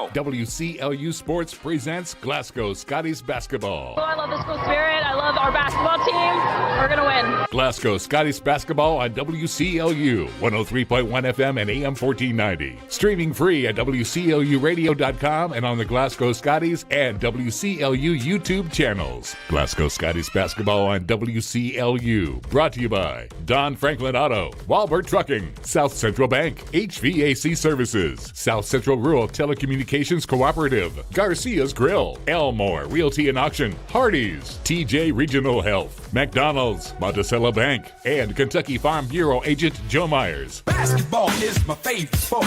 Wow! WCLU Sports presents Glasgow Scotties basketball. I love the school spirit. I love our basketball team. We're going to win. Glasgow Scotties basketball on WCLU 103.1 FM and AM 1490. Streaming free at WCLUradio.com and on the Glasgow Scotties and WCLU YouTube channels. Glasgow Scotties basketball on WCLU. Brought to you by Don Franklin Auto, Walbert Trucking, South Central Bank, HVAC Services, South Central Rural Telecommunications Cooperative, Garcia's Grill, Elmore Realty and Auction, Hardee's, TJ Regional Health, McDonald's, Monticello Bank, and Kentucky Farm Bureau Agent Joe Myers. Basketball is my favorite sport.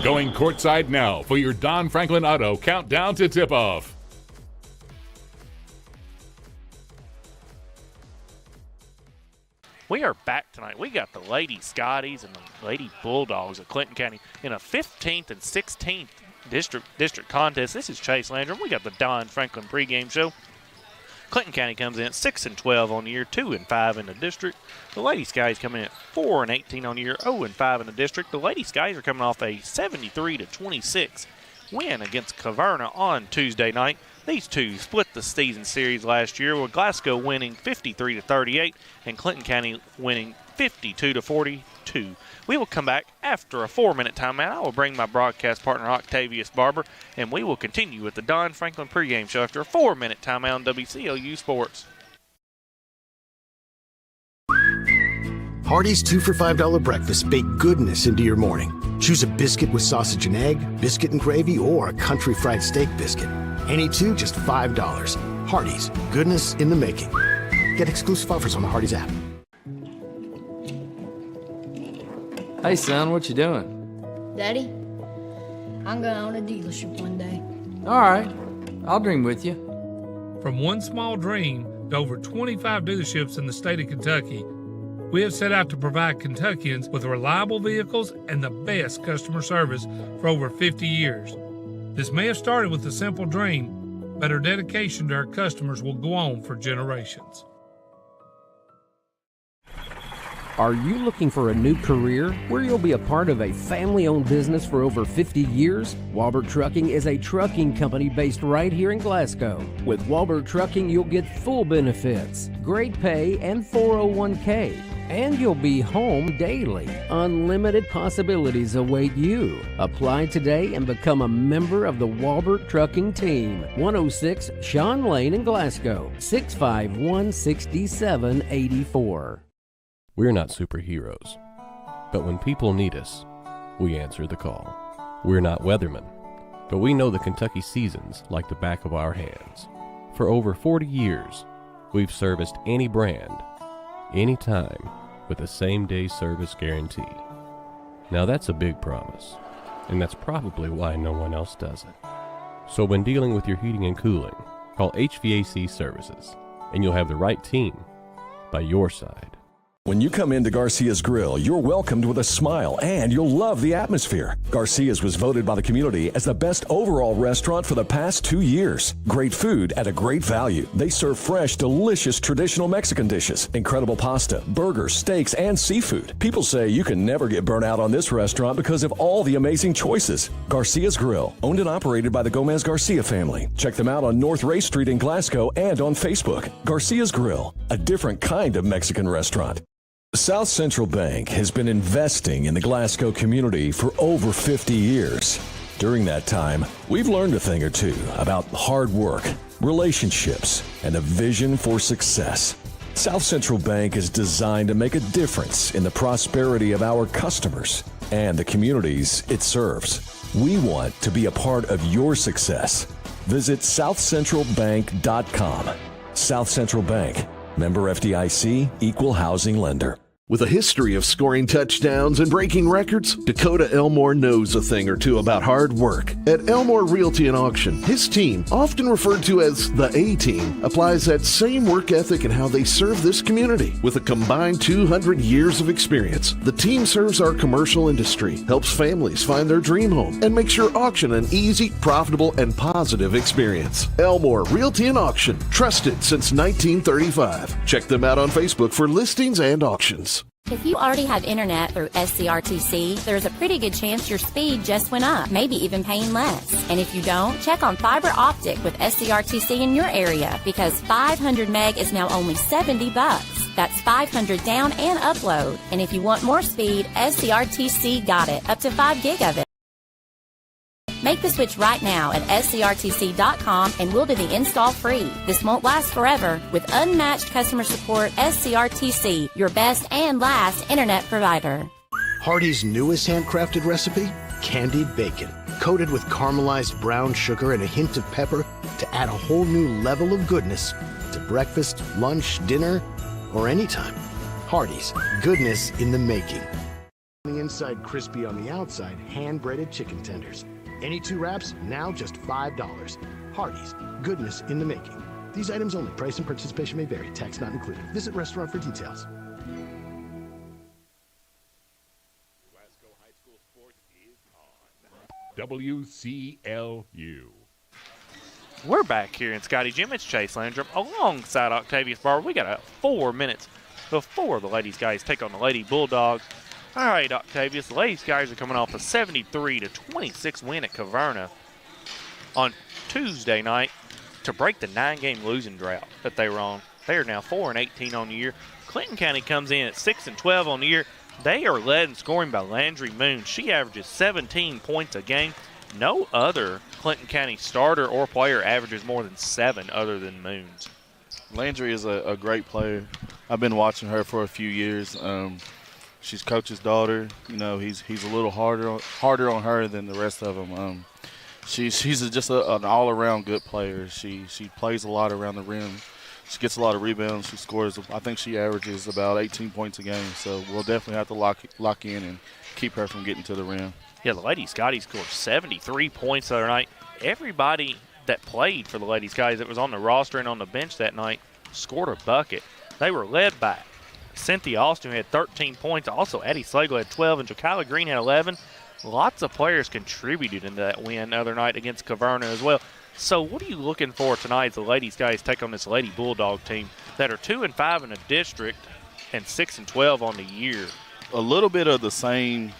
Going courtside now for your Don Franklin Auto countdown to tip-off. We are back tonight. We got the Lady Scotties and the Lady Bulldogs of Clinton County in a 15th and 16th district contest. This is Chase Landrum. We got the Don Franklin pregame show. Clinton County comes in at 6-12 on the year, 2-5 in the district. The Lady Scotties coming in at 4-18 on the year, 0-5 in the district. The Lady Scotties are coming off a 73-26 win against Caverna on Tuesday night. These two split the season series last year, with Glasgow winning 53-38 and Clinton County winning 52-42. We will come back after a 4-minute timeout. I will bring my broadcast partner, Octavius Barber, and we will continue with the Don Franklin pregame show after a 4-minute timeout on WCLU Sports. Hardee's 2 for $5 breakfast bake goodness into your morning. Choose a biscuit with sausage and egg, biscuit and gravy, or a country fried steak biscuit. Any two, just $5. Hardee's, goodness in the making. Get exclusive offers on the Hardee's app. Hey son, what you doing? Daddy, I'm gonna own a dealership one day. All right, I'll dream with you. From one small dream to over 25 dealerships in the state of Kentucky, we have set out to provide Kentuckians with reliable vehicles and the best customer service for over 50 years. This may have started with a simple dream, but our dedication to our customers will go on for generations. Are you looking for a new career where you'll be a part of a family-owned business for over 50 years? Walbert Trucking is a trucking company based right here in Glasgow. With Walbert Trucking, you'll get full benefits, great pay, and 401k. And you'll be home daily. Unlimited possibilities await you. Apply today and become a member of the Walbert Trucking team. 106 Sean Lane in Glasgow, 651-6784. We're not superheroes, but when people need us, we answer the call. We're not weathermen, but we know the Kentucky seasons like the back of our hands. For over 40 years, we've serviced any brand, anytime, with the same-day service guarantee. Now that's a big promise, and that's probably why no one else does it. So when dealing with your heating and cooling, call HVAC Services, and you'll have the right team by your side. When you come into Garcia's Grill, you're welcomed with a smile and you'll love the atmosphere. Garcia's was voted by the community as the best overall restaurant for the past 2 years. Great food at a great value. They serve fresh, delicious traditional Mexican dishes, incredible pasta, burgers, steaks, and seafood. People say you can never get burnt out on this restaurant because of all the amazing choices. Garcia's Grill, owned and operated by the Gomez Garcia family. Check them out on North Ray Street in Glasgow and on Facebook. Garcia's Grill, a different kind of Mexican restaurant. South Central Bank has been investing in the Glasgow community for over 50 years. During that time, we've learned a thing or two about hard work, relationships, and a vision for success. South Central Bank is designed to make a difference in the prosperity of our customers and the communities it serves. We want to be a part of your success. Visit southcentralbank.com. South Central Bank, member FDIC, equal housing lender. With a history of scoring touchdowns and breaking records, Dakota Elmore knows a thing or two about hard work. At Elmore Realty and Auction, his team, often referred to as the A-Team, applies that same work ethic in how they serve this community. With a combined 200 years of experience, the team serves our commercial industry, helps families find their dream home, and makes your auction an easy, profitable, and positive experience. Elmore Realty and Auction, trusted since 1935. Check them out on Facebook for listings and auctions. If you already have internet through SCRTC, there's a pretty good chance your speed just went up, maybe even paying less. And if you don't, check on fiber optic with SCRTC in your area, because 500 meg is now only $70. That's 500 down and upload. And if you want more speed, SCRTC got it, up to 5 gig of it. Make the switch right now at scrtc.com and we'll do the install free. This won't last forever. With unmatched customer support, SCRTC, your best and last internet provider. Hardee's newest handcrafted recipe? Candied bacon, coated with caramelized brown sugar and a hint of pepper to add a whole new level of goodness to breakfast, lunch, dinner, or anytime. Hardee's, goodness in the making. On the inside, crispy on the outside, hand-breaded chicken tenders. Any 2 wraps, now just $5. Hardee's, goodness in the making. These items only. Price and participation may vary. Tax not included. Visit restaurant for details. Glasgow High School Sports is on WCLU. We're back here in Scotty Gym. It's Chase Landrum alongside Octavius Barber. We got 4 minutes before the ladies guys take on the Lady Bulldogs. All right, Octavius, the ladies guys are coming off a 73-26 win at Caverna on Tuesday night to break the 9-game losing drought that they were on. They are now 4-18 on the year. Clinton County comes in at 6-12 on the year. They are led in scoring by Landry Moon. She averages 17 points a game. No other Clinton County starter or player averages more than 7 other than Moon's. Landry is a great player. I've been watching her for a few years. She's Coach's daughter. You know, he's a little harder on her than the rest of them. She's just an all-around good player. She plays a lot around the rim. She gets a lot of rebounds. She scores. I think she averages about 18 points a game. So we'll definitely have to lock in and keep her from getting to the rim. Yeah, the Lady Scotties scored 73 points the other night. Everybody that played for the Lady Scotties that was on the roster and on the bench that night scored a bucket. They were led by Cynthia Austin, who had 13 points. Also, Addie Slagle had 12, and Jakyla Green had 11. Lots of players contributed into that win the other night against Caverna as well. So what are you looking for tonight as the ladies guys take on this Lady Bulldog team that are 2-5 in the district and 6-12 on the year? A little bit of the same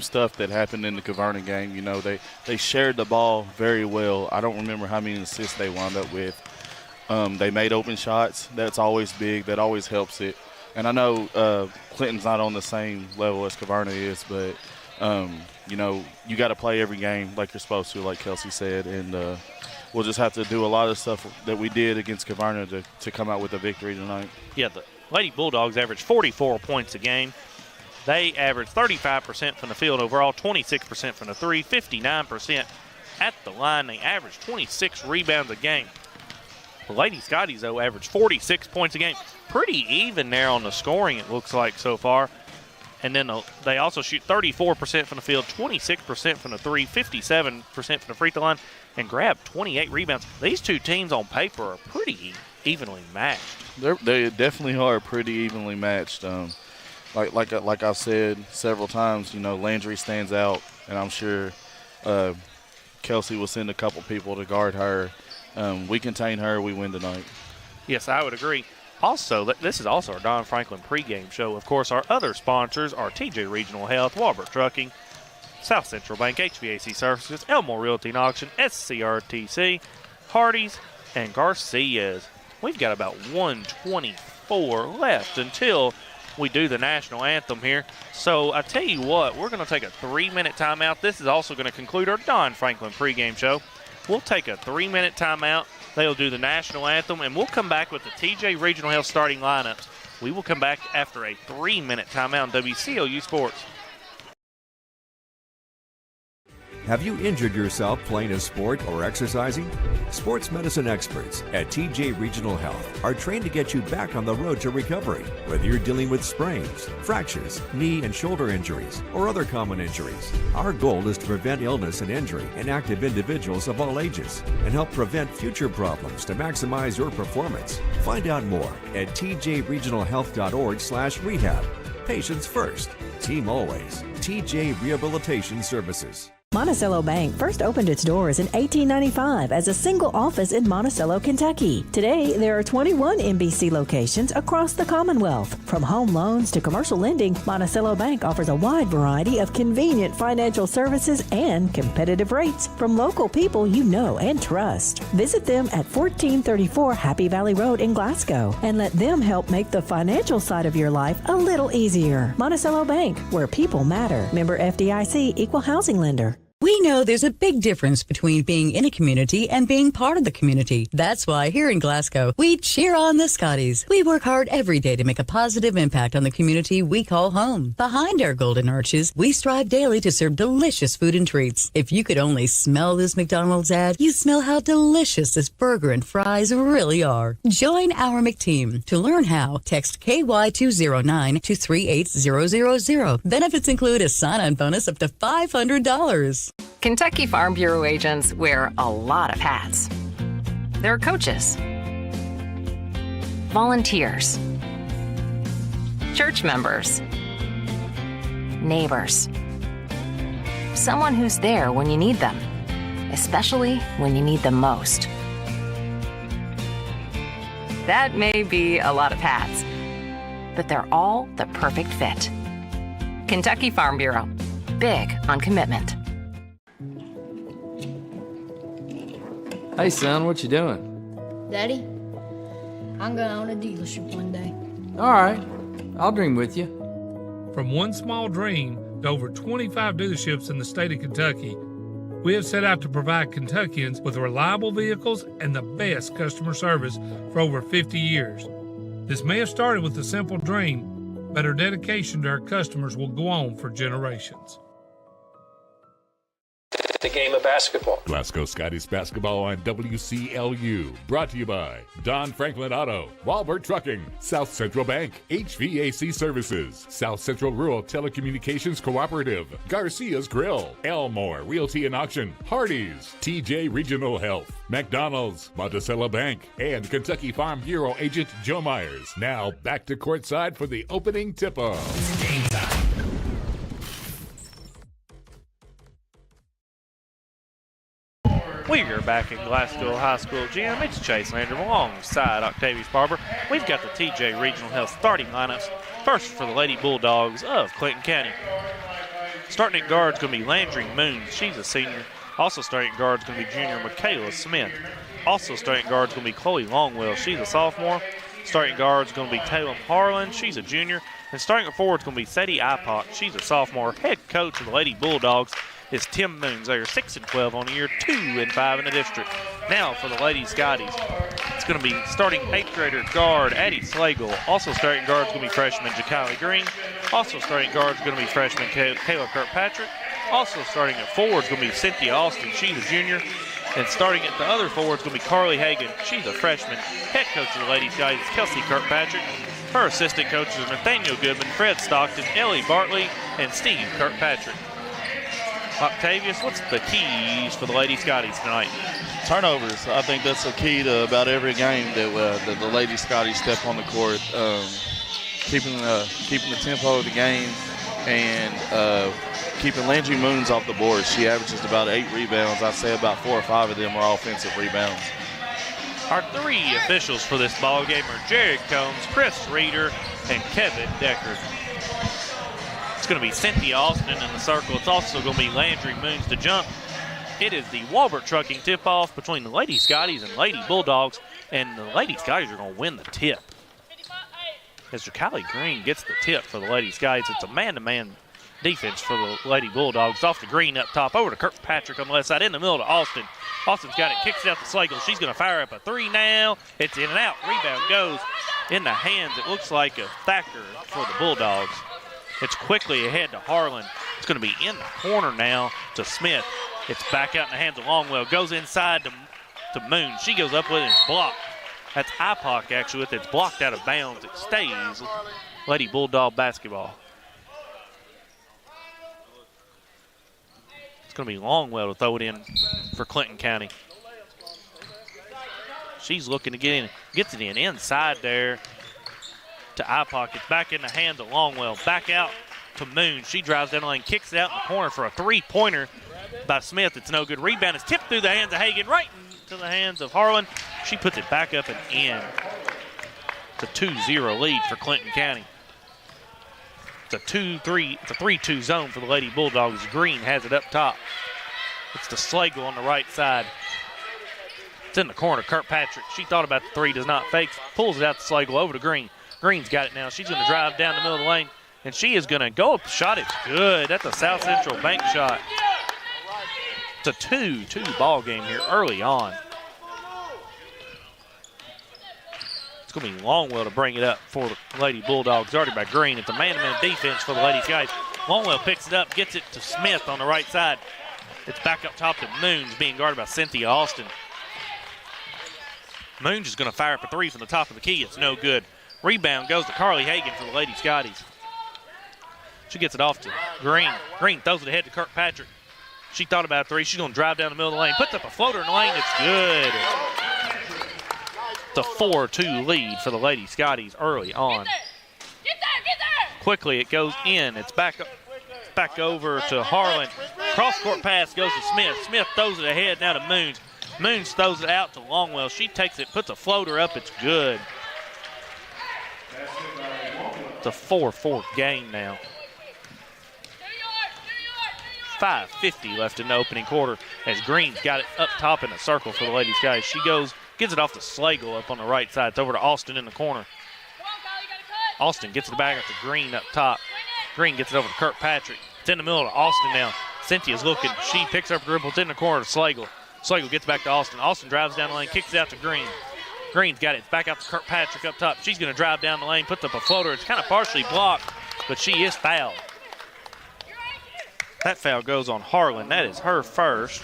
stuff that happened in the Caverna game. You know, they shared the ball very well. I don't remember how many assists they wound up with. They made open shots. That's always big. That always helps it. And I know Clinton's not on the same level as Caverna is, but, you know, you got to play every game like you're supposed to, like Kelsey said. And we'll just have to do a lot of stuff that we did against Caverna to come out with a victory tonight. Yeah, the Lady Bulldogs average 44 points a game. They average 35% from the field overall, 26% from the three, 59% at the line. They average 26 rebounds a game. The Lady Scotties, though, average 46 points a game. Pretty even there on the scoring, it looks like, so far. And then they also shoot 34% from the field, 26% from the three, 57% from the free throw line, and grab 28 rebounds. These two teams on paper are pretty evenly matched. They definitely are pretty evenly matched. Like I've said several times, you know, Landry stands out, and I'm sure Kelsey will send a couple people to guard her. We contain her, we win tonight. Yes, I would agree. Also, this is also our Don Franklin pregame show. Of course, our other sponsors are TJ Regional Health, Walbert Trucking, South Central Bank, HVAC Services, Elmore Realty and Auction, SCRTC, Hardee's, and Garcia's. We've got about 124 left until we do the national anthem here. So I tell you what, we're going to take a 3-minute timeout. This is also going to conclude our Don Franklin pregame show. We'll take a 3-minute timeout. They'll do the national anthem, and we'll come back with the TJ Regional Health starting lineups. We will come back after a 3-minute timeout on WCLU Sports. Have you injured yourself playing a sport or exercising? Sports medicine experts at TJ Regional Health are trained to get you back on the road to recovery, whether you're dealing with sprains, fractures, knee and shoulder injuries, or other common injuries. Our goal is to prevent illness and injury in active individuals of all ages and help prevent future problems to maximize your performance. Find out more at tjregionalhealth.org/rehab. Patients first, team always. TJ Rehabilitation Services. Monticello Bank first opened its doors in 1895 as a single office in Monticello, Kentucky. Today, there are 21 MBC locations across the Commonwealth. From home loans to commercial lending, Monticello Bank offers a wide variety of convenient financial services and competitive rates from local people you know and trust. Visit them at 1434 Happy Valley Road in Glasgow and let them help make the financial side of your life a little easier. Monticello Bank, where people matter. Member FDIC, Equal Housing Lender. We know there's a big difference between being in a community and being part of the community. That's why here in Glasgow, we cheer on the Scotties. We work hard every day to make a positive impact on the community we call home. Behind our golden arches, we strive daily to serve delicious food and treats. If you could only smell this McDonald's ad, you smell how delicious this burger and fries really are. Join our McTeam. To learn how, text KY209 to 38000. Benefits include a sign-on bonus up to $500. Kentucky Farm Bureau agents wear a lot of hats. They're coaches, volunteers, church members, neighbors, someone who's there when you need them, especially when you need them most. That may be a lot of hats, but they're all the perfect fit. Kentucky Farm Bureau, big on commitment. Hey, son, what you doing? Daddy, I'm going to own a dealership one day. All right, I'll dream with you. From one small dream to over 25 dealerships in the state of Kentucky, we have set out to provide Kentuckians with reliable vehicles and the best customer service for over 50 years. This may have started with a simple dream, but our dedication to our customers will go on for generations. The game of basketball. Glasgow Scotties basketball on WCLU. Brought to you by Don Franklin Auto, Walbert Trucking, South Central Bank, HVAC Services, South Central Rural Telecommunications Cooperative, Garcia's Grill, Elmore Realty and Auction, Hardee's, TJ Regional Health, McDonald's, Monticello Bank, and Kentucky Farm Bureau agent Joe Myers. Now back to courtside for the opening tip-off. Game time. We are back in Glasgow High School Gym. It's Chase Landrum alongside Octavius Barber. We've got the TJ Regional Health starting lineups. First for the Lady Bulldogs of Clinton County. Starting at guard is going to be Landry Moon. She's a senior. Also starting at guard is going to be junior Michaela Smith. Also starting at guard is going to be Chloe Longwell. She's a sophomore. Starting at guard is going to be Taylor Harlan. She's a junior. And starting at forward is going to be Sadie Ipock. She's a sophomore. Head coach of the Lady Bulldogs is Tim Moons. They are 6-12 on the year, 2-5 in the district. Now for the Lady Scotties, it's going to be starting 8th grader guard Addie Slagle. Also starting guard is going to be freshman Jakali Green. Also starting guard is going to be freshman Kayla Kirkpatrick. Also starting at forward is going to be Cynthia Austin. She's a junior. And starting at the other forward is going to be Carly Hagan. She's a freshman. Head coach of the Lady Scotties is Kelsey Kirkpatrick. Her assistant coaches are Nathaniel Goodman, Fred Stockton, Ellie Bartley, and Steve Kirkpatrick. Octavius, what's the keys for the Lady Scotties tonight? Turnovers. I think that's the key to about every game that the Lady Scotties step on the court. Keeping the tempo of the game and keeping Landry Moons off the board. She averages about 8 rebounds. I'd say about 4 or 5 of them are offensive rebounds. Our 3 officials for this ball game are Jared Combs, Chris Reeder, and Kevin Decker. It's going to be Cynthia Austin in the circle. It's also going to be Landry Moons to jump. It is the Walbert Trucking tip-off between the Lady Scotties and Lady Bulldogs, and the Lady Scotties are going to win the tip. As Jakali Green gets the tip for the Lady Scotties, it's a man-to-man defense for the Lady Bulldogs. Off the green up top, over to Kirkpatrick on the left side, in the middle to Austin. Austin's got it, kicks it out to Slagle. She's going to fire up a 3 now. It's in and out. Rebound goes in the hands. It looks like a Thacker for the Bulldogs. It's quickly ahead to Harlan. It's going to be in the corner now to Smith. It's back out in the hands of Longwell. Goes inside to Moon. She goes up with it. It's blocked. That's Ipock actually with it. It's blocked out of bounds. It stays Lady Bulldog basketball. It's going to be Longwell to throw it in for Clinton County. She's looking to get in. Gets it in inside there to Ipock. It's back in the hands of Longwell. Back out to Moon. She drives down the lane, kicks it out in the corner for a 3-pointer. by Smith. It's no good. Rebound is tipped through the hands of Hagan, right into the hands of Harlan. She puts it back up and in. It's a 2-0 lead for Clinton County. It's a 3-2 zone for the Lady Bulldogs. Green has it up top. It's to Slagle on the right side. It's in the corner. Kirkpatrick, she thought about the three, does not fake. Pulls it out to Slagle over to Green. Green's got it now. She's going to drive down the middle of the lane, and she is going to go up the shot. It's good. That's a South Central bank shot. It's a 2-2 ball game here early on. It's going to be Longwell to bring it up for the Lady Bulldogs. Guarded by Green. It's a man-to-man defense for the Lady Guys. Longwell picks it up, gets it to Smith on the right side. It's back up top to Moons, being guarded by Cynthia Austin. Moons is going to fire up a three from the top of the key. It's no good. Rebound goes to Carly Hagan for the Lady Scotties. She gets it off to Green. Green throws it ahead to Kirkpatrick. She thought about a three. She's going to drive down the middle of the lane. Puts up a floater in the lane. It's good. It's a 4-2 lead for the Lady Scotties early on. Quickly it goes in. It's back over to Harlan. Cross-court pass goes to Smith. Smith throws it ahead now to Moons. Moons throws it out to Longwell. She takes it, puts a floater up. It's good. It's a 4-4 game now. 5:50 left in the opening quarter as Green's got it up top in a circle for the Lady Scotties. She gets it off to Slagle up on the right side. It's over to Austin in the corner. Austin gets it back up to Green up top. Green gets it over to Kirkpatrick. It's in the middle of Austin now. Cynthia's looking. She picks up the dribble. It's in the corner to Slagle. Slagle gets back to Austin. Austin drives down the lane, kicks it out to Green. Green's got it. It's back out to Kirkpatrick up top. She's going to drive down the lane, puts up a floater. It's kind of partially blocked, but she is fouled. That foul goes on Harlan. That is her first.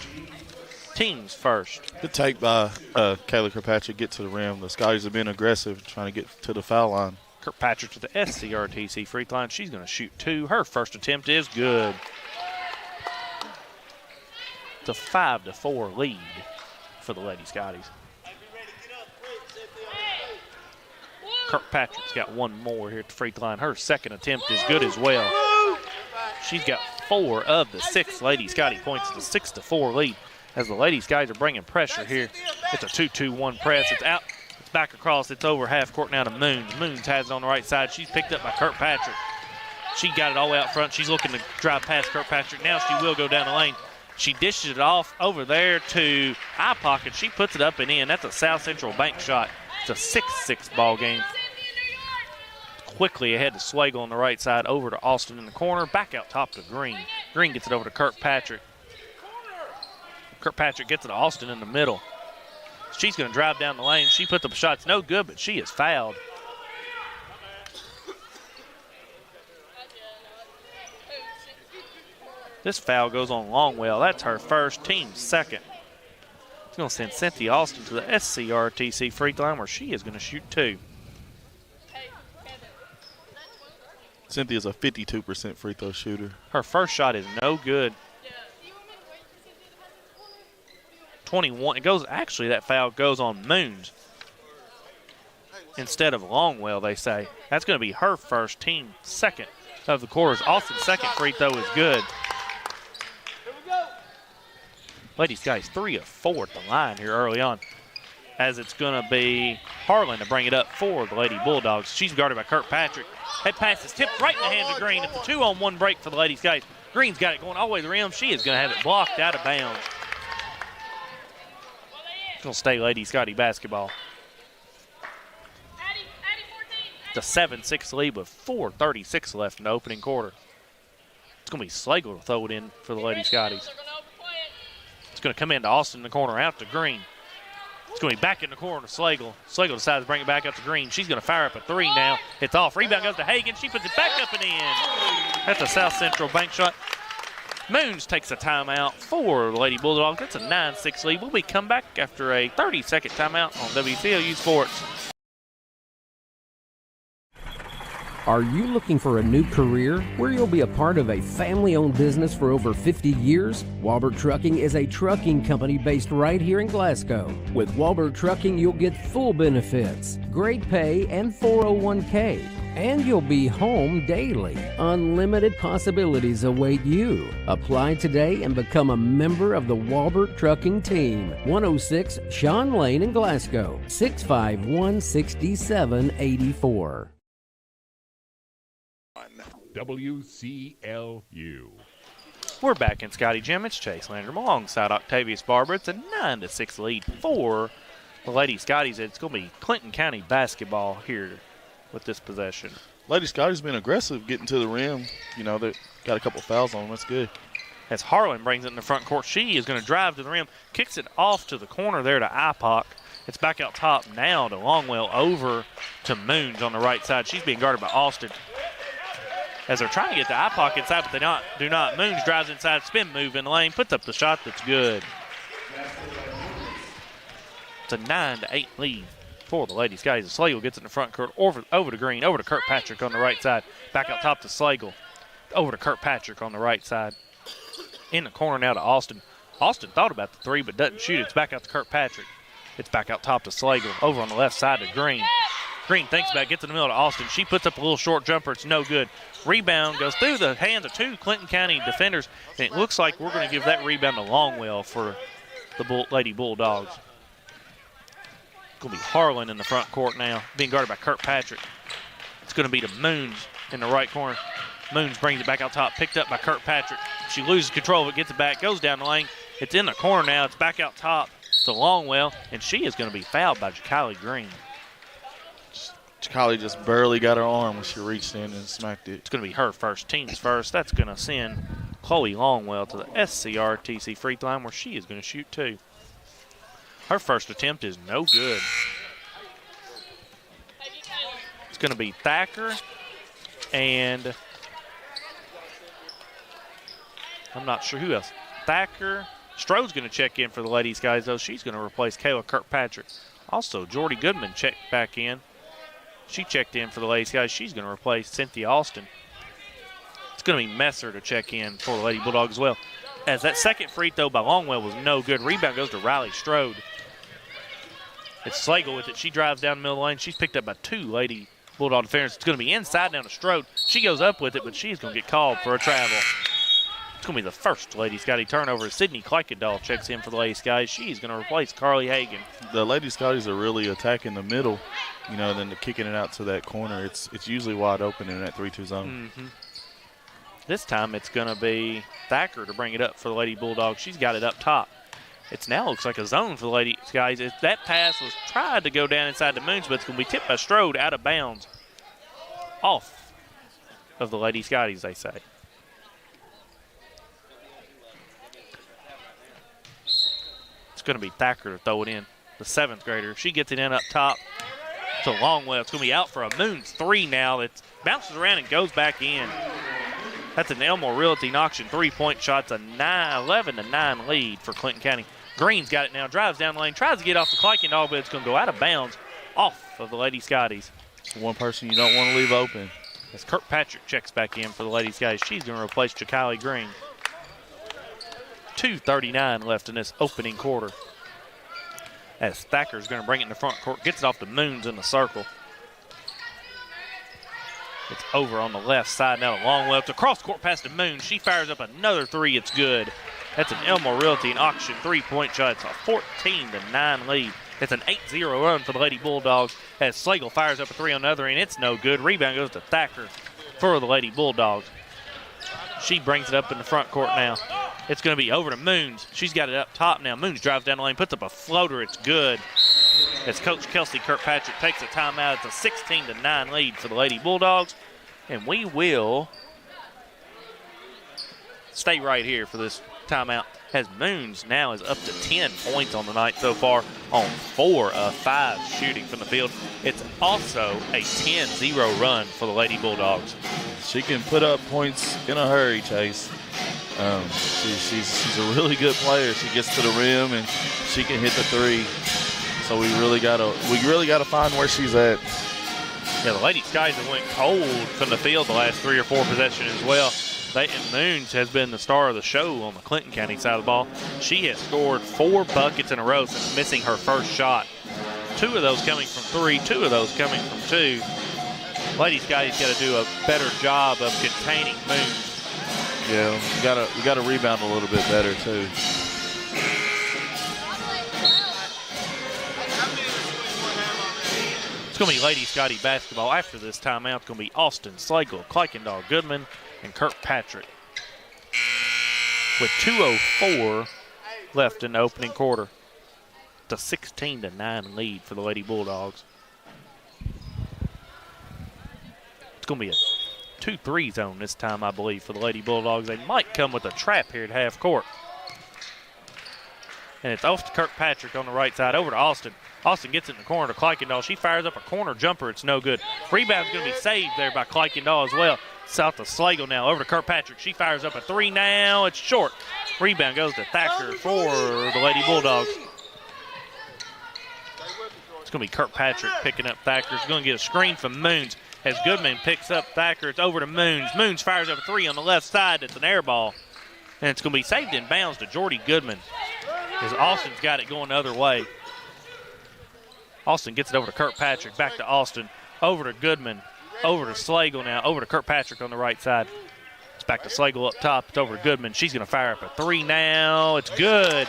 Team's first. Good take by Kayla Kirkpatrick. Get to the rim. The Scotties have been aggressive trying to get to the foul line. Kirkpatrick to the SCRTC free throw line. She's going to shoot two. Her first attempt is good. It's a 5-4 lead for the Lady Scotties. Kirkpatrick's got one more here at the free throw line. Her second attempt is good as well. She's got 4 of the 6 Lady Scottie points. It's a 6-4 lead as the Lady Scotties are bringing pressure here. It's a 2-2-1 press. It's out. It's back across. It's over half court now to Moons. Moons has it on the right side. She's picked up by Kirkpatrick. She got it all the way out front. She's looking to drive past Kirkpatrick. Now she will go down the lane. She dishes it off over there to Eye Pocket. She puts it up and in. That's a South Central bank shot. It's a 6-6 ball game. Quickly ahead to Slagle on the right side, over to Austin in the corner, back out top to Green. Green gets it over to Kirkpatrick. Kirkpatrick gets it to Austin in the middle. She's going to drive down the lane. She puts up a shot. It's no good, but she is fouled. This foul goes on Longwell. That's her first, team's second. It's going to send Cynthia Austin to the SCRTC free throw line where she is going to shoot 2. Cynthia's a 52% free throw shooter. Her first shot is no good. 21. It goes. Actually, that foul goes on Moons instead of Longwell, they say. That's going to be her first, team second of the quarters. Austin's second free throw is good. Lady Scotties 3 of 4 at the line here early on, as it's going to be Harlan to bring it up for the Lady Bulldogs. She's guarded by Kirkpatrick. That pass is tipped right in the hands of Green. It's a 2-on-1 break for the Lady Scotties. Green's got it going all the way to the rim. She is going to have it blocked out of bounds. It's going to stay Lady Scottie basketball. It's a 7-6 lead with 4:36 left in the opening quarter. It's going to be Slagle to throw it in for the Lady Scotties. It's going to come into Austin in the corner, out to Green. It's going to be back in the corner to Slagle. Slagle decides to bring it back up to Green. She's going to fire up a 3 now. It's off. Rebound goes to Hagan. She puts it back up and in. That's a South Central bank shot. Moons takes a timeout for the Lady Bulldogs. That's a 9-6 lead. We'll be come back after a 30-second timeout on WCLU Sports. Are you looking for a new career where you'll be a part of a family-owned business for over 50 years? Walbert Trucking is a trucking company based right here in Glasgow. With Walbert Trucking, you'll get full benefits, great pay, and 401k. and you'll be home daily. Unlimited possibilities await you. Apply today and become a member of the Walbert Trucking Team. 106 Sean Lane in Glasgow, 651-6784. WCLU. We're back in Scotty Gym. It's Chase Landrum alongside Octavius Barber. It's a 9-6 lead for the Lady Scotties. It's going to be Clinton County basketball here with this possession. Lady Scotty's been aggressive getting to the rim. You know, they got a couple fouls on them. That's good. As Harlan brings it in the front court, she is going to drive to the rim, kicks it off to the corner there to IPOC. It's back out top now to Longwell, over to Moons on the right side. She's being guarded by Austin. As they're trying to get the IPOC inside, but they do not. Moons drives inside, spin move in the lane, puts up the shot that's good. It's a 9-8 lead for the Lady Scotties. Slagle gets in the front court, over to Green, over to Kirkpatrick on the right side. Back out top to Slagle. Over to Kirkpatrick on the right side. In the corner now to Austin. Austin thought about the three, but doesn't shoot. It's back out to Kirkpatrick. It's back out top to Slagle. Over on the left side to Green. Green thinks about it, gets in the middle to Austin. She puts up a little short jumper. It's no good. Rebound goes through the hands of two Clinton County defenders, and it looks like we're going to give that rebound to Longwell for the Lady Bulldogs. It's going to be Harlan in the front court now, being guarded by Kirkpatrick. It's going to be to Moons in the right corner. Moons brings it back out top, picked up by Kirkpatrick. She loses control of it, gets it back, goes down the lane. It's in the corner now. It's back out top to Longwell, and she is going to be fouled by Ja'Kylie Green. Ja'Kylie just barely got her arm when she reached in and smacked it. It's going to be her first, team's first. That's going to send Chloe Longwell to the SCRTC free throw line where she is going to shoot two. Her first attempt is no good. It's going to be Thacker, and I'm not sure who else. Thacker. Strode's going to check in for the Ladies guys, though. She's going to replace Kayla Kirkpatrick. Also, Jordy Goodman checked back in. She checked in for the Ladies guys. She's going to replace Cynthia Austin. It's going to be Messer to check in for the Lady Bulldogs as well. As that second free throw by Longwell was no good. Rebound goes to Riley Strode. It's Slagle with it. She drives down the middle of the lane. She's picked up by two Lady Bulldog defenders. It's going to be inside down to Strode. She goes up with it, but she's going to get called for a travel. It's going to be the first Lady Scotty turnover. Sydney Kleikendall checks in for the Lady Scotties. She's going to replace Carly Hagan. The Lady Scotties are really attacking the middle, you know, then they're kicking it out to that corner. It's usually wide open in that 3-2 zone. Mm-hmm. This time it's going to be Thacker to bring it up for the Lady Bulldogs. She's got it up top. It now looks like a zone for the Lady Scotties. That pass was tried to go down inside the Moons, but it's going to be tipped by Strode out of bounds. Off of the Lady Scotties, they say. It's going to be Thacker to throw it in, the seventh grader. She gets it in up top to Longwell. It's going to be out for a Moons three now. It bounces around and goes back in. That's an Elmore Realty auction three-point shot. It's a 11-9 lead for Clinton County. Green's got it now, drives down the lane, tries to get off the Kleikendall, but it's going to go out of bounds off of the Lady Scotties. One person you don't want to leave open. As Kirkpatrick checks back in for the Lady Scotties, she's going to replace Ja'Kylie Green. 2:39 left in this opening quarter. As Thacker's going to bring it in the front court, gets it off the Moons in the circle. It's over on the left side now to Longwell. It's a cross-court pass to Moon. She fires up another three. It's good. That's an Elmore Realty and auction three-point shot. It's a 14-9 lead. It's an 8-0 run for the Lady Bulldogs as Slagle fires up a three on the other end. It's no good. Rebound goes to Thacker for the Lady Bulldogs. She brings it up in the front court now. It's going to be over to Moons. She's got it up top now. Moons drives down the lane, puts up a floater. It's good. As Coach Kelsey Kirkpatrick takes a timeout, it's a 16-9 lead for the Lady Bulldogs. And we will stay right here for this timeout as Moons now is up to 10 points on the night so far on 4 of 5 shooting from the field. It's also a 10-0 run for the Lady Bulldogs. She can put up points in a hurry, Chase. She's a really good player. She gets to the rim and she can hit the three. So we really gotta find where she's at. Yeah, the Lady Skies have went cold from the field the last 3 or 4 possessions as well. And Moons has been the star of the show on the Clinton County side of the ball. She has scored 4 buckets in a row since missing her first shot. 2 of those coming from 3, 2 of those coming from 2. Lady Scotty's got to do a better job of containing Moons. Yeah, we got to rebound a little bit better too. It's going to be Lady Scotty basketball. After this timeout, it's going to be Austin, Slagle, Kuykendall, Goodman, and Kirkpatrick. With 2:04 left in the opening quarter. It's a 16-9 lead for the Lady Bulldogs. It's going to be a 2-3 zone this time, I believe, for the Lady Bulldogs. They might come with a trap here at half court. And it's off to Kirkpatrick on the right side, over to Austin. Austin gets it in the corner to Kuykendall. She fires up a corner jumper. It's no good. Rebound's going to be saved there by Kuykendall as well. South to Slagle now, over to Kirkpatrick. She fires up a three now. It's short. Rebound goes to Thacker for the Lady Bulldogs. It's going to be Kirkpatrick picking up Thacker. It's going to get a screen from Moons. As Goodman picks up Thacker, it's over to Moons. Moons fires up a three on the left side. It's an air ball. And it's going to be saved in bounds to Jordy Goodman. As Austin's got it going the other way. Austin gets it over to Kirkpatrick, back to Austin, over to Goodman, over to Slagle now, over to Kirkpatrick on the right side. It's back to Slagle up top. It's over to Goodman. She's going to fire up a three now. It's good.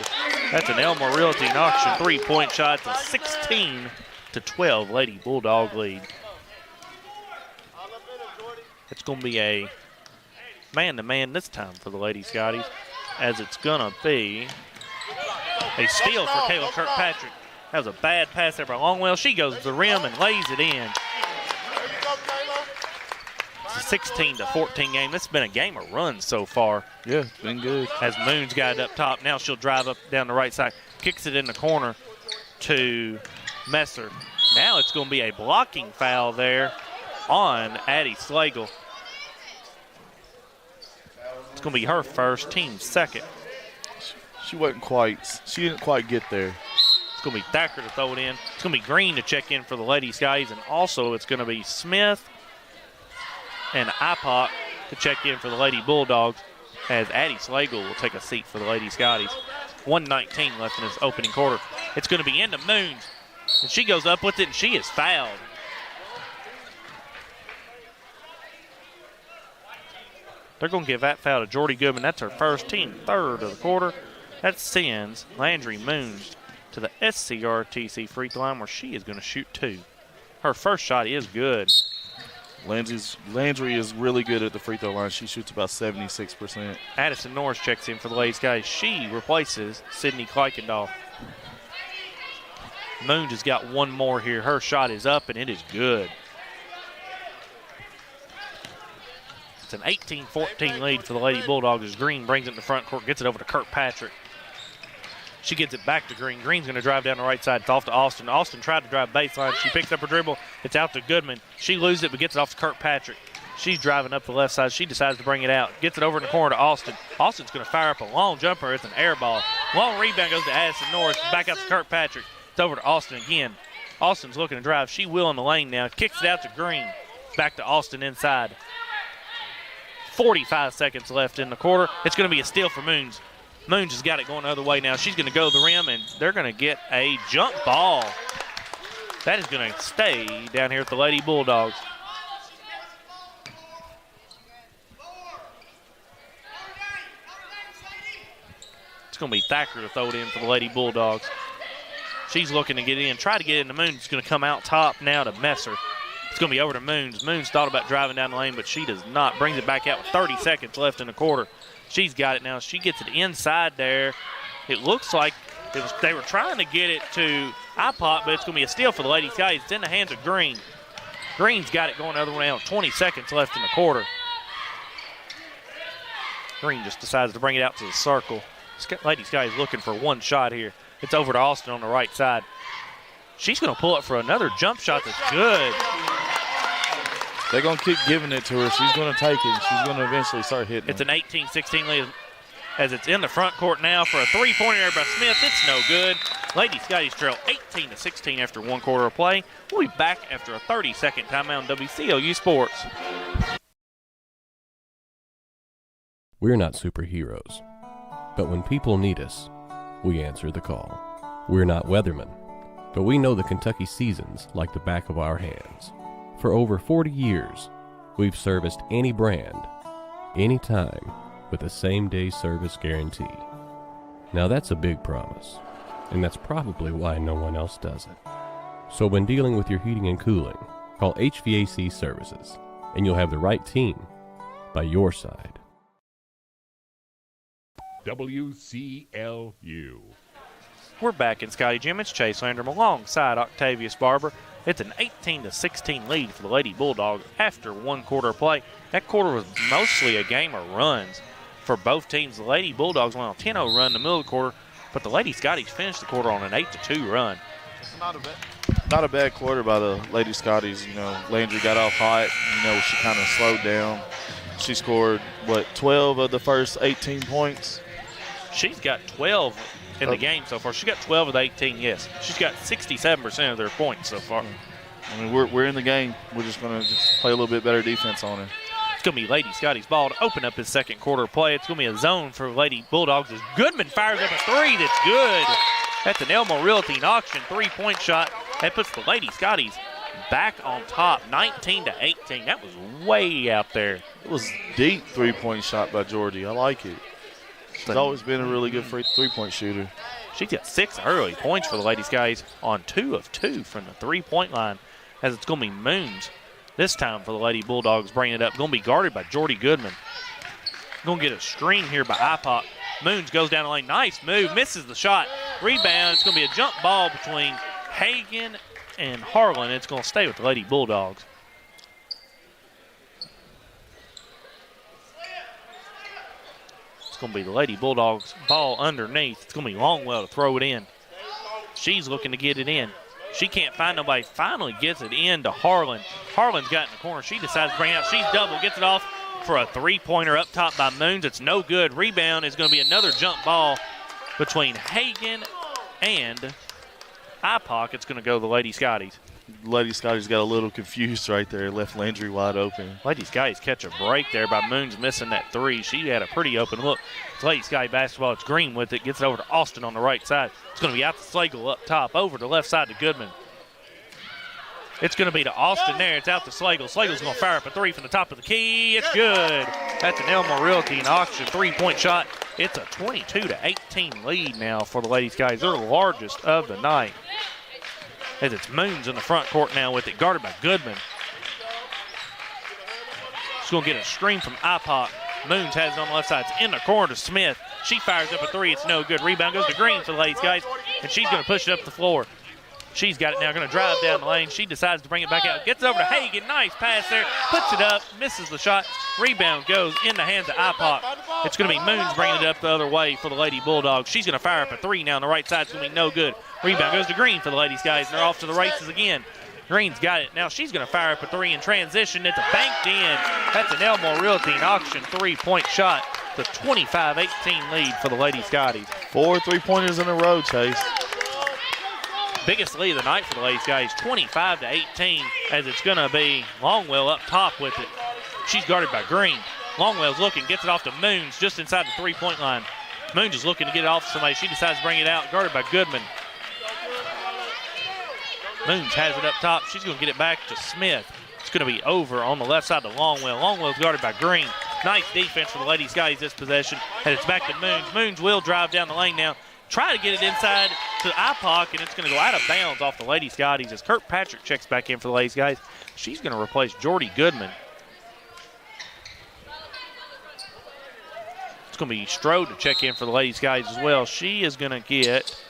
That's an Elmore Realty and Auction three-point shot. It's a 16-12 Lady Bulldog lead. It's going to be a man-to-man this time for the Lady Scotties, as it's going to be a steal for Kayla Kirkpatrick. That was a bad pass there by Longwell. She goes to the rim and lays it in. It's a 16-14 game. This has been a game of runs so far. Yeah, it's been good. As Moon's got it up top. Now she'll drive up down the right side. Kicks it in the corner to Messer. Now it's going to be a blocking foul there on Addie Slagle. It's going to be her first, team second. She didn't quite get there. It's going to be Thacker to throw it in. It's going to be Green to check in for the Lady Scotties, and also it's going to be Smith and Ipot to check in for the Lady Bulldogs, as Addie Slagle will take a seat for the Lady Scotties. 1:19 left in this opening quarter. It's going to be into Moons, and she goes up with it, and she is fouled. They're going to give that foul to Jordy Goodman. That's her first, team third of the quarter. That sends Landry Moons to the SCRTC free throw line, where she is going to shoot two. Her first shot is good. Landry is really good at the free throw line. She shoots about 76%. Addison Norris checks in for the Lady Scotties. She replaces Sydney Kuykendall. Moons has got one more here. Her shot is up, and it is good. It's an 18-14 lead for the Lady Bulldogs as Green brings it in the front court, gets it over to Kirkpatrick. She gets it back to Green. Green's going to drive down the right side. It's off to Austin. Austin tried to drive baseline. She picks up her dribble. It's out to Goodman. She loses it but gets it off to Kirkpatrick. She's driving up the left side. She decides to bring it out. Gets it over in the corner to Austin. Austin's going to fire up a long jumper. It's an air ball. Long rebound goes to Addison Norris. Back out to Kirkpatrick. It's over to Austin again. Austin's looking to drive. She will in the lane now. Kicks it out to Green. Back to Austin inside. 45 seconds left in the quarter. It's going to be a steal for Moons. Moons has got it going the other way now. She's going to go to the rim, and they're going to get a jump ball. That is going to stay down here at the Lady Bulldogs. It's going to be Thacker to throw it in for the Lady Bulldogs. She's looking to get in. Try to get in. The Moons is going to come out top now to Messer. It's going to be over to Moons. Moons thought about driving down the lane, but she does not. Brings it back out with 30 seconds left in the quarter. She's got it now. She gets it inside there. It looks like they were trying to get it to Ipot, but it's going to be a steal for the Lady Scotties. It's in the hands of Green. Green's got it going the other way now. 20 seconds left in the quarter. Green just decides to bring it out to the circle. Lady Scotties looking for one shot here. It's over to Austin on the right side. She's going to pull up for another jump shot that's good. They're going to keep giving it to her. She's going to take it, and she's going to eventually start hitting It's an 18-16 lead as it's in the front court now for a three-pointer there by Smith. It's no good. Lady Scotties trail 18-16 after one quarter of play. We'll be back after a 30-second timeout on WCLU Sports. We're not superheroes, but when people need us, we answer the call. We're not weathermen, but we know the Kentucky seasons like the back of our hands. For over 40 years, we've serviced any brand, anytime, with a same-day service guarantee. Now that's a big promise, and that's probably why no one else does it. So when dealing with your heating and cooling, call HVAC Services, and you'll have the right team by your side. WCLU. We're back in Scotty Gym. It's Chase Landrum alongside Octavius Barber. It's an 18-16 lead for the Lady Bulldogs after one quarter play. That quarter was mostly a game of runs for both teams. The Lady Bulldogs went on a 10-0 run in the middle of the quarter, but the Lady Scotties finished the quarter on an 8-2 run. Not a bad quarter by the Lady Scotties. Landry got off hot. She kind of slowed down. She scored, 12 of the first 18 points? She's got 12 in the game so far. She got 12 of the 18, yes. She's got 67% of their points so far. I mean, we're in the game. We're just going to play a little bit better defense on her. It's going to be Lady Scotty's ball to open up his second quarter play. It's going to be a zone for Lady Bulldogs as Goodman fires up a three that's good. That's an Elmo Realty auction three-point shot. That puts the Lady Scotties back on top, 19-18. That was way out there. It was deep three-point shot by Georgie. I like it. She's always been a really good three-point shooter. She's got 6 early points for the Lady Scotties on 2 of 2 from the three-point line, as it's going to be Moons this time for the Lady Bulldogs bringing it up. Going to be guarded by Jordy Goodman. Going to get a screen here by IPOC. Moons goes down the lane. Nice move. Misses the shot. Rebound. It's going to be a jump ball between Hagan and Harlan. It's going to stay with the Lady Bulldogs. It's going to be the Lady Bulldogs ball underneath. It's going to be Longwell to throw it in. She's looking to get it in. She can't find nobody. Finally gets it in to Harlan. Harlan's got in the corner. She decides to bring it out. She's double. Gets it off for a three-pointer up top by Moons. It's no good. Rebound is going to be another jump ball between Hagan and IPOC. It's going to go to the Lady Scotties. Lady Scotties got a little confused right there. Left Landry wide open. Lady Scotties catch a break there by Moons missing that three. She had a pretty open look. It's Lady Scotty basketball. It's Green with it. Gets it over to Austin on the right side. It's going to be out to Slagle up top. Over to the left side to Goodman. It's going to be to Austin there. It's out to Slagle. Slagle's going to fire up a three from the top of the key. It's good. That's an Elmo Realty and auction three-point shot. It's a 22-18 lead now for the Lady Scotties. They're the largest of the night. As it's Moons in the front court now with it, guarded by Goodman. She's going to get a screen from IPOC. Moons has it on the left side. It's in the corner to Smith. She fires up a three. It's no good. Rebound goes to Green for the Lady Scotties, and she's going to push it up the floor. She's got it now, going to drive down the lane. She decides to bring it back out. Gets it over to Hagan. Nice pass there. Puts it up. Misses the shot. Rebound goes in the hands of IPOC. It's going to be Moons bringing it up the other way for the Lady Bulldogs. She's going to fire up a three now on the right side. It's going to be no good. Rebound goes to Green for the Lady Scotties, and they're off to the races again. Green's got it. Now she's going to fire up a three in transition. It's a banked in. That's an Elmo Realty and auction three-point shot. The 25-18 lead for the Lady Scotties. 4 3-pointers in a row, Chase. Biggest lead of the night for the Lady Scotties, 25-18, as it's going to be Longwell up top with it. She's guarded by Green. Longwell's looking, gets it off to Moons just inside the three-point line. Moons is looking to get it off to somebody. She decides to bring it out, guarded by Goodman. Moons has it up top. She's going to get it back to Smith. It's going to be over on the left side to Longwell. Longwell's guarded by Green. Nice defense for the Lady Scotties this possession. And it's back to Moons. Moons will drive down the lane now. Try to get it inside to IPOC, and it's going to go out of bounds off the Lady Scotties as Kirkpatrick checks back in for the Lady Scotties. She's going to replace Jordy Goodman. It's going to be Strode to check in for the Lady Scotties as well. She is going to get...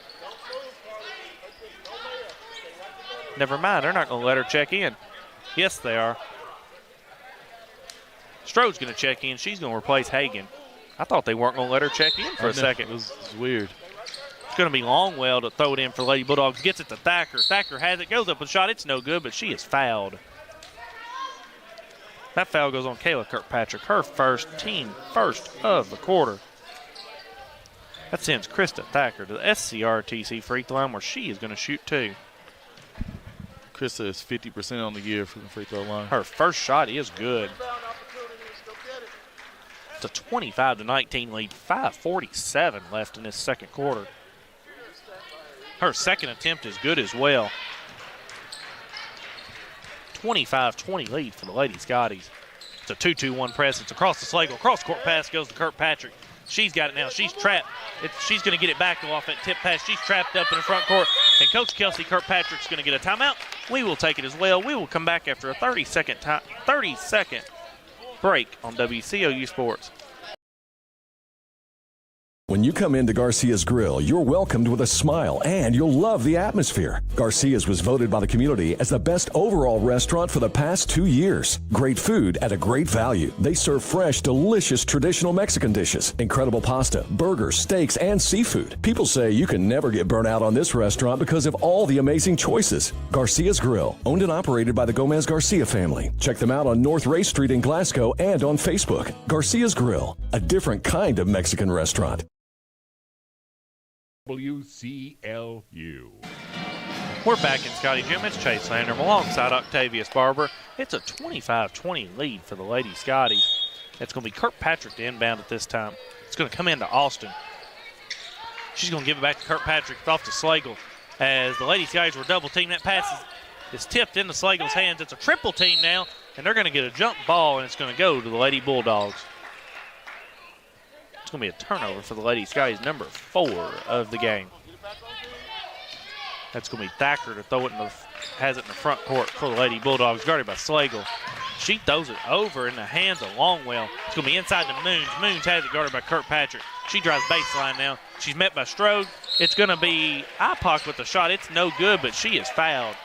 Never mind, they're not going to let her check in. Yes, they are. Strode's going to check in. She's going to replace Hagan. I thought they weren't going to let her check in for a second. It was weird. It's going to be Longwell to throw it in for the Lady Bulldogs. Gets it to Thacker. Thacker has it. Goes up with a shot. It's no good, but she is fouled. That foul goes on Kayla Kirkpatrick. Her first of the quarter. That sends Krista Thacker to the SCRTC free throw line where she is going to shoot two. Krista is 50% on the year from the free throw line. Her first shot is good. It's a 25-19 lead. 5:47 left in this second quarter. Her second attempt is good as well. 25-20 lead for the Lady Scotties. It's a 2-2-1 press. It's across the Slagle. Cross-court pass goes to Kirkpatrick. She's got it now. She's trapped. She's going to get it back off that tip pass. She's trapped up in the front court. And Coach Kelsey Kirkpatrick's going to get a timeout. We will take it as well. We will come back after a 30-second break on WCLU Sports. When you come into Garcia's Grill, you're welcomed with a smile and you'll love the atmosphere. Garcia's was voted by the community as the best overall restaurant for the past 2 years. Great food at a great value. They serve fresh, delicious traditional Mexican dishes, incredible pasta, burgers, steaks, and seafood. People say you can never get burnt out on this restaurant because of all the amazing choices. Garcia's Grill, owned and operated by the Gomez Garcia family. Check them out on North Ray Street in Glasgow and on Facebook. Garcia's Grill, a different kind of Mexican restaurant. WCLU. We're back in Scotty Gym. It's Chase Landrum alongside Octavius Barber. It's a 25-20 lead for the Lady Scotties. It's going to be Kirkpatrick to inbound at this time. It's going to come into Austin. She's going to give it back to Kirkpatrick. It's off to Slagle. As the Lady Scotties were double teamed, that pass is tipped into Slagle's hands. It's a triple team now, and they're going to get a jump ball, and it's going to go to the Lady Bulldogs. It's going to be a turnover for the Lady Scotties, number 4 of the game. That's going to be Thacker to throw it has it in the front court for the Lady Bulldogs, guarded by Slagle. She throws it over in the hands of Longwell. It's going to be inside to Moons. Moons has it guarded by Kirkpatrick. She drives baseline now. She's met by Strode. It's going to be Ipock with the shot. It's no good, but she is fouled.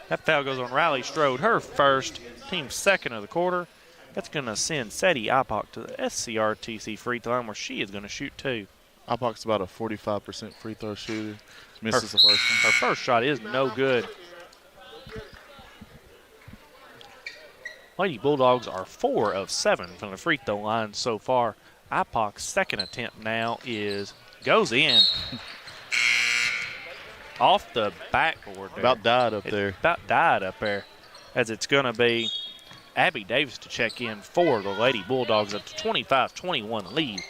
That foul goes on Riley Strode, her first, team second of the quarter. That's going to send Seti Ipock to the SCRTC free throw line where she is going to shoot 2. Ipock's about a 45% free throw shooter. Misses the first one. Her first shot is no good. Lady Bulldogs are 4 of 7 from the free throw line so far. Ipock's second attempt now goes in. Off the backboard there. About died up there. As it's going to be Abby Davis to check in for the Lady Bulldogs at the 25-21 lead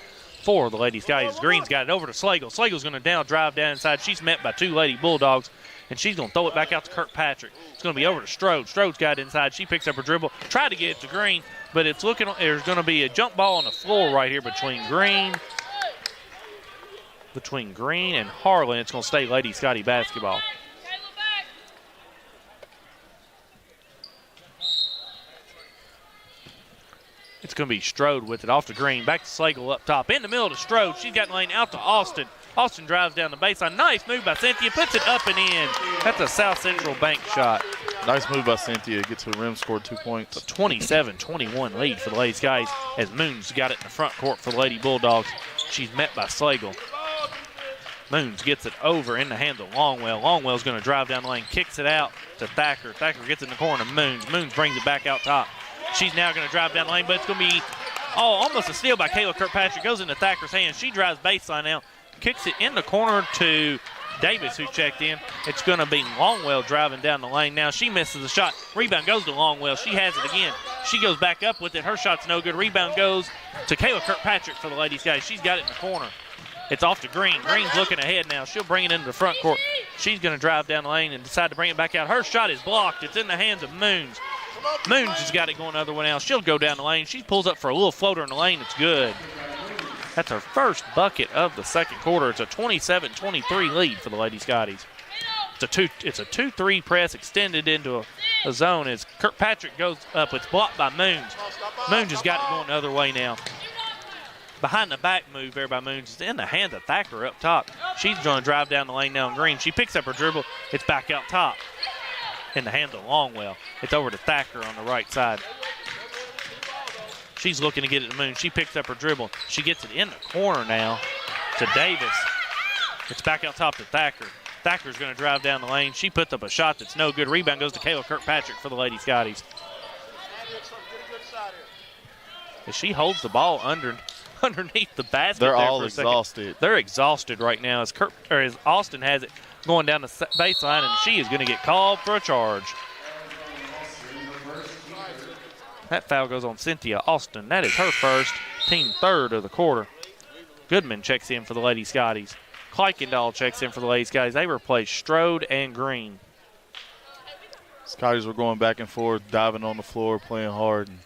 for the Lady Scotties. Green's got it over to Slagle. Slagle's going to drive down inside. She's met by 2 Lady Bulldogs, and she's going to throw it back out to Kirkpatrick. It's going to be over to Strode. Strode's got it inside. She picks up her dribble, tried to get it to Green, but there's going to be a jump ball on the floor right here between Green and Harlan. It's going to stay Lady Scottie basketball. It's going to be Strode with it off to Green. Back to Slagle up top. In the middle to Strode. She's got in the lane out to Austin. Austin drives down the baseline. Nice move by Cynthia. Puts it up and in. That's a South Central bank shot. Nice move by Cynthia. Gets to the rim, scored 2 points. A 27-21 lead for the Lady Scotties as Moons got it in the front court for the Lady Bulldogs. She's met by Slagle. Moons gets it over in the hands of Longwell. Longwell's going to drive down the lane, kicks it out to Thacker. Thacker gets in the corner to Moons. Moons brings it back out top. She's now going to drive down the lane, but it's going to be almost a steal by Kayla Kirkpatrick. Goes into Thacker's hands. She drives baseline now, kicks it in the corner to Davis, who checked in. It's going to be Longwell driving down the lane now. She misses the shot. Rebound goes to Longwell. She has it again. She goes back up with it. Her shot's no good. Rebound goes to Kayla Kirkpatrick for the Lady Scotties. She's got it in the corner. It's off to Green. Green's looking ahead now. She'll bring it into the front court. She's going to drive down the lane and decide to bring it back out. Her shot is blocked. It's in the hands of Moons. Moons has got it going the other way now. She'll go down the lane. She pulls up for a little floater in the lane. It's good. That's her first bucket of the second quarter. It's a 27-23 lead for the Lady Scotties. It's a 2-3 press extended into a zone as Kirkpatrick goes up. It's blocked by Moons. Moons has got it going the other way now. Behind the back move there by Moons is in the hands of Thacker up top. She's going to drive down the lane now in Green. She picks up her dribble. It's back out top. In the hands of Longwell. It's over to Thacker on the right side. She's looking to get it to Moon. She picks up her dribble. She gets it in the corner now to Davis. It's back out top to Thacker. Thacker's going to drive down the lane. She puts up a shot that's no good. Rebound goes to Kayla Kirkpatrick for the Lady Scotties. As she holds the ball underneath the basket. They're all exhausted. They're exhausted right now as Austin has it going down the baseline, and she is going to get called for a charge. That foul goes on Cynthia Austin. That is her first, team third of the quarter. Goodman checks in for the Lady Scotties. Kleikendall checks in for the Lady Scotties. They replace Strode and Green. Scotties were going back and forth, diving on the floor, playing hard, and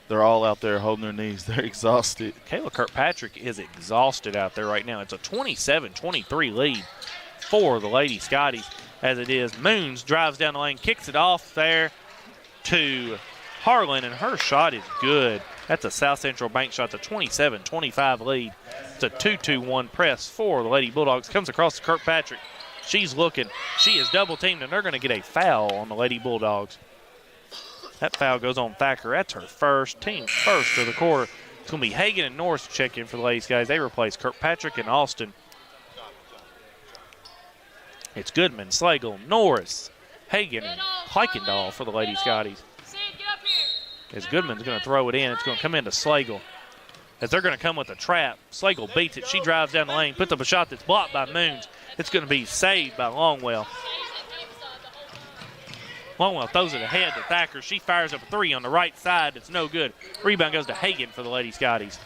they're all out there holding their knees. They're exhausted. Kayla Kirkpatrick is exhausted out there right now. It's a 27-23 lead for the Lady Scotties as it is. Moons drives down the lane, kicks it off there to Harlan, and her shot is good. That's a South Central Bank shot. It's a 27-25 lead. It's a 2-2-1 press for the Lady Bulldogs. Comes across to Kirkpatrick. She's looking. She is double-teamed, and they're going to get a foul on the Lady Bulldogs. That foul goes on Thacker. That's her first, team first of the quarter. It's going to be Hagan and Norris to check in for the Lady Scotties. They replace Kirkpatrick and Austin. It's Goodman, Slagle, Norris, Hagan, and Kuykendall for the Lady Scotties. As Goodman's going to throw it in, it's going to come into Slagle. As they're going to come with a trap, Slagle beats it. She drives down the lane, puts up a shot that's blocked by Moons. It's going to be saved by Longwell. Longwell throws it ahead to Thacker. She fires up a three on the right side. It's no good. Rebound goes to Hagan for the Lady Scotties.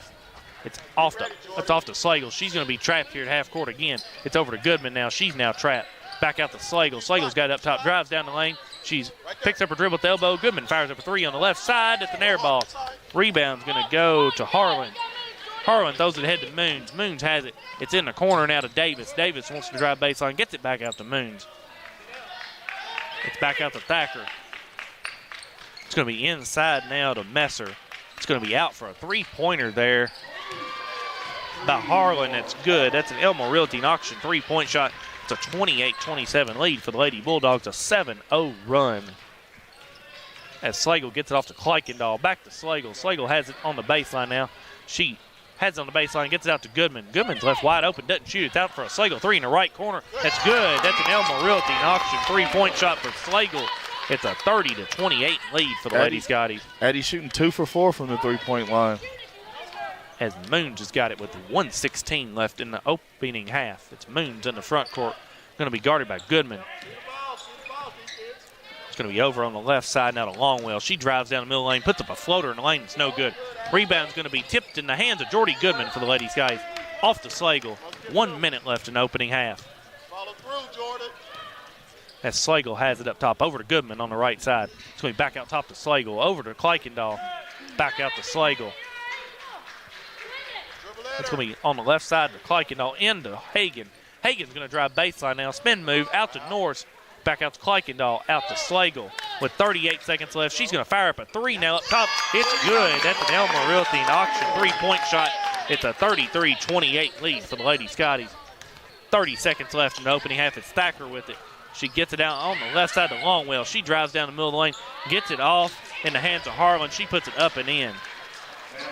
It's off to Slagle. She's going to be trapped here at half court again. It's over to Goodman now. She's now trapped. Back out to Slagle. Slagle's got it up top, drives down the lane. She picks up her dribble at the elbow. Goodman fires up a three on the left side. It's an air ball. Rebound's going to go to Harlan. Harlan throws it ahead to Moons. Moons has it. It's in the corner now to Davis. Davis wants to drive baseline, gets it back out to Moons. It's back out to Thacker. It's going to be inside now to Messer. It's going to be out for a three-pointer there by Harlan. That's good. That's an Elmore Realty and Auction three-point shot. It's a 28-27 lead for the Lady Bulldogs, a 7-0 run. As Slagle gets it off to Kuykendall, back to Slagle. Slagle has it on the baseline now. She has it on the baseline, gets it out to Goodman. Goodman's left wide open, doesn't shoot. It's out for a Slagle three in the right corner. That's good. That's an Elmore Realty and Auction three-point shot for Slagle. It's a 30-28 lead for the Lady Scotties. Eddie's shooting 2 for 4 from the three-point line. As Moons has got it with 1:16 left in the opening half. It's Moons in the front court. Going to be guarded by Goodman. It's going to be over on the left side now to Longwell. She drives down the middle lane, puts up a floater in the lane. It's no good. Rebound's going to be tipped in the hands of Jordy Goodman for the Lady Scotties. Off to Slagle. 1 minute left in the opening half. Follow through, Jordan. As Slagle has it up top, over to Goodman on the right side. It's going to be back out top to Slagle, over to Kuykendall, back out to Slagle. It's going to be on the left side to Kuykendall, into Hagan. Hagan's going to drive baseline now, spin move, out to Norris, back out to Kuykendall, out to Slagle. With 38 seconds left, she's going to fire up a three now up top. It's good. That's an Elmore Realty and Auction three-point shot. It's a 33-28 lead for the Lady Scotties. 30 seconds left in the opening half. It's Thacker with it. She gets it out on the left side to Longwell. She drives down the middle of the lane, gets it off in the hands of Harlan. She puts it up and in.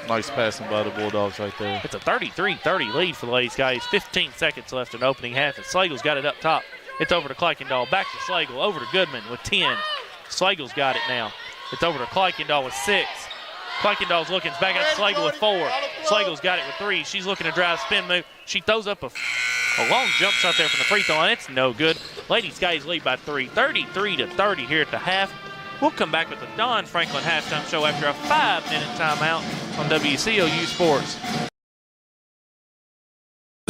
Nice passing by the Bulldogs right there. It's a 33-30 lead for the Lady Scotties. 15 seconds left in the opening half. And Slagle's got it up top. It's over to Kuykendall. Back to Slagle. Over to Goodman with 10. Slagle's got it now. It's over to Kuykendall with 6. Kuykendall's looking. It's back out to Slagle with 4. Slagle's got it with 3. She's looking to drive spin move. She throws up a long jump shot there from the free throw line. It's no good. Lady Scotties lead by 3. 33-30 here at the half. We'll come back with the Don Franklin halftime show after a 5-minute timeout on WCLU Sports.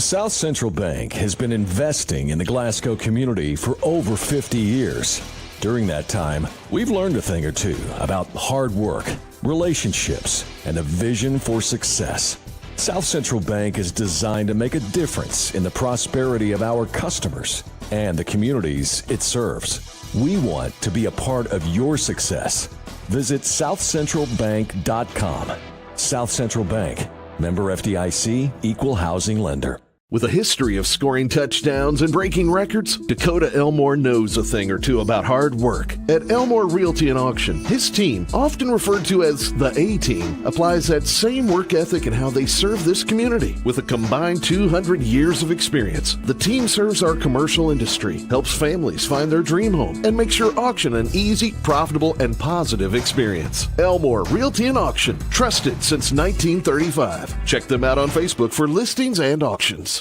South Central Bank has been investing in the Glasgow community for over 50 years. During that time, we've learned a thing or two about hard work, relationships, and a vision for success. South Central Bank is designed to make a difference in the prosperity of our customers and the communities it serves. We want to be a part of your success. Visit southcentralbank.com. South Central Bank, member FDIC, equal housing lender. With a history of scoring touchdowns and breaking records, Dakota Elmore knows a thing or two about hard work. At Elmore Realty and Auction, his team, often referred to as the A-Team, applies that same work ethic in how they serve this community. With a combined 200 years of experience, the team serves our commercial industry, helps families find their dream home, and makes your auction an easy, profitable, and positive experience. Elmore Realty and Auction, trusted since 1935. Check them out on Facebook for listings and auctions.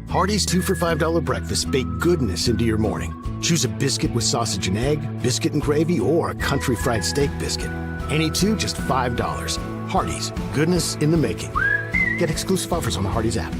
Hardee's 2 for $5 breakfast bake goodness into your morning. Choose a biscuit with sausage and egg, biscuit and gravy, or a country fried steak biscuit. Any two, just $5. Hardee's, goodness in the making. Get exclusive offers on the Hardee's app.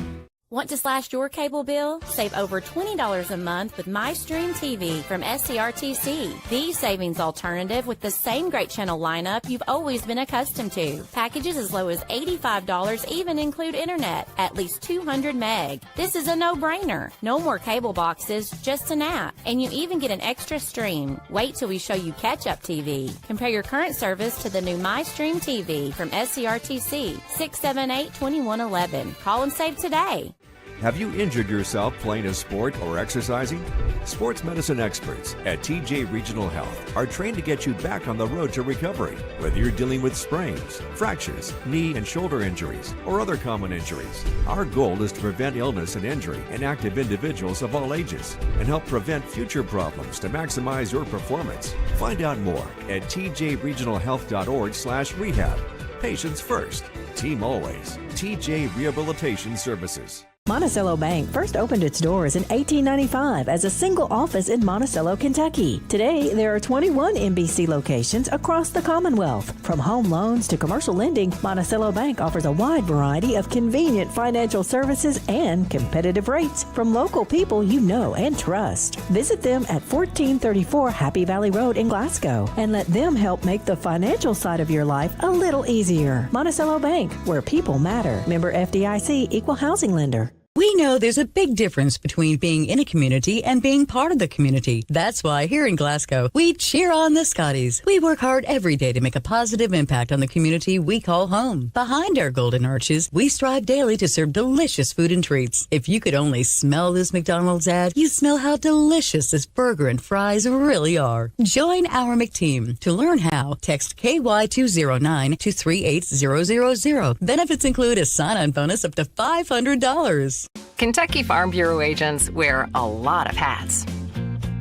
Want to slash your cable bill? Save over $20 a month with MyStream TV from SCRTC, the savings alternative with the same great channel lineup you've always been accustomed to. Packages as low as $85 even include internet, at least 200 meg. This is a no-brainer. No more cable boxes, just an app. And you even get an extra stream. Wait till we show you Catch-Up TV. Compare your current service to the new MyStream TV from SCRTC, 678-2111. Call and save today. Have you injured yourself playing a sport or exercising? Sports medicine experts at TJ Regional Health are trained to get you back on the road to recovery. Whether you're dealing with sprains, fractures, knee and shoulder injuries, or other common injuries, our goal is to prevent illness and injury in active individuals of all ages and help prevent future problems to maximize your performance. Find out more at tjregionalhealth.org/rehab. Patients first, team always. TJ Rehabilitation Services. Monticello Bank first opened its doors in 1895 as a single office in Monticello, Kentucky. Today, there are 21 MBC locations across the Commonwealth. From home loans to commercial lending, Monticello Bank offers a wide variety of convenient financial services and competitive rates from local people you know and trust. Visit them at 1434 Happy Valley Road in Glasgow and let them help make the financial side of your life a little easier. Monticello Bank, where people matter. Member FDIC, Equal Housing Lender. We know there's a big difference between being in a community and being part of the community. That's why here in Glasgow, we cheer on the Scotties. We work hard every day to make a positive impact on the community we call home. Behind our golden arches, we strive daily to serve delicious food and treats. If you could only smell this McDonald's ad, you'd smell how delicious this burger and fries really are. Join our McTeam. To learn how, text KY209 to 38000. Benefits include a sign-on bonus up to $500. Kentucky Farm Bureau agents wear a lot of hats.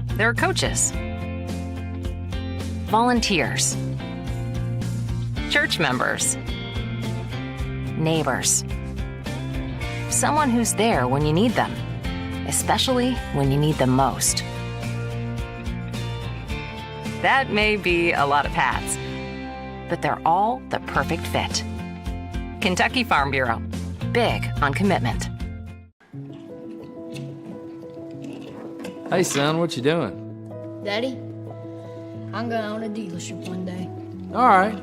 They're coaches, volunteers, church members, neighbors, someone who's there when you need them, especially when you need them most. That may be a lot of hats, but they're all the perfect fit. Kentucky Farm Bureau, big on commitment. Hey, son, what you doing? Daddy, I'm gonna own a dealership one day. All right,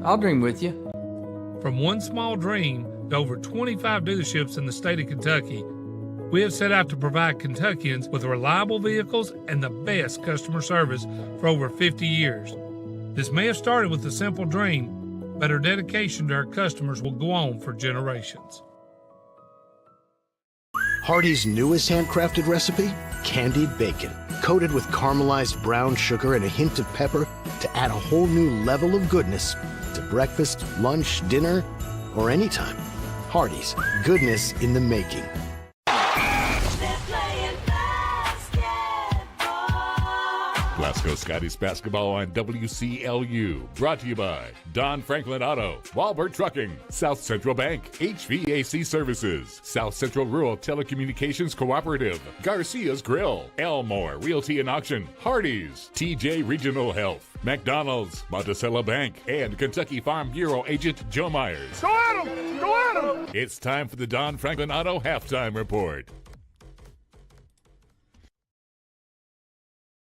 I'll dream with you. From one small dream to over 25 dealerships in the state of Kentucky, we have set out to provide Kentuckians with reliable vehicles and the best customer service for over 50 years. This may have started with a simple dream, but our dedication to our customers will go on for generations. Hardee's newest handcrafted recipe? Candied bacon, coated with caramelized brown sugar and a hint of pepper to add a whole new level of goodness to breakfast, lunch, dinner, or anytime. Hardee's, goodness in the making. Glasgow Scotties basketball on WCLU. Brought to you by Don Franklin Auto, Walbert Trucking, South Central Bank, HVAC Services, South Central Rural Telecommunications Cooperative, Garcia's Grill, Elmore Realty and Auction, Hardee's, TJ Regional Health, McDonald's, Monticello Bank, and Kentucky Farm Bureau agent Joe Myers. Go at him! Go at him! It's time for the Don Franklin Auto Halftime Report.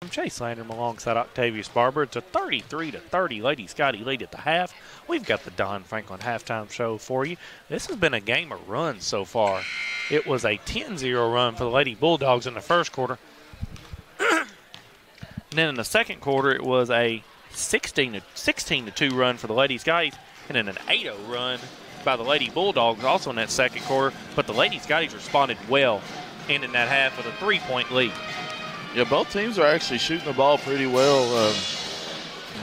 I'm Chase Landrum alongside Octavius Barber. It's a 33-30 Lady Scottie lead at the half. We've got the Don Franklin halftime show for you. This has been a game of runs so far. It was a 10-0 run for the Lady Bulldogs in the first quarter. And then in the second quarter, it was a 16-2 run for the Lady Scotties, and then an 8-0 run by the Lady Bulldogs also in that second quarter. But the Lady Scotties responded well, ending that half with a 3-point lead. Yeah, both teams are actually shooting the ball pretty well.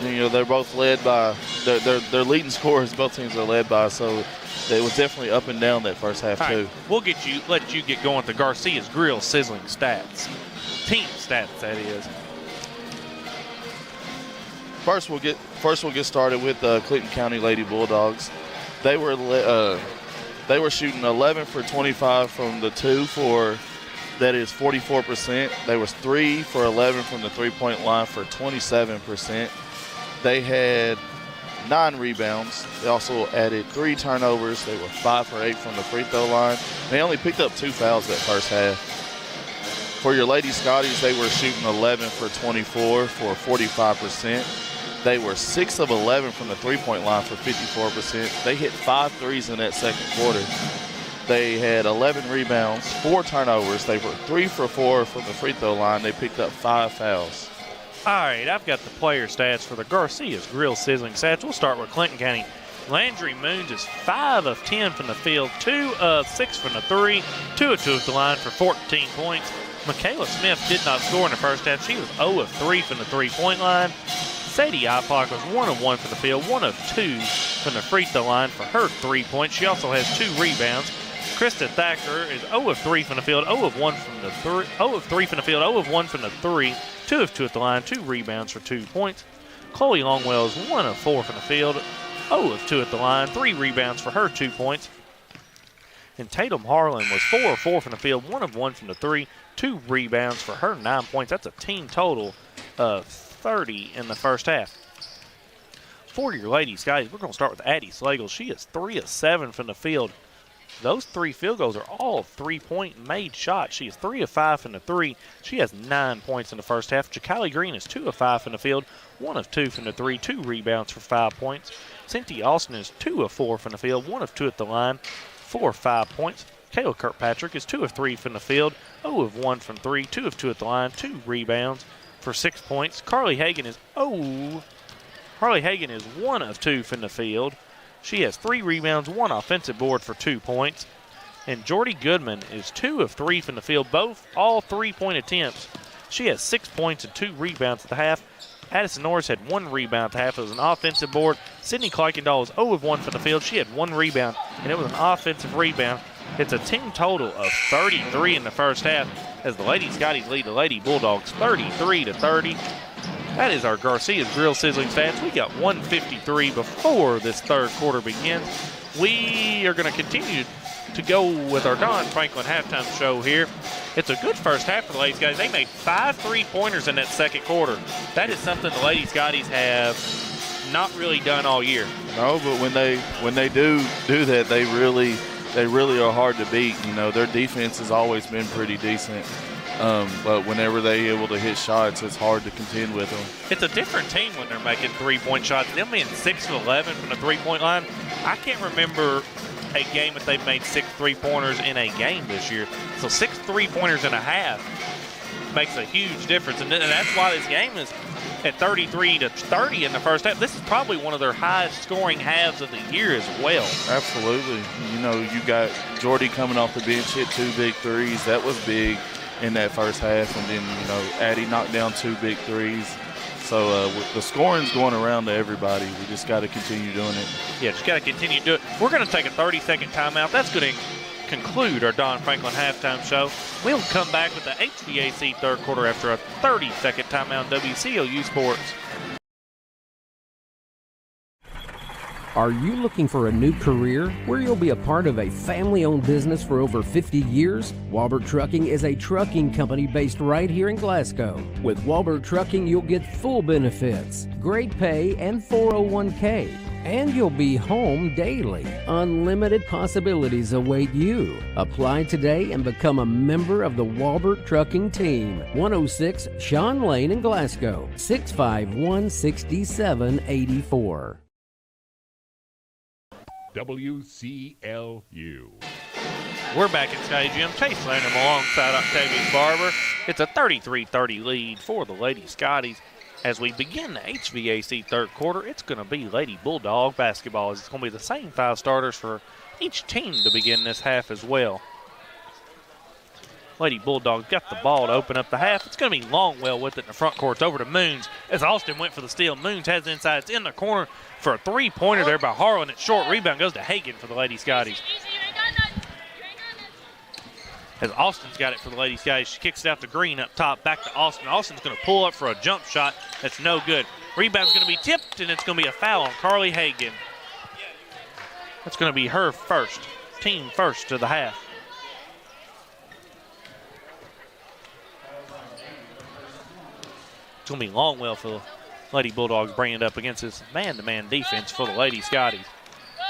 They're both led by their leading scorers. Both teams are led by, so it was definitely up and down that first half too. We'll let you get going with the Garcia's Grill sizzling stats, team stats that is. First, we'll get started with the Clinton County Lady Bulldogs. They were shooting 11 for 25 from the two for. That is 44%. They was 3 for 11 from the three-point line for 27%. They had 9 rebounds. They also added 3 turnovers. They were 5 for 8 from the free throw line. They only picked up 2 fouls that first half. For your Lady Scotties, they were shooting 11 for 24 for 45%. They were 6 of 11 from the three-point line for 54%. They hit 5 threes in that second quarter. They had 11 rebounds, 4 turnovers. They were 3 for 4 from the free throw line. They picked up 5 fouls. All right, I've got the player stats for the Garcia's Grill Sizzling Stats. We'll start with Clinton County. Landry Moons is 5 of 10 from the field, 2 of 6 from the 3, 2 of 2 at the line for 14 points. Michaela Smith did not score in the first half. She was 0 of 3 from the three-point line. Sadie Ipock was 1 of 1 from the field, 1 of 2 from the free throw line for her 3 points. She also has 2 rebounds. Krista Thacker is 0 of 3 from the field, 0 of 1 from the 3, 0 of 3 from the field, 0 of 1 from the 3, 2 of 2 at the line, 2 rebounds for 2 points. Chloe Longwell is 1 of 4 from the field, 0 of 2 at the line, 3 rebounds for her 2 points. And Tatum Harlan was 4 of 4 from the field, 1 of 1 from the 3, 2 rebounds for her 9 points. That's a team total of 30 in the first half. For your ladies, guys, we're going to start with Addie Slagle. She is 3 of 7 from the field. Those 3 field goals are all 3-point made shots. She is 3 of 5 from the 3. She has 9 points in the first half. Ja'Kylie Green is 2 of 5 from the field, 1 of 2 from the 3, 2 rebounds for 5 points. Cynthia Austin is 2 of 4 from the field, 1 of 2 at the line, 4 of 5 points. Kayla Kirkpatrick is 2 of 3 from the field, 0 of 1 from 3, 2 of 2 at the line, 2 rebounds for 6 points. Carly Hagan is 1 of 2 from the field. She has 3 rebounds, 1 offensive board for 2 points. And Jordy Goodman is 2 of 3 from the field, all 3-point attempts. She has 6 points and 2 rebounds at the half. Addison Norris had 1 rebound at the half. It was an offensive board. Sydney Kuykendall was 0 of 1 from the field. She had 1 rebound, and it was an offensive rebound. It's a team total of 33 in the first half as the Lady Scotties lead the Lady Bulldogs 33-30. That is our Garcia's Grill Sizzling Stats. We got 1:53 before this third quarter begins. We are going to continue to go with our Don Franklin halftime show here. It's a good first half for the Lady Scotties. They made 5 3-pointers in that second quarter. That is something the Lady Scotties have not really done all year. No, but when they do that, they really are hard to beat. You know, their defense has always been pretty decent. But whenever they're able to hit shots, it's hard to contend with them. It's a different team when they're making 3-point shots. Them being 6 of 11 from the 3-point line, I can't remember a game that they've made 6 3-pointers in a game this year. So 6 3-pointers and a half makes a huge difference. And that's why this game is at 33-30 in the first half. This is probably one of their highest scoring halves of the year as well. Absolutely. You know, you got Jordy coming off the bench, hit 2 big threes. That was big in that first half. And then, you know, Addie knocked down 2 big threes. So the scoring's going around to everybody. We just got to continue doing it. Yeah, just got to continue to do it. We're going to take a 30-second timeout. That's going to conclude our Don Franklin halftime show. We'll come back with the HVAC third quarter after a 30-second timeout on WCLU Sports. Are you looking for a new career where you'll be a part of a family-owned business for over 50 years? Walbert Trucking is a trucking company based right here in Glasgow. With Walbert Trucking, you'll get full benefits, great pay, and 401k. And you'll be home daily. Unlimited possibilities await you. Apply today and become a member of the Walbert Trucking team. 106 Sean Lane in Glasgow, 651-6784. WCLU. We're back at Scotty Gym. Chase Landrum alongside Octavius Barber. It's a 33-30 lead for the Lady Scotties. As we begin the HVAC third quarter, it's going to be Lady Bulldog basketball. It's going to be the same 5 starters for each team to begin this half as well. Lady Bulldogs got the ball to open up the half. It's going to be Longwell with it in the front court. It's over to Moons as Austin went for the steal. Moons has it inside. It's in the corner for a 3-pointer there by Harlan. It's short rebound goes to Hagan for the Lady Scotties. As Austin's got it for the Lady Scotties, she kicks it out to Green up top, back to Austin. Austin's going to pull up for a jump shot. That's no good. Rebound's going to be tipped, and it's going to be a foul on Carly Hagan. That's going to be her first, team first to the half. It's going to be Longwell for Lady Bulldogs bringing it up against this man-to-man defense for the Lady Scotties.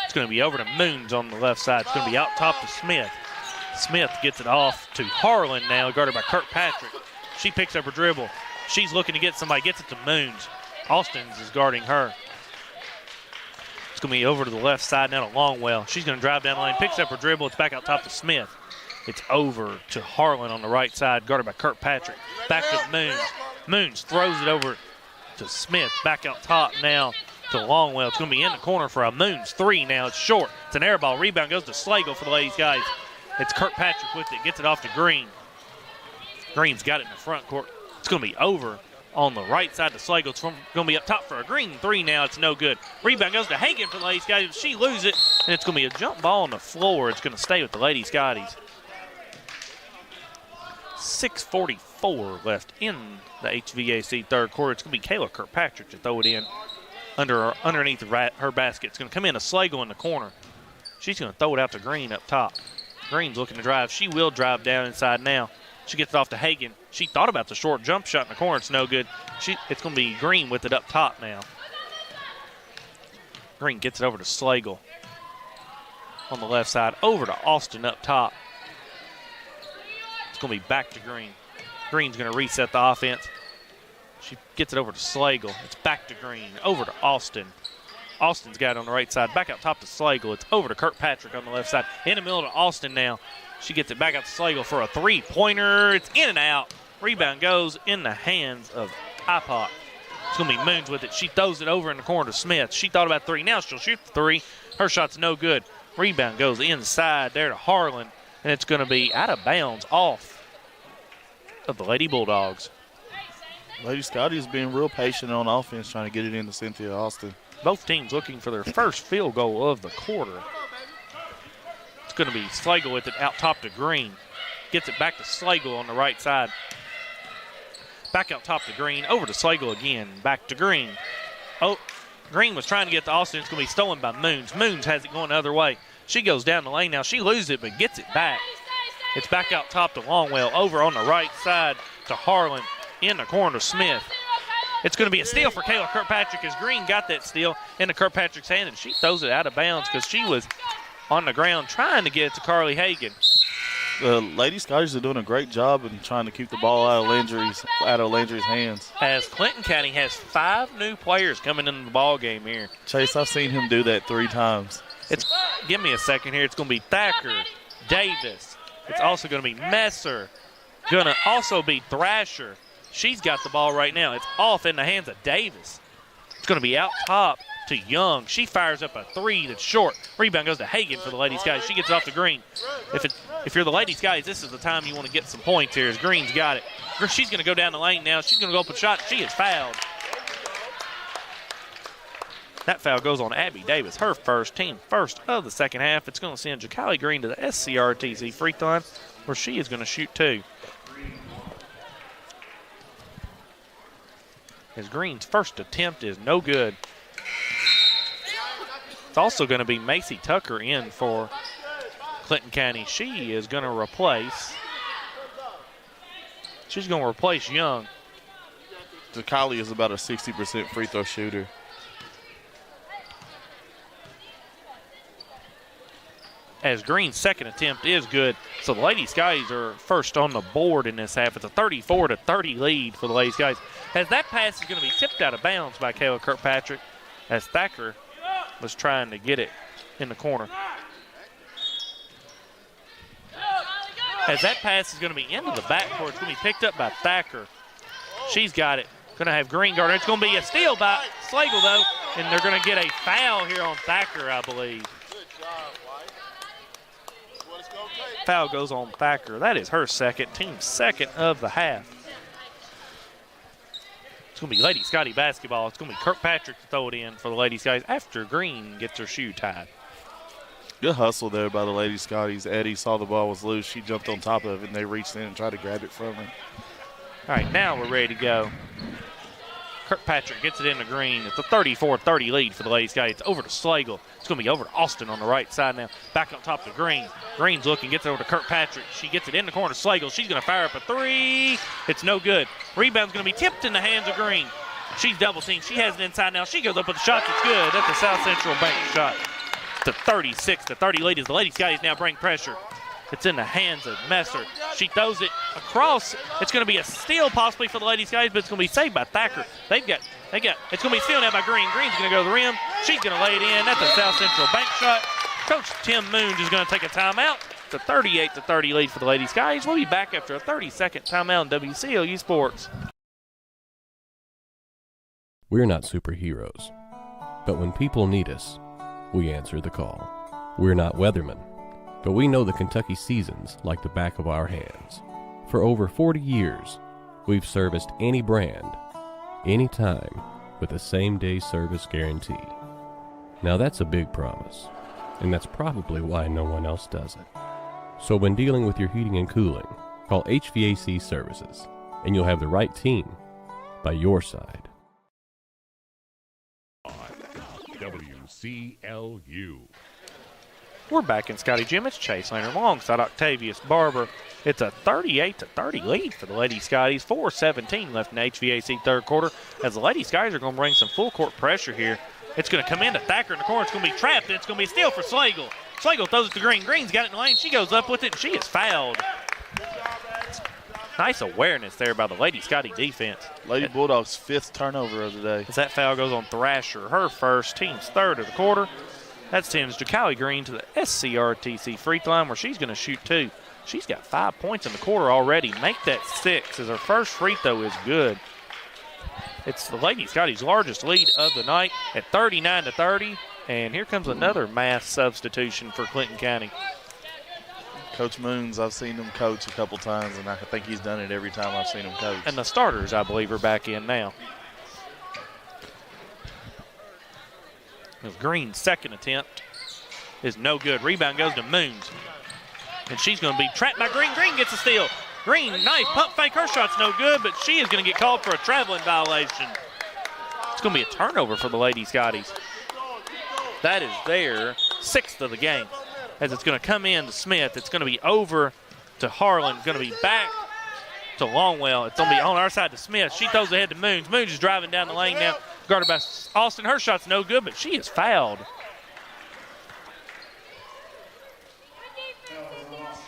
It's going to be over to Moons on the left side. It's going to be out top to Smith. Smith gets it off to Harlan now, guarded by Kirkpatrick. She picks up her dribble. She's looking to get somebody, gets it to Moons. Austin's is guarding her. It's going to be over to the left side now to Longwell. She's going to drive down the lane, picks up her dribble. It's back out top to Smith. It's over to Harlan on the right side, guarded by Kirkpatrick. Back to Moons. Moons throws it over to Smith. Back out top now to Longwell. It's going to be in the corner for a Moons three now. It's short. It's an air ball. Rebound goes to Slagle for the Ladies guys. It's Kirkpatrick with it. Gets it off to Green. Green's got it in the front court. It's going to be over on the right side to Slagle. It's going to be up top for a Green three now. It's no good. Rebound goes to Hagan for the Ladies guys. She loses it, and it's going to be a jump ball on the floor. It's going to stay with the Ladies Scotties. 6:44 left in the HVAC third quarter. It's going to be Kayla Kirkpatrick to throw it in underneath her basket. It's going to come in to Slagle in the corner. She's going to throw it out to Green up top. Green's looking to drive. She will drive down inside now. She gets it off to Hagan. She thought about the short jump shot in the corner. It's no good. It's going to be Green with it up top now. Green gets it over to Slagle on the left side. Over to Austin up top. It's going to be back to Green. Green's going to reset the offense. She gets it over to Slagle. It's back to Green. Over to Austin. Austin's got it on the right side. Back out top to Slagle. It's over to Kirkpatrick on the left side. In the middle to Austin now. She gets it back out to Slagle for a three-pointer. It's in and out. Rebound goes in the hands of Ipock. It's going to be Moons with it. She throws it over in the corner to Smith. She thought about three. Now she'll shoot the three. Her shot's no good. Rebound goes inside there to Harlan, and it's going to be out of bounds off of the Lady Bulldogs. Lady Scotties being real patient on offense, trying to get it into Cynthia Austin. Both teams looking for their first field goal of the quarter. It's going to be Slagle with it out top to Green. Gets it back to Slagle on the right side. Back out top to Green. Over to Slagle again. Back to Green. Oh, Green was trying to get to Austin. It's going to be stolen by Moons. Moons has it going the other way. She goes down the lane now. She loses it but gets it back. It's back out top to Longwell. Over on the right side to Harlan. In the corner to Smith. It's going to be a steal for Kayla Kirkpatrick as Green got that steal into Kirkpatrick's hand, and she throws it out of bounds because she was on the ground trying to get it to Carly Hagan. The Lady Scotties are doing a great job in trying to keep the ball out of Landry's hands. As Clinton County has 5 new players coming into the ball game here. Chase, I've seen him do that 3 times. Give me a second here. It's going to be Thacker, Davis. It's also going to be Messer. Going to also be Thrasher. She's got the ball right now. It's off in the hands of Davis. It's going to be out top to Young. She fires up a three that's short. Rebound goes to Hagan for the Lady Scotties. She gets it off to Green. If you're the Lady Scotties, this is the time you want to get some points here as Green's got it. She's going to go down the lane now. She's going to go up and shot. She is fouled. That foul goes on Abby Davis, her team first of the second half. It's going to send Ja'Kylie Green to the SCRTC free throw line where she is going to shoot 2. As Green's first attempt is no good. It's also going to be Macy Tucker in for Clinton County. She is going to replace. She's going to replace Young. Ja'Kylie is about a 60% free throw shooter. As Green's second attempt is good. So the Lady Scotties are first on the board in this half. It's a 34-30 lead for the Lady Scotties. As that pass is going to be tipped out of bounds by Kayla Kirkpatrick as Thacker was trying to get it in the corner. As that pass is going to be into the backcourt, it's going to be picked up by Thacker. She's got it. Going to have Green guard. It's going to be a steal by Slagle, though, and they're going to get a foul here on Thacker, I believe. Foul goes on Thacker. That is her second, team's second of the half. It's going to be Lady Scottie basketball. It's going to be Kirkpatrick to throw it in for the Lady Scotties after Green gets her shoe tied. Good hustle there by the Lady Scotties. Eddie saw the ball was loose. She jumped on top of it, and they reached in and tried to grab it from her. All right, now we're ready to go. Kirkpatrick gets it into Green. It's a 34-30 lead for the Lady Scotties. It's over to Slagle. It's going to be over to Austin on the right side now. Back on top to Green. Green's looking, gets it over to Kirkpatrick. She gets it in the corner to Slagle. She's going to fire up a three. It's no good. Rebound's going to be tipped in the hands of Green. She's double teamed. She has it inside now. She goes up with the shot that's good. That's a South Central bank shot. The 36-30 lead as the Lady Scotties now bring pressure. It's in the hands of Messer. She throws it across. It's going to be a steal possibly for the Lady Scotties, but it's going to be saved by Thacker. It's going to be stealed now by Green. Green's going to go to the rim. She's going to lay it in. That's a South Central bank shot. Coach Tim Moons is going to take a timeout. It's a 38-30 lead for the Lady Scotties. We'll be back after a 30-second timeout in WCLU Sports. We're not superheroes, but when people need us, we answer the call. We're not weathermen, but we know the Kentucky seasons like the back of our hands. For over 40 years, we've serviced any brand, anytime, with the same-day service guarantee. Now that's a big promise, and that's probably why no one else does it. So when dealing with your heating and cooling, call HVAC Services, and you'll have the right team by your side. WCLU. We're back in Scotty Gym. It's Chase Lander alongside Octavius Barber. It's a 38-30 lead for the Lady Scotties. 4:17 left in the HVAC third quarter as the Lady Scotties are going to bring some full court pressure here. It's going to come into Thacker in the corner. It's going to be trapped, and it's going to be a steal for Slagle. Slagle throws it to Green. Green's got it in the lane. She goes up with it, and she is fouled. Nice awareness there by the Lady Scottie defense. Lady Bulldogs' 5th turnover of the day. As that foul goes on Thrasher, her first, team's third of the quarter. That sends Jacowy Green to the SCRTC free throw line where she's going to shoot 2. She's got 5 points in the quarter already. Make that 6 as her first free throw is good. It's the Lady Scotties' largest lead of the night at 39-30. And here comes another mass substitution for Clinton County. Coach Moons, I've seen him coach a couple times, and I think he's done it every time I've seen him coach. And the starters, I believe, are back in now. Green's second attempt is no good. Rebound goes to Moons. And she's going to be trapped by Green. Green gets a steal. Green, nice pump fake. Her shot's no good, but she is going to get called for a traveling violation. It's going to be a turnover for the Lady Scotties. That is their 6th of the game. As it's going to come in to Smith. It's going to be over to Harlan. Going to be back to Longwell. It's going to be on our side to Smith. She throws ahead to Moons. Moons is driving down the lane now. Guarded by Austin. Her shot's no good, but she is fouled.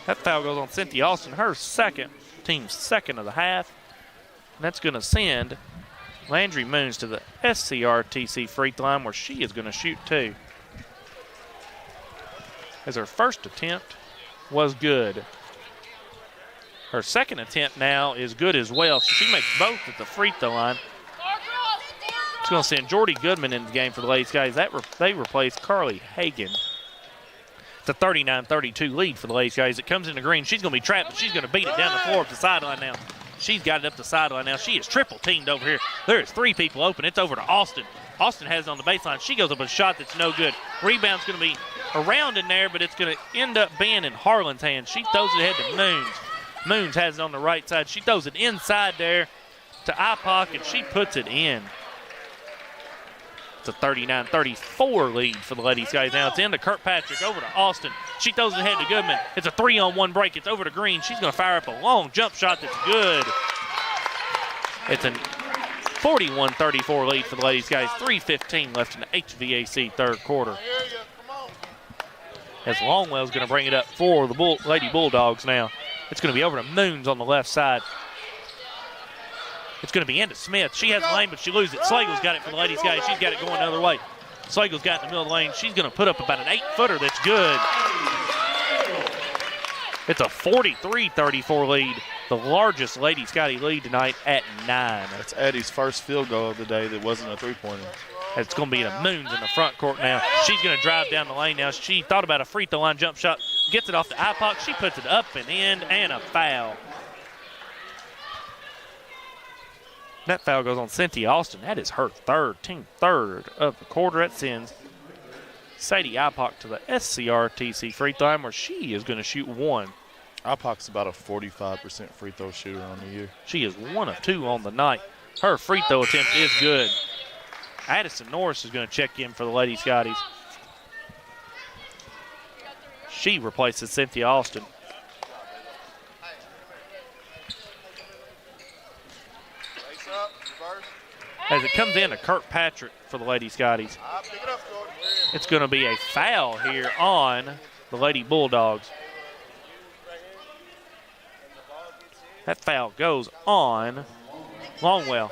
That foul goes on Cynthia Austin. Her second. Team's second of the half. And that's going to send Landry Moons to the SCRTC free throw line where she is going to shoot 2. As her first attempt was good. Her second attempt now is good as well. So she makes both at the free throw line. It's going to send Jordy Goodman in the game for the Lady Scotties. They replace Carly Hagan. It's a 39-32 lead for the Lady Scotties. It comes into Green. She's going to be trapped, but she's going to beat it down the floor up the sideline now. She's got it up the sideline now. She is triple teamed over here. There's 3 people open. It's over to Austin. Austin has it on the baseline. She goes up with a shot that's no good. Rebound's going to be around in there, but it's going to end up being in Harlan's hands. She throws it ahead to Moons. Moons has it on the right side. She throws it inside there to IPOC, and she puts it in. It's a 39-34 lead for the Lady Scotties. Now it's into Kirkpatrick, over to Austin. She throws it ahead to Goodman. It's a 3-on-1 break. It's over to Green. She's going to fire up a long jump shot that's good. It's a 41-34 lead for the Lady Scotties. 3:15 left in the HVAC third quarter. As Longwell's going to bring it up for the Lady Bulldogs now. It's going to be over to Moons on the left side. It's going to be into Smith. She has the lane, but she loses it. Slagle's got it for the Lady Scotties. She's got it going the other way. Slagle's got it in the middle of the lane. She's going to put up about an 8-footer that's good. It's a 43-34 lead. The largest Lady Scottie lead tonight at 9. That's Eddie's first field goal of the day that wasn't a three-pointer. It's going to be the Moons in the front court now. She's going to drive down the lane now. She thought about a free throw line jump shot. Gets it off the IPOC. She puts it up and in, and a foul. That foul goes on Cynthia Austin. That is her team third of the quarter. That sends Sadie IPOC to the SCRTC free throw line where she is going to shoot 1. IPOC's about a 45% free throw shooter on the year. She is 1 of 2 on the night. Her free throw attempt is good. Addison Norris is going to check in for the Lady Scotties. She replaces Cynthia Austin. as it comes in to Kirkpatrick for the Lady Scotties. It's going to be a foul here on the Lady Bulldogs. That foul goes on Longwell.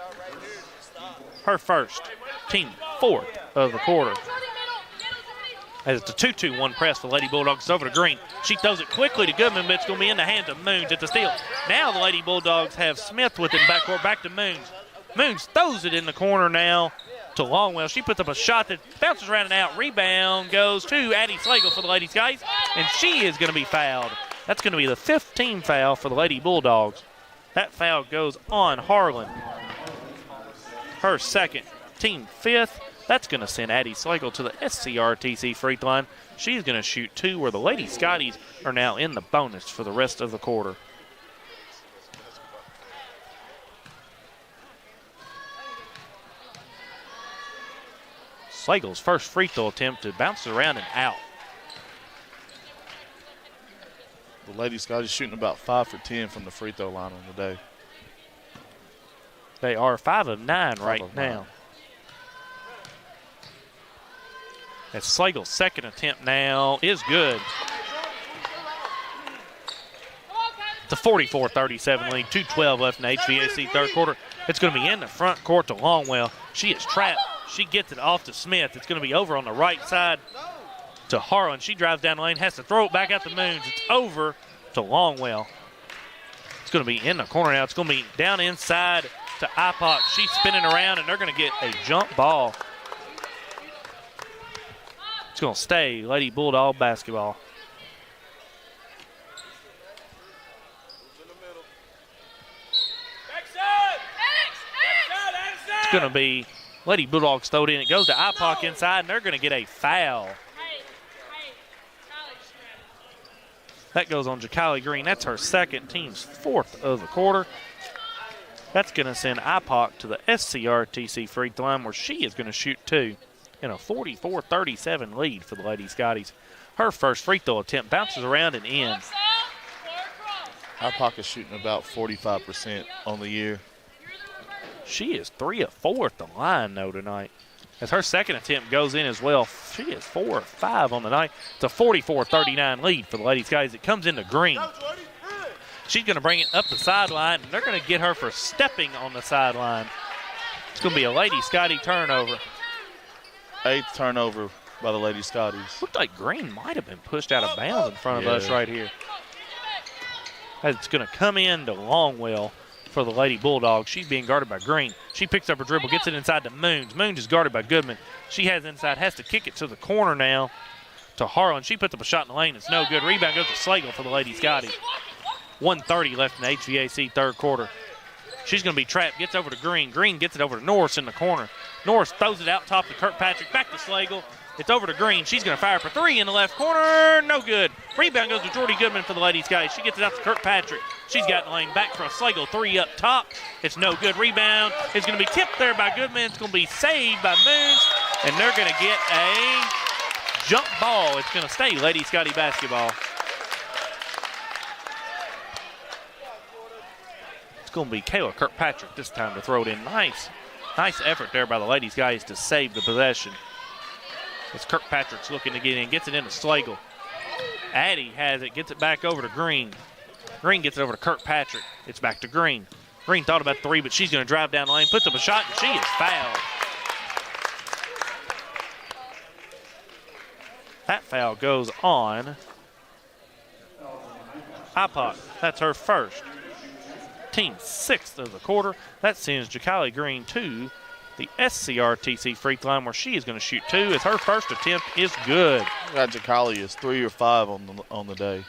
Her first, team fourth of the quarter. As it's a 2-2-1 press for the Lady Bulldogs. It's over to Green. She throws it quickly to Goodman, but it's going to be in the hands of Moons at the steal. Now the Lady Bulldogs have Smith with it in backcourt. Back to Moons. Moons throws it in the corner now to Longwell. She puts up a shot that bounces around and out. Rebound goes to Addie Slagle for the Lady Skies, and she is going to be fouled. That's going to be the 15th foul for the Lady Bulldogs. That foul goes on Harlan. Her second, team fifth. That's going to send Addie Slagle to the SCRTC free throw line. She's going to shoot 2, where the Lady Scotties are now in the bonus for the rest of the quarter. Slagle's first free throw attempt, it bounces around and out. The Lady Scotties shooting about 5 for 10 from the free throw line on the day. They are 5 of 9 right now. As Slagle's second attempt now is good. It's a 44-37 lead, 2:12 left in the HVAC third quarter. It's going to be in the front court to Longwell. She is trapped. She gets it off to Smith. It's going to be over on the right side to Harlan. She drives down the lane, has to throw it back out to Moons. It's over to Longwell. It's going to be in the corner now. It's going to be down inside to Ipoc. She's spinning around, and they're going to get a jump ball. It's going to stay Lady Bulldog basketball. It's going to be Lady Bulldogs throwed in. It goes to Ipoc inside, and they're going to get a foul. That goes on Jacali Green. That's her second, team's fourth of the quarter. That's going to send Ipoc to the SCRTC free throw line, where she is going to shoot 2 in a 44-37 lead for the Lady Scotties. Her first free throw attempt bounces around and in. Ipoc is shooting about 45% on the year. She is 3 of 4 at the line, though, tonight. As her second attempt goes in as well, she is 4 of 5 on the night. It's a 44-39 lead for the Lady Skies. It comes into Green. She's going to bring it up the sideline, and they're going to get her for stepping on the sideline. It's going to be a Lady Scottie turnover. 8th turnover by the Lady Scotties. Looked like Green might have been pushed out of bounds in front of us right here. As it's going to come in to Longwell for the Lady Bulldogs. She's being guarded by Green. She picks up her dribble, gets it inside to Moons. Moons is guarded by Goodman. She has inside, has to kick it to the corner now to Harlan. She puts up a shot in the lane. It's no good. Rebound goes to Slagle for the Lady Scotties. 1:30 left in the HVAC third quarter. She's going to be trapped, gets over to Green. Green gets it over to Norris in the corner. Norris throws it out top to Kirkpatrick, back to Slagle. It's over to Green. She's going to fire for 3 in the left corner. No good. Rebound goes to Jordy Goodman for the Lady Skies. She gets it out to Kirkpatrick. She's got in the lane back for a Slagle. 3 up top. It's no good. Rebound is going to be tipped there by Goodman. It's going to be saved by Moons. And they're going to get a jump ball. It's going to stay Lady Scottie basketball. It's going to be Kayla Kirkpatrick this time to throw it in. Nice effort there by the Lady Skies to save the possession. As Kirkpatrick's looking to get in, gets it into Slagle. Addie has it, gets it back over to Green. Green gets it over to Kirkpatrick. It's back to Green. Green thought about 3, but she's going to drive down the lane, puts up a shot, and she is fouled. That foul goes on Ipoc. That's her first. Team 6th of the quarter. That sends Jacali Green to the SCRTC free throw line, where she is going to shoot 2 as her first attempt is good. Jacali is 3 or 5 on the day.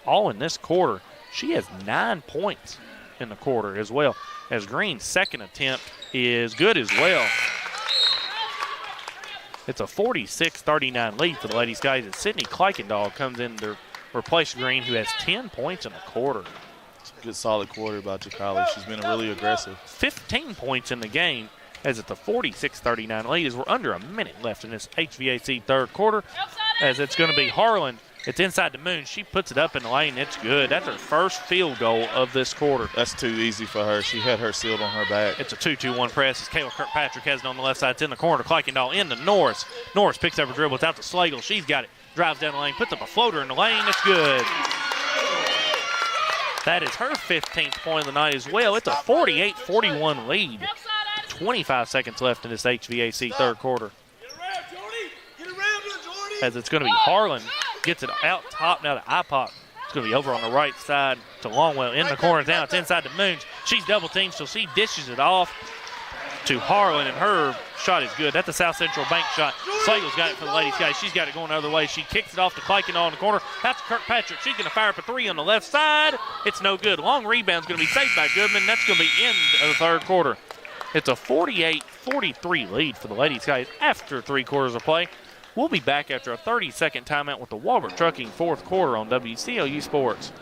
All in this quarter. She has 9 points in the quarter as well, as Green's second attempt is good as well. It's a 46-39 lead for the Lady Skies as Sydney Kleikendall comes in to replace Green, who has 10 points in the quarter. Good solid quarter by Jacali. She's been really aggressive. 15 points in the game as it's a 46-39 lead as we're under a minute left in this HVAC third quarter, as it's going to be Harlan It's inside the Moon. She puts it up in the lane. It's good. That's her first field goal of this quarter. That's too easy for her. She had her sealed on her back. It's a 2-2-1 press as Kayla Kirkpatrick has it on the left side. It's in the corner. Kuykendall into Norris. Norris picks up her dribble. It's out to Slagle. She's got it. Drives down the lane. Puts up a floater in the lane. It's good. That is her 15th point of the night as well. It's a 48-41 lead. 25 seconds left in this HVAC third quarter. As it's going to be Harlan. Gets it out top now to Ipock. It's going to be over on the right side to Longwell. In the corner now. It's inside the Moons. She's double teamed, so she dishes it off to Harlan, and her shot is good. That's a South Central bank shot. Slagle's got it for the Lady Scotties. She's got it going the other way. She kicks it off to Kuykendall in the corner. That's Kirkpatrick. She's going to fire up a three on the left side. It's no good. Long rebound's going to be saved by Goodman. That's going to be end of the third quarter. It's a 48-43 lead for the Lady Scotties after 3 quarters of play. We'll be back after a 30-second timeout with the Walbert Trucking fourth quarter on WCLU Sports.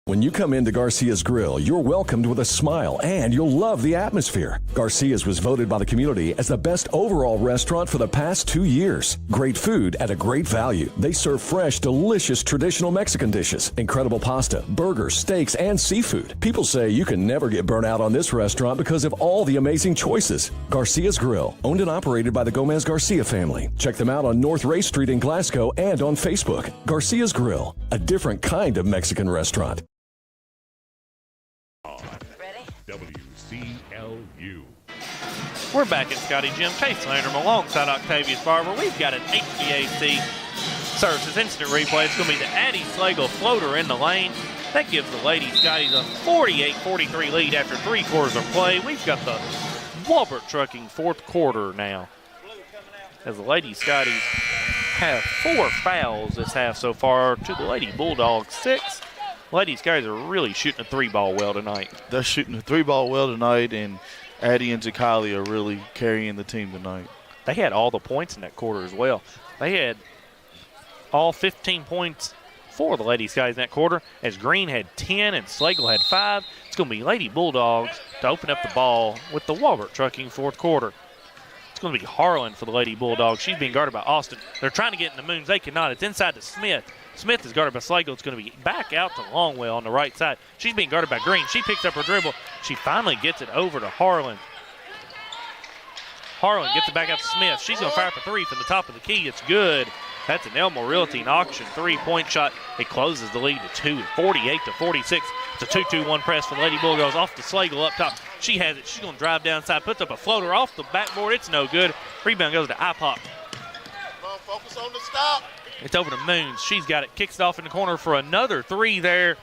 When you come into Garcia's Grill, you're welcomed with a smile and you'll love the atmosphere. Garcia's was voted by the community as the best overall restaurant for the past 2 years. Great food at a great value. They serve fresh, delicious traditional Mexican dishes, incredible pasta, burgers, steaks, and seafood. People say you can never get burnt out on this restaurant because of all the amazing choices. Garcia's Grill, owned and operated by the Gomez Garcia family. Check them out on North Ray Street in Glasgow and on Facebook. Garcia's Grill, a different kind of Mexican restaurant. WCLU. We're back at Scotty Gym. Chase Landrum alongside Octavius Barber. We've got an HVAC services instant replay. It's going to be the Addie Slagle floater in the lane. That gives the Lady Scotties a 48-43 lead after 3 quarters of play. We've got the Walbert Trucking fourth quarter now, as the Lady Scotties have 4 fouls this half so far to the Lady Bulldogs 6. Ladies, guys are really shooting a 3-ball well tonight. They're shooting a 3-ball well tonight, and Addie and Jakali are really carrying the team tonight. They had all the points in that quarter as well. They had all 15 points for the Ladies, guys, in that quarter, as Green had 10 and Slagle had 5. It's going to be Lady Bulldogs to open up the ball with the Walbert Trucking fourth quarter. It's going to be Harlan for the Lady Bulldogs. She's being guarded by Austin. They're trying to get in the Moons. They cannot. It's inside to Smith. Smith is guarded by Slagle. It's going to be back out to Longwell on the right side. She's being guarded by Green. She picks up her dribble. She finally gets it over to Harlan. Harlan gets it back out to Smith. She's going to fire up a 3 from the top of the key. It's good. That's an Elmore Realty and Auction 3-point shot. It closes the lead to 2, 48-46. It's a 2-2-1 press for the Lady Bulldogs off to Slagle up top. She has it. She's going to drive down side, puts up a floater off the backboard. It's no good. Rebound goes to Ipock. Focus on the stop. It's over to Moons. She's got it. Kicks it off in the corner for another 3 there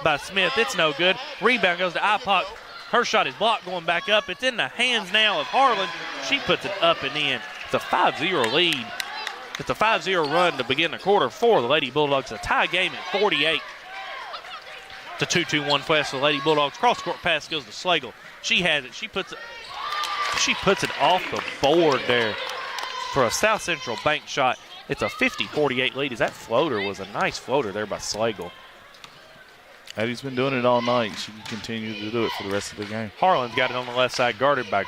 by Smith. It's no good. Rebound goes to Ipock. Her shot is blocked going back up. It's in the hands now of Harlan. She puts it up and in. It's a 5-0 lead. It's a 5-0 run to begin the quarter for the Lady Bulldogs. A tie game at 48. It's a 2-2-1 press for the Lady Bulldogs. Cross-court pass goes to Slagle. She has it. She puts it off the board there for a South Central bank shot. It's a 50-48 lead, as that floater was a nice floater there by Slagle. Addie's been doing it all night. She can continue to do it for the rest of the game. Harlan's got it on the left side, guarded by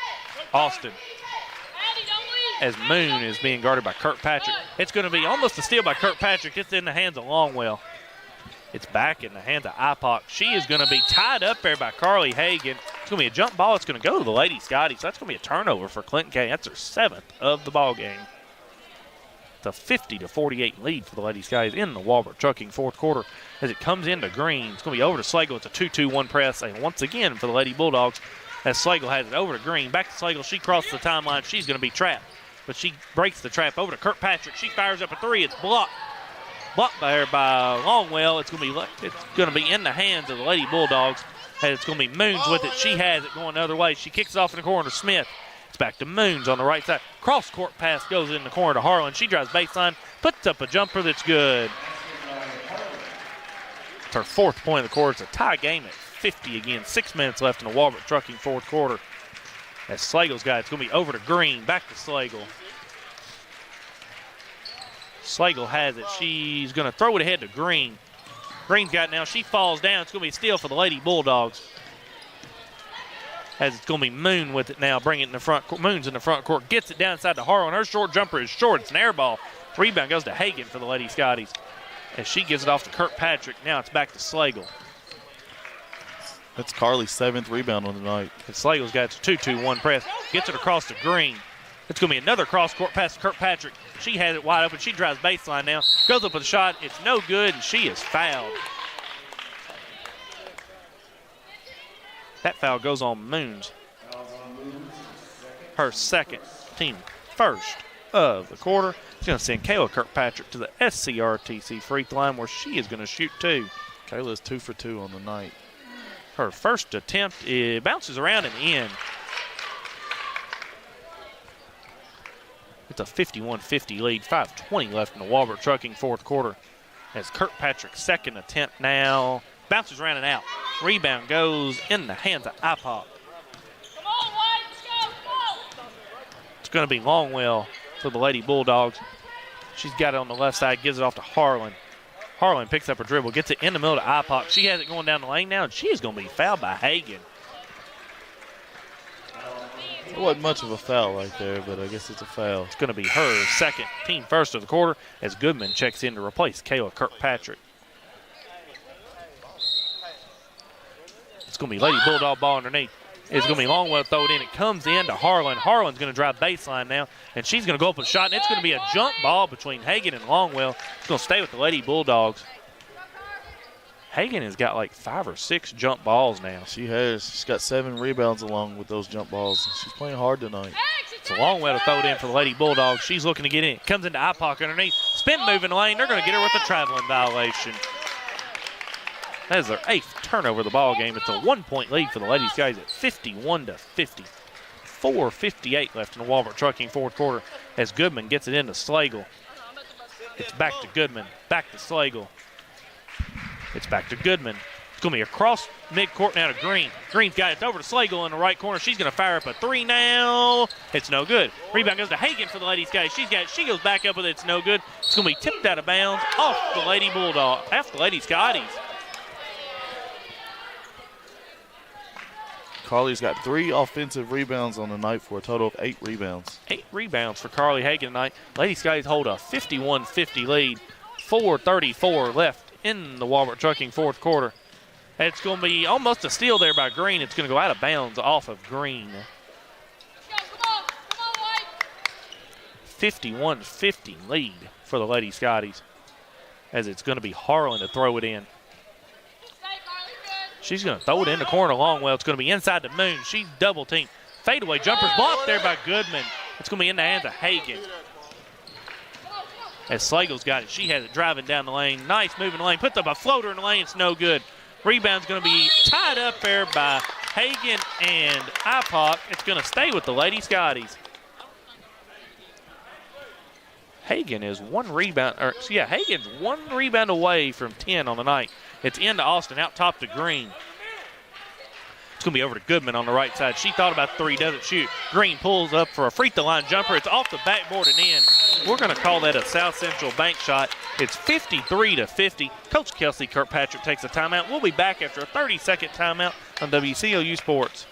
Austin, as Moon is being guarded by Kirkpatrick. It's going to be almost a steal by Kirkpatrick. It's in the hands of Longwell. It's back in the hands of Ipock. She is going to be tied up there by Carly Hagan. It's going to be a jump ball. It's going to go to the Lady Scottie, so that's going to be a turnover for Clinton County. That's their 7th of the ball game. It's a 50-48 lead for the Lady Scotties in the Walbert Trucking fourth quarter. As it comes into Green, it's going to be over to Slagle. It's a 2-2-1 press, and once again for the Lady Bulldogs, as Slagle has it over to Green. Back to Slagle. She crosses the timeline. She's going to be trapped, but she breaks the trap over to Kirkpatrick. She fires up a 3. It's blocked. Blocked there by Longwell. It's going to be in the hands of the Lady Bulldogs. And it's going to be Moons with it. She has it going the other way. She kicks it off in the corner to Smith. It's back to Moons on the right side. Cross-court pass goes in the corner to Harlan. She drives baseline, puts up a jumper that's good. It's her 4th point of the quarter. It's a tie game at 50 again. 6 minutes left in the Walbert Trucking fourth quarter. As Slagle's got it, it's going to be over to Green. Back to Slagle. Slagle has it. She's going to throw it ahead to Green. Green's got it now. She falls down. It's going to be a steal for the Lady Bulldogs. As it's going to be Moon with it now. Bring it in the front court. Moon's in the front court. Gets it down inside to Harlan. Her short jumper is short. It's an air ball. Rebound goes to Hagan for the Lady Scotties. As she gives it off to Kirkpatrick. Now it's back to Slagle. That's Carly's 7th rebound on the night. And Slagle's got its 2-2-1 press. Gets it across to Green. It's going to be another cross-court pass to Kirkpatrick. She has it wide open. She drives baseline now. Goes up with a shot. It's no good, and she is fouled. That foul goes on Moons. Her second, team first of the quarter. She's going to send Kayla Kirkpatrick to the SCRTC free throw line where she is going to shoot 2. Kayla's 2 for 2 on the night. Her first attempt, it bounces around and in. It's a 51-50 lead, 5:20 left in the Walbert Trucking fourth quarter. As Kirkpatrick's second attempt now bounces around and out. Rebound goes in the hands of IPOP. It's going to be Longwell for the Lady Bulldogs. She's got it on the left side, gives it off to Harlan. Harlan picks up her dribble, gets it in the middle to IPOP. She has it going down the lane now, and she is going to be fouled by Hagan. It wasn't much of a foul right there, but I guess it's a foul. It's going to be her second, team first of the quarter, as Goodman checks in to replace Kayla Kirkpatrick. It's going to be Lady Bulldog ball underneath. It's going to be Longwell throw it in. It comes in to Harlan. Harlan's going to drive baseline now, and she's going to go up with a shot, and it's going to be a jump ball between Hagan and Longwell. It's going to stay with the Lady Bulldogs. Hagan has got like 5 or 6 jump balls now. She has. She's got 7 rebounds along with those jump balls. She's playing hard tonight. It's a long way to throw it in for the Lady Bulldogs. She's looking to get in. Comes into eye-pocket underneath. Spin move in the lane. They're going to get her with a traveling violation. That is their 8th turnover of the ball game. It's a 1-point lead for the Lady Scotties at 51-50. 4:58 left in the Walbert Trucking fourth quarter as Goodman gets it into Slagle. It's back to Goodman. Back to Slagle. It's back to Goodman. It's going to be across midcourt now to Green. Green's got it. It's over to Slagle in the right corner. She's going to fire up a 3 now. It's no good. Rebound goes to Hagan for the Lady Scotties. She's got it. She goes back up with it. It's no good. It's going to be tipped out of bounds off the Lady Bulldog, off the Lady Scotties. Carly's got 3 offensive rebounds on the night for a total of 8 rebounds. 8 rebounds for Carly Hagan tonight. Lady Scotties hold a 51-50 lead. 4:34 left in the Walbert Trucking fourth quarter. It's going to be almost a steal there by Green. It's going to go out of bounds off of Green. 51-50 lead for the Lady Scotties as it's going to be Harlan to throw it in. She's going to throw it in the corner Longwell. It's going to be inside the Moon. She's double teamed. Fadeaway jumper's blocked there by Goodman. It's going to be in the hands of Hagan. As Slagle's got it, she has it driving down the lane. Nice move in the lane. Puts up a floater in the lane. It's no good. Rebound's going to be tied up there by Hagan and IPOC. It's going to stay with the Lady Scotties. Hagan is Hagan's 1 rebound away from 10 on the night. It's into Austin, out top to Green. It's going to be over to Goodman on the right side. She thought about 3, doesn't shoot. Green pulls up for a free throw line jumper. It's off the backboard and in. We're going to call that a South Central bank shot. It's 53-50. Coach Kelsey Kirkpatrick takes a timeout. We'll be back after a 30-second timeout on WCLU Sports.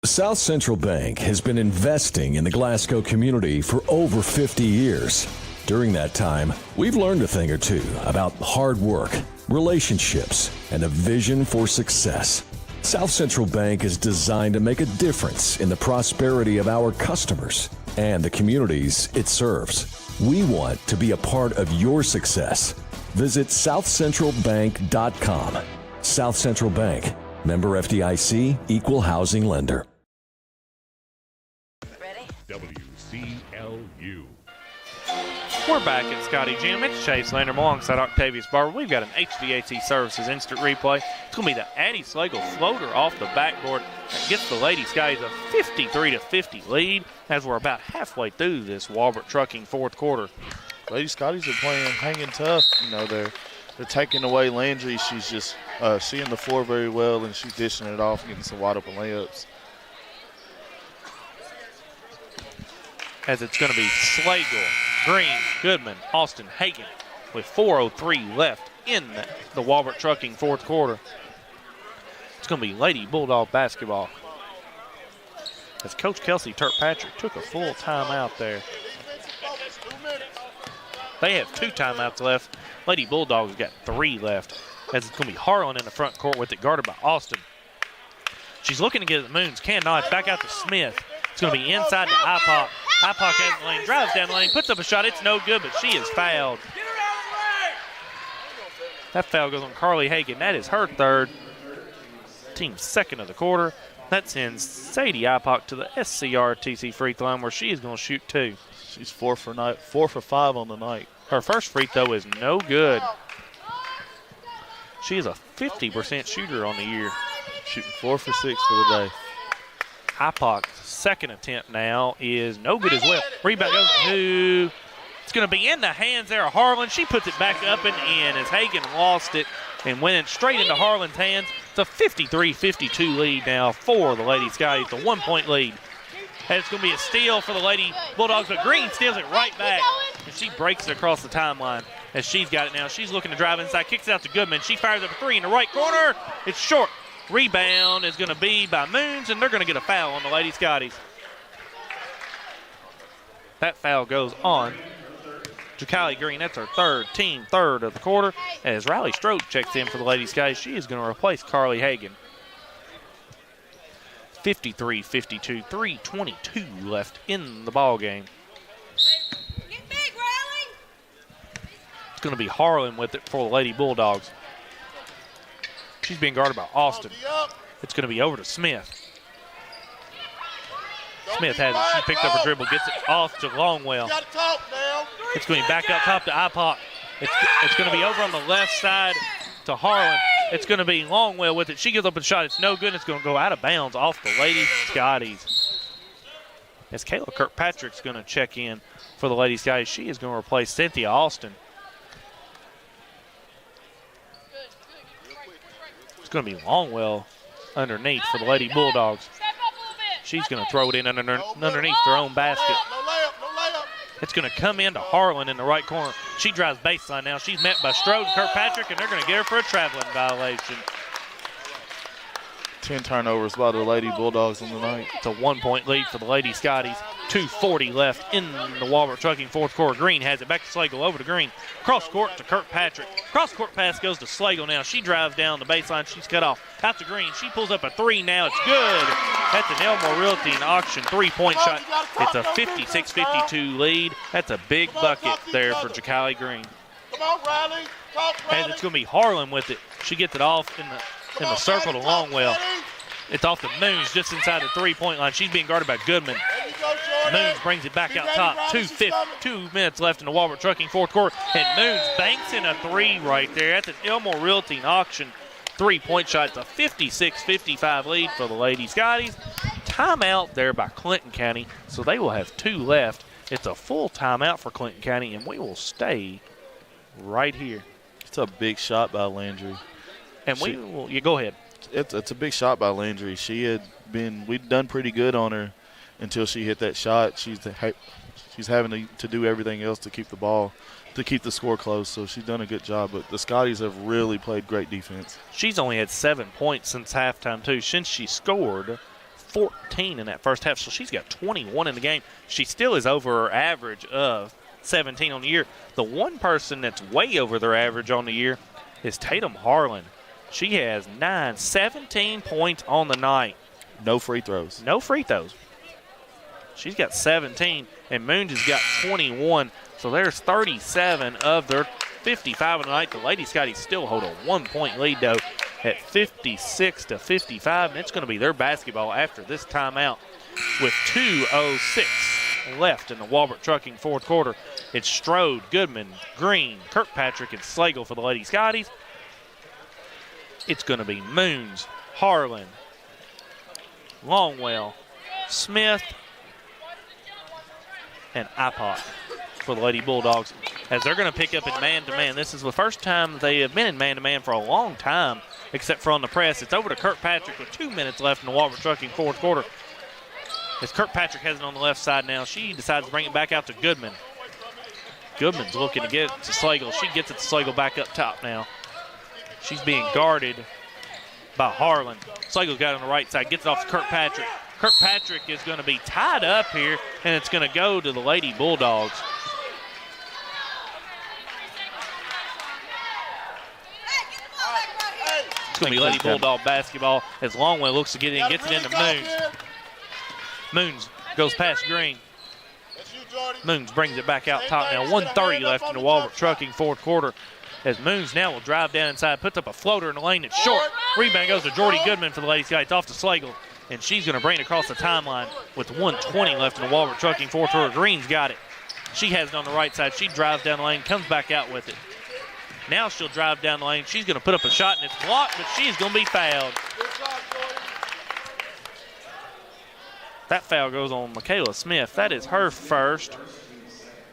South Central Bank has been investing in the Glasgow community for over 50 years. During that time, we've learned a thing or two about hard work, relationships, and a vision for success. South Central Bank is designed to make a difference in the prosperity of our customers and the communities it serves. We want to be a part of your success. Visit southcentralbank.com. South Central Bank, member FDIC, equal housing lender. WCLU. We're back at Scotty Gym. It's Chase Landrum alongside Octavius Barber. We've got an HVAC Services instant replay. It's going to be the Addie Slagle floater off the backboard that gets the Lady Scotties a 53-50 lead as we're about halfway through this Walbert Trucking fourth quarter. Lady Scotties are playing, hanging tough. You know, they're taking away Landry. She's just seeing the floor very well, and she's dishing it off and getting some wide open layups. As it's going to be Slagle, Green, Goodman, Austin, Hagan with 4:03 left in the Walbert Trucking fourth quarter. It's going to be Lady Bulldog basketball. As Coach Kelsey Kirkpatrick took a full timeout there. They have 2 timeouts left. Lady Bulldogs got 3 left. As it's going to be Harlan in the front court with it, guarded by Austin. She's looking to get it to Moons. Cannot. Back out to Smith. It's going to be inside to Ipock. Ipock has the lane, drives down the lane, puts up a shot. It's no good, but she is fouled. That foul goes on Carly Hagan. That is her 3rd. Team's 2nd of the quarter. That sends Sadie Ipock to the SCRTC free throw line where she is going to shoot 2. She's 4 for 5 on the night. Her first free throw is no good. She is a 50% shooter on the year. Shooting 4 for 6 for the day. Ipock's 2nd attempt now is no good as well. Rebound goes to, it's going to be in the hands there of Harlan. She puts it back up and in as Hagan lost it and went straight into Harlan's hands. It's a 53-52 lead now for the Lady Scotties. It's a 1-point lead. And it's going to be a steal for the Lady Bulldogs, but Green steals it right back. And she breaks it across the timeline as she's got it now. She's looking to drive inside, kicks it out to Goodman. She fires up a 3 in the right corner. It's short. Rebound is going to be by Moons, and they're going to get a foul on the Lady Scotties. That foul goes on Jacali Green. That's her 3rd, team 3rd of the quarter. As Riley Strode checks in for the Lady Scotties, she is going to replace Carly Hagan. 53-52, 3:22 left in the ball game. It's going to be Harlan with it for the Lady Bulldogs. She's being guarded by Austin. It's going to be over to Smith. Smith has it. She picked up a dribble, gets it off to Longwell. It's going to be back up top to Ipock. It's going to be over on the left side to Harlan. It's going to be Longwell with it. She gives up a shot. It's no good. It's going to go out of bounds off the Lady Scotties. As Kayla Kirkpatrick's going to check in for the Lady Scotties, she is going to replace Cynthia Austin. It's going to be Longwell underneath for the Lady Bulldogs. She's going to throw it in underneath their own basket. It's going to come into Harlan in the right corner. She drives baseline now. She's met by Strode and Kirkpatrick, and they're going to get her for a traveling violation. 10 turnovers by the Lady Bulldogs on the night. It's a 1-point lead for the Lady Scotties. 2:40 left in the Walbert Trucking fourth quarter. Green has it back to Slagle, over to Green. Cross court to Kirkpatrick. Cross court pass goes to Slagle now. She drives down the baseline. She's cut off. Out to Green. She pulls up a 3 now. It's good. That's an Elmore Realty and Auction 3-point shot. It's a 56-52 lead. That's a big bucket there for Jacali Green. Come on, Riley. And it's going to be Harlan with it. She gets it off in the circle to Longwell. It's off to Moons just inside the 3-point line. She's being guarded by Goodman. Moons brings it back out top. 2 minutes left in the Walbert Trucking fourth quarter. And Moons banks in a 3 right there. That's an Elmore Realty and Auction 3-point shot. It's a 56-55 lead for the Lady Scotties. Timeout there by Clinton County. So they will have 2 left. It's a full timeout for Clinton County, and we will stay right here. It's a big shot by Landry. And we will, go ahead. It's a big shot by Landry. We'd done pretty good on her until she hit that shot. She's having to do everything else to keep the ball, to keep the score close. So she's done a good job. But the Scotties have really played great defense. She's only had 7 points since halftime, too, since she scored 14 in that first half. So she's got 21 in the game. She still is over her average of 17 on the year. The one person that's way over their average on the year is Tatum Harlan. She has 17 points on the night. No free throws. No free throws. She's got 17, and Moons has got 21. So there's 37 of their 55 on the night. The Lady Scotties still hold a 1-point lead, though, at 56-55, and it's going to be their basketball after this timeout with 2:06 left in the Walbert Trucking fourth quarter. It's Strode, Goodman, Green, Kirkpatrick, and Slagle for the Lady Scotties. It's going to be Moons, Harlan, Longwell, Smith, and Ipock for the Lady Bulldogs, as they're going to pick up in man-to-man. This is the first time they have been in man-to-man for a long time, except for on the press. It's over to Kirkpatrick with 2 minutes left in the Walbert Trucking fourth quarter. As Kirkpatrick has it on the left side now, she decides to bring it back out to Goodman. Goodman's looking to get it to Slagle. She gets it to Slagle back up top now. She's being guarded by Harlan. Slagle's got it on the right side, gets it off to Kirkpatrick. Kirkpatrick is going to be tied up here, and it's going to go to the Lady Bulldogs. going to be Lady Bulldog basketball as Longwell looks to get it in, gets it into Moons. Moons goes past Green. Moons brings it back out top now. 1:30 left in the Walbert Trucking fourth quarter. As Moons now will drive down inside, puts up a floater in the lane. It's short. Rebound goes to Jordy Goodman for the Lady Scottie. It's off to Slagle, and she's going to bring it across the timeline with 1:20 left in the Walbert Trucking fourth quarter. Green's got it. She has it on the right side. She drives down the lane, comes back out with it. Now she'll drive down the lane. She's going to put up a shot, and it's blocked, but she's going to be fouled. That foul goes on Michaela Smith. That is her first,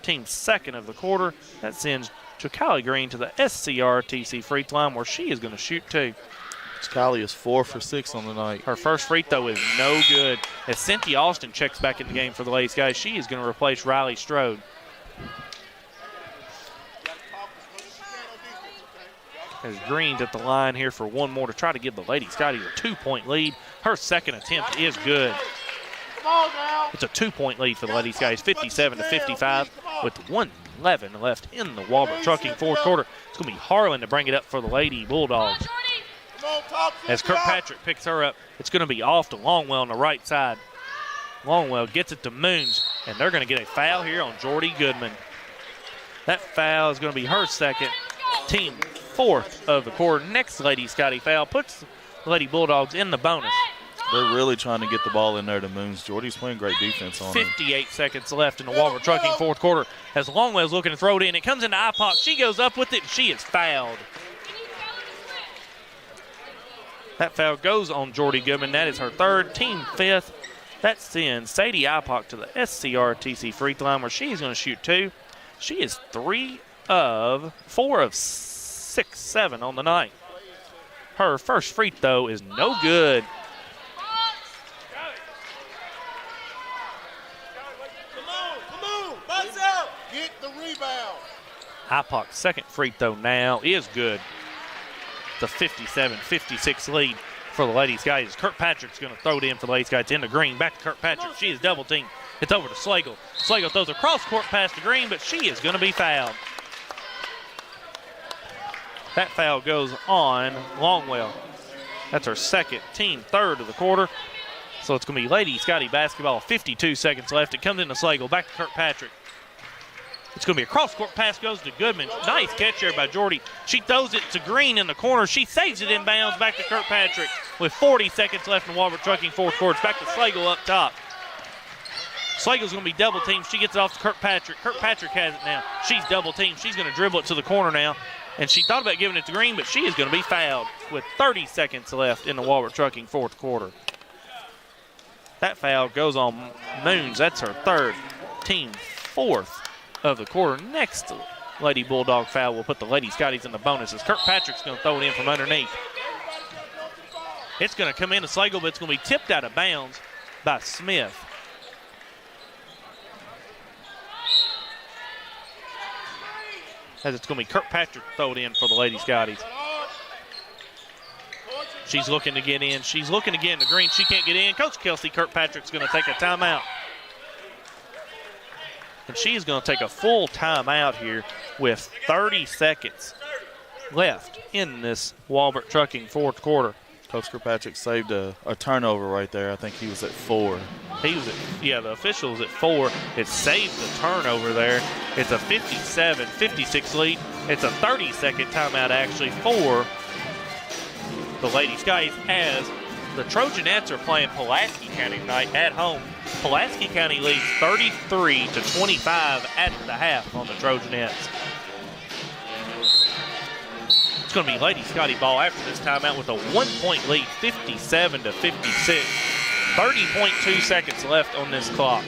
team's second of the quarter. That sends Jacali Green to the SCRTC free throw line where she is going to shoot two. Jacali is 4 for 6 on the night. Her first free throw is no good. As Cynthia Austin checks back in the game for the Ladies Guys, she is going to replace Riley Strode. As Green's at the line here for one more to try to give the Lady Scottie a 2-point lead. Her second attempt is good. It's a 2-point lead for the Lady Scotties, 57-55 with 1:11 left in the Walbert Trucking fourth quarter. It's going to be Harlan to bring it up for the Lady Bulldogs. As Kirkpatrick picks her up, it's going to be off to Longwell on the right side. Longwell gets it to Moons, and they're going to get a foul here on Jordy Goodman. That foul is going to be her second, team fourth of the quarter. Next Lady Scottie foul puts the Lady Bulldogs in the bonus. They're really trying to get the ball in there to Moons. Jordy's playing great defense on her. 58 seconds left in the Walbert Trucking fourth quarter as Longwell's looking to throw it in. It comes into IPOC. She goes up with it, and she is fouled. That foul goes on Jordy Goodman. That is her third, team fifth. That sends Sadie IPOC to the SCRTC free throw line where she's going to shoot two. She is 4 of 6-7 on the night. Her first free throw is no good. Get the rebound. IPOC's second free throw now is good. The 57-56 lead for the Ladies Guys. Kirkpatrick's going to throw it in for the Ladies Guys into Green. Back to Kirkpatrick. She is double teamed. It's over to Slagle. Slagle throws a cross court pass to Green, but she is going to be fouled. That foul goes on Longwell. That's her second, team third of the quarter. So it's going to be Lady Scottie basketball. 52 seconds left. It comes into Slagle. Back to Kirkpatrick. It's going to be a cross-court pass, goes to Goodman. Nice catch there by Jordy. She throws it to Green in the corner. She saves it inbounds back to Kirkpatrick with 40 seconds left in Walbert Trucking fourth quarter. It's back to Slagle up top. Slagle's going to be double-teamed. She gets it off to Kirkpatrick. Kirkpatrick has it now. She's double-teamed. She's going to dribble it to the corner now. And she thought about giving it to Green, but she is going to be fouled with 30 seconds left in the Walbert Trucking fourth quarter. That foul goes on Moons. That's her third, team fourth of the quarter. Next Lady Bulldog foul will put the Lady Scotties in the bonus as Kirkpatrick's going to throw it in from underneath. It's going to come into Slagle, but it's going to be tipped out of bounds by Smith. As it's going to be Kirkpatrick to throw it in for the Lady Scotties. She's looking to get in. She's looking to get into Green. She can't get in. Coach Kelsey Kirkpatrick's going to take a timeout. And she's going to take a full timeout here with 30 seconds left in this Walbert Trucking fourth quarter. Coach Kirkpatrick saved a turnover right there. I think he was at 4. He was at, the official was at 4. It saved the turnover there. It's a 57-56 lead. It's a 30-second timeout actually for the Lady Skies as the Trojanettes are playing Pulaski County tonight at home. Pulaski County leads 33-25 at the half on the Trojanettes. It's going to be Lady Scottie ball after this timeout with a 1-point lead, 57-56. 30.2 seconds left on this clock.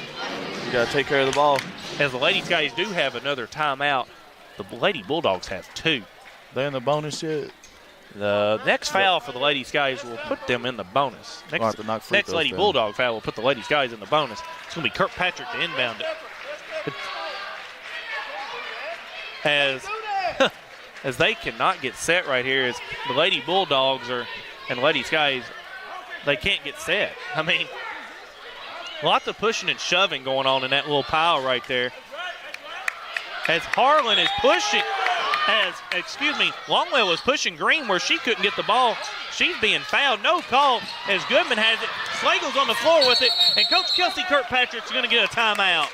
You got to take care of the ball. As the Lady Skies do have another timeout, the Lady Bulldogs have 2. They in the bonus yet? The next foul for the Lady Skies will put them in the bonus. Next Lady Bulldog foul will put the Lady Skies in the bonus. It's going to be Kirkpatrick to inbound it. As they cannot get set right here, as the Lady Bulldogs and Lady Skies, they can't get set. I mean, lots of pushing and shoving going on in that little pile right there. As Harlan is pushing, Longwell was pushing Green where she couldn't get the ball. She's being fouled. No call as Goodman has it. Slagle's on the floor with it, and Coach Kelsey Kirkpatrick's going to get a timeout.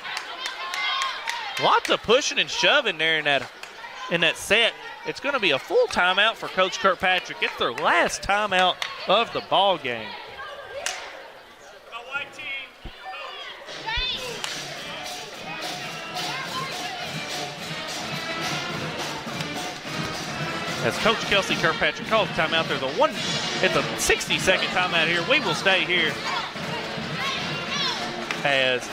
Lots of pushing and shoving there in that set. It's going to be a full timeout for Coach Kirkpatrick. It's their last timeout of the ball game. As Coach Kelsey Kirkpatrick calls the timeout, it's a 60-second timeout here. We will stay here as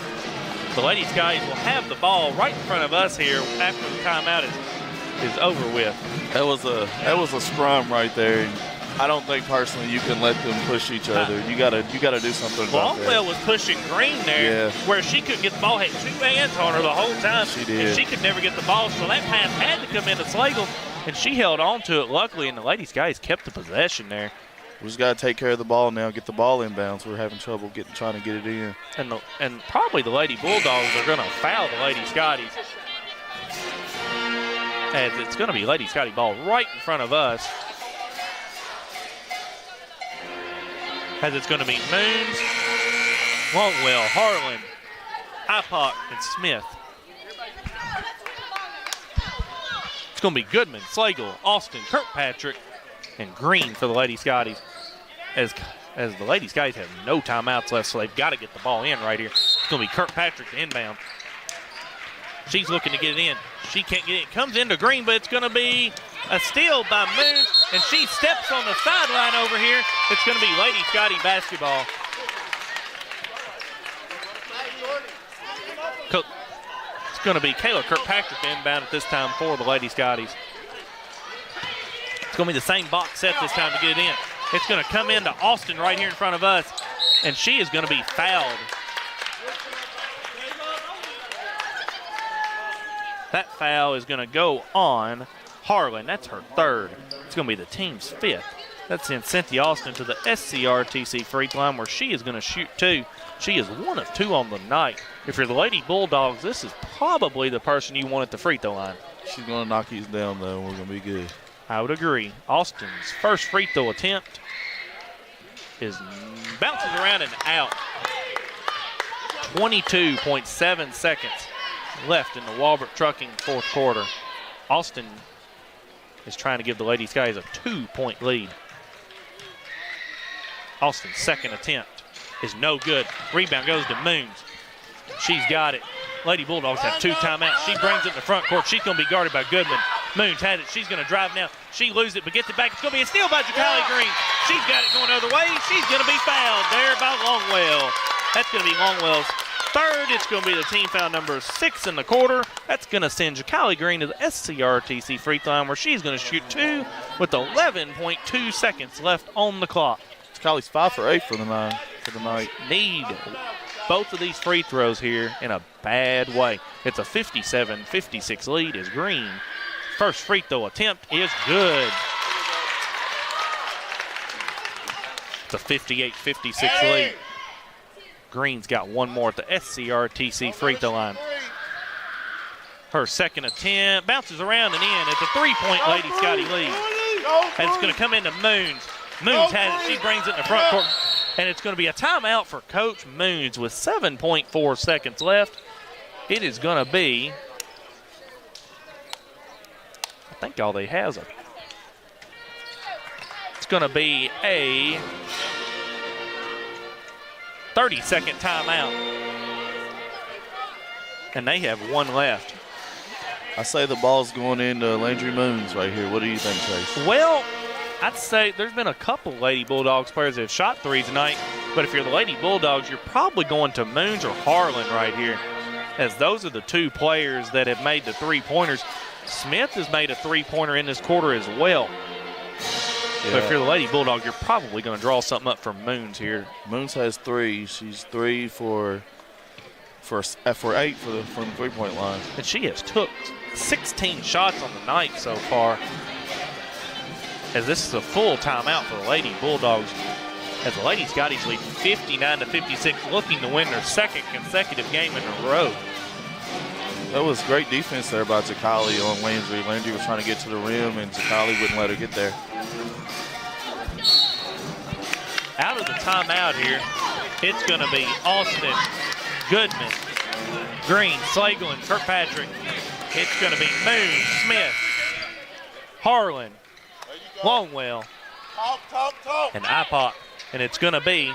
the Lady Scotties will have the ball right in front of us here after the timeout is over with. That was a scrum right there. I don't think personally you can let them push each other. You gotta do something about that. Longwell was pushing Green there, where she couldn't get the ball. Had 2 hands on her the whole time. She did. And she could never get the ball, so that pass had to come into Slagle, and she held on to it luckily, and the Lady Scotties kept the possession there. We just got to take care of the ball now, get the ball inbounds. We're having trouble trying to get it in. And probably the Lady Bulldogs are going to foul the Lady Scotties. As it's going to be Lady Scottie ball right in front of us. As it's going to be Moons, Longwell, Harlan, Ipock, and Smith. It's going to be Goodman, Slagle, Austin, Kirkpatrick, and Green for the Lady Scotties. As the Lady Scotties have no timeouts left, so they've got to get the ball in right here. It's going to be Kirkpatrick to inbound. She's looking to get it in. She can't get it. It comes into Green, but it's going to be a steal by Moons, and she steps on the sideline over here. It's going to be Lady Scottie basketball. It's going to be Kayla Kirkpatrick inbound at this time for the Lady Scotties. It's going to be the same box set this time to get it in. It's going to come into Austin right here in front of us, and she is going to be fouled. That foul is going to go on Harlan. That's her third. It's going to be the team's 5th. That sends Cynthia Austin to the SCRTC free throw line where she is going to shoot 2. She is 1 of 2 on the night. If you're the Lady Bulldogs, this is probably the person you want at the free throw line. She's going to knock these down, though, and we're going to be good. I would agree. Austin's first free throw attempt bounces around and out. 22.7 seconds left in the Walbert Trucking fourth quarter. Austin is trying to give the Lady Scotties a 2-point lead. Austin's second attempt is no good. Rebound goes to Moons. She's got it. Lady Bulldogs have 2 timeouts. She brings it in the front court. She's going to be guarded by Goodman. Moons has it. She's going to drive now. She loses it, but gets it back. It's going to be a steal by Jacali Green. She's got it going the other way. She's going to be fouled there by Longwell. That's going to be Longwell's third. It's going to be the team foul number 6 in the quarter. That's going to send Jacali Green to the SCRTC free throw line where she's going to shoot 2 with 11.2 seconds left on the clock. Jacali's 5 for 8 for the night. Need both of these free throws here in a bad way. It's a 57-56 lead as Green. First free throw attempt is good. It's a 58-56 lead. Green's got one more at the SCRTC free throw line. Her second attempt bounces around and in. It's a 3-point Lady Scottie lead. And it's going to come into Moons. Moons has it. She brings it in the front court. And it's going to be a timeout for Coach Moons with 7.4 seconds left. It is going to be, I think all they have is it's going to be a 30-second timeout. And they have 1 left. I say the ball's going into Landry Moons right here. What do you think, Chase? Well, I'd say there's been a couple Lady Bulldogs players that have shot 3s tonight, but if you're the Lady Bulldogs, you're probably going to Moons or Harlan right here, as those are the 2 players that have made the 3-pointers. Smith has made a 3-pointer in this quarter as well. Yeah. But if you're the Lady Bulldogs, you're probably going to draw something up from Moons here. Moons has 3. She's 3 for 8 from the 3-point line. And she has took 16 shots on the night so far. As this is a full timeout for the Lady Bulldogs. As the Lady Scotties lead 59-56, looking to win their 2nd consecutive game in a row. That was great defense there by Jacali on Landry. Landry was trying to get to the rim, and Jacali wouldn't let her get there. Out of the timeout here, it's going to be Austin, Goodman, Green, Slagle, and Kirkpatrick. It's going to be Moon, Smith, Harlan, Longwell, and Ipop. And it's going to be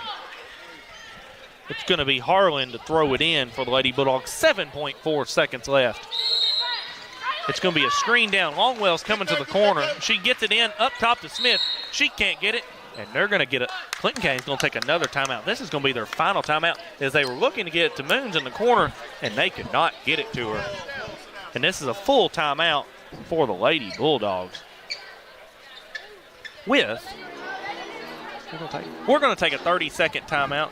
Harlan to throw it in for the Lady Bulldogs. 7.4 seconds left. It's going to be a screen down. Longwell's coming to the corner. She gets it in up top to Smith. She can't get it, and they're going to get it. Clinton County's going to take another timeout. This is going to be their final timeout, as they were looking to get it to Moons in the corner, and they could not get it to her. And this is a full timeout for the Lady Bulldogs. We're going to take a 30-second timeout.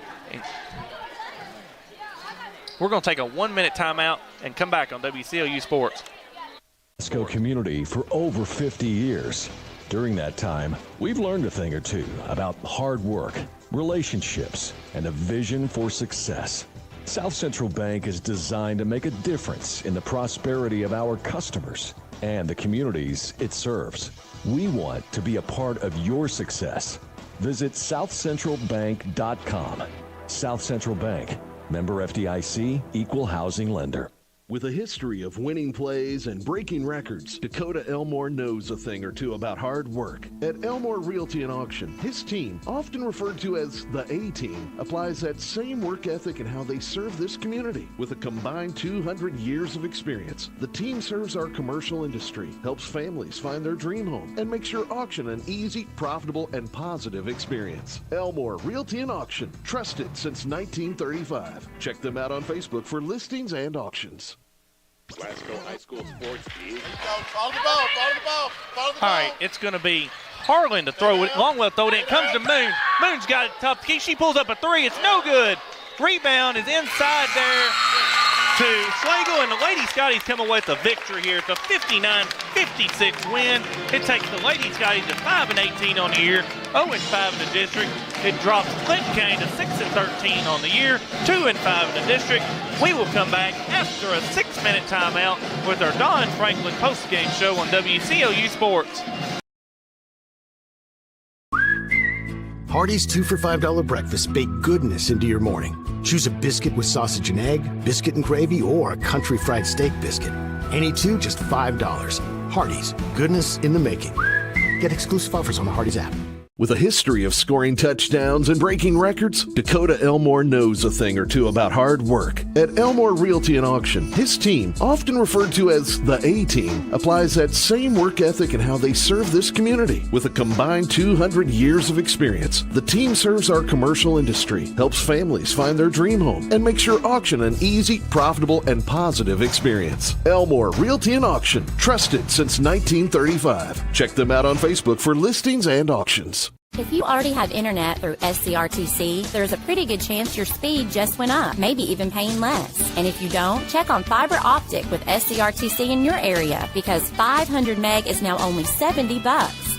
We're going to take a 1-minute timeout and come back on WCLU Sports. Glasgow community for over 50 years. During that time, we've learned a thing or two about hard work, relationships, and a vision for success. South Central Bank is designed to make a difference in the prosperity of our customers and the communities it serves. We want to be a part of your success. Visit southcentralbank.com. South Central Bank, member FDIC, equal housing lender. With a history of winning plays and breaking records, Dakota Elmore knows a thing or two about hard work. At Elmore Realty and Auction, his team, often referred to as the A-Team, applies that same work ethic in how they serve this community. With a combined 200 years of experience, the team serves our commercial industry, helps families find their dream home, and makes your auction an easy, profitable, and positive experience. Elmore Realty and Auction, trusted since 1935. Check them out on Facebook for listings and auctions. Glasgow High School Sports is. Follow the ball, follow the ball, follow the ball. All right, it's going to be Harlan to throw it. Longwell throw it in. Comes to Moon. Moon's got it tough. She pulls up a three. It's no good. Rebound is inside there to Slagle, and the Lady Scotties come away with the victory here. It's a 59-56 win. It takes the Lady Scotties to 5-18 on the year, 0-5 in the district. It drops Clinton County to 6-13 on the year, 2-5 in the district. We will come back after a 6-minute timeout with our Don Franklin postgame show on WCLU Sports. Hardee's 2 for $5 breakfast bake goodness into your morning. Choose a biscuit with sausage and egg, biscuit and gravy, or a country fried steak biscuit. Any two, just $5. Hardee's, goodness in the making. Get exclusive offers on the Hardee's app. With a history of scoring touchdowns and breaking records, Dakota Elmore knows a thing or two about hard work. At Elmore Realty and Auction, his team, often referred to as the A-Team, applies that same work ethic in how they serve this community. With a combined 200 years of experience, the team serves our commercial industry, helps families find their dream home, and makes your auction an easy, profitable, and positive experience. Elmore Realty and Auction, trusted since 1935. Check them out on Facebook for listings and auctions. If you already have internet through SCRTC, there's a pretty good chance your speed just went up, maybe even paying less. And if you don't, check on fiber optic with SCRTC in your area, because 500 meg is now only $70.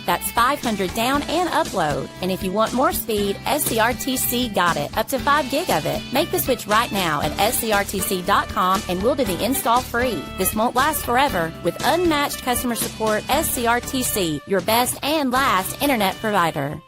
That's 500 down and upload. And if you want more speed, SCRTC got it, up to 5 gig of it. Make the switch right now at scrtc.com and we'll do the install free. This won't last forever. With unmatched customer support, SCRTC, your best and last internet provider.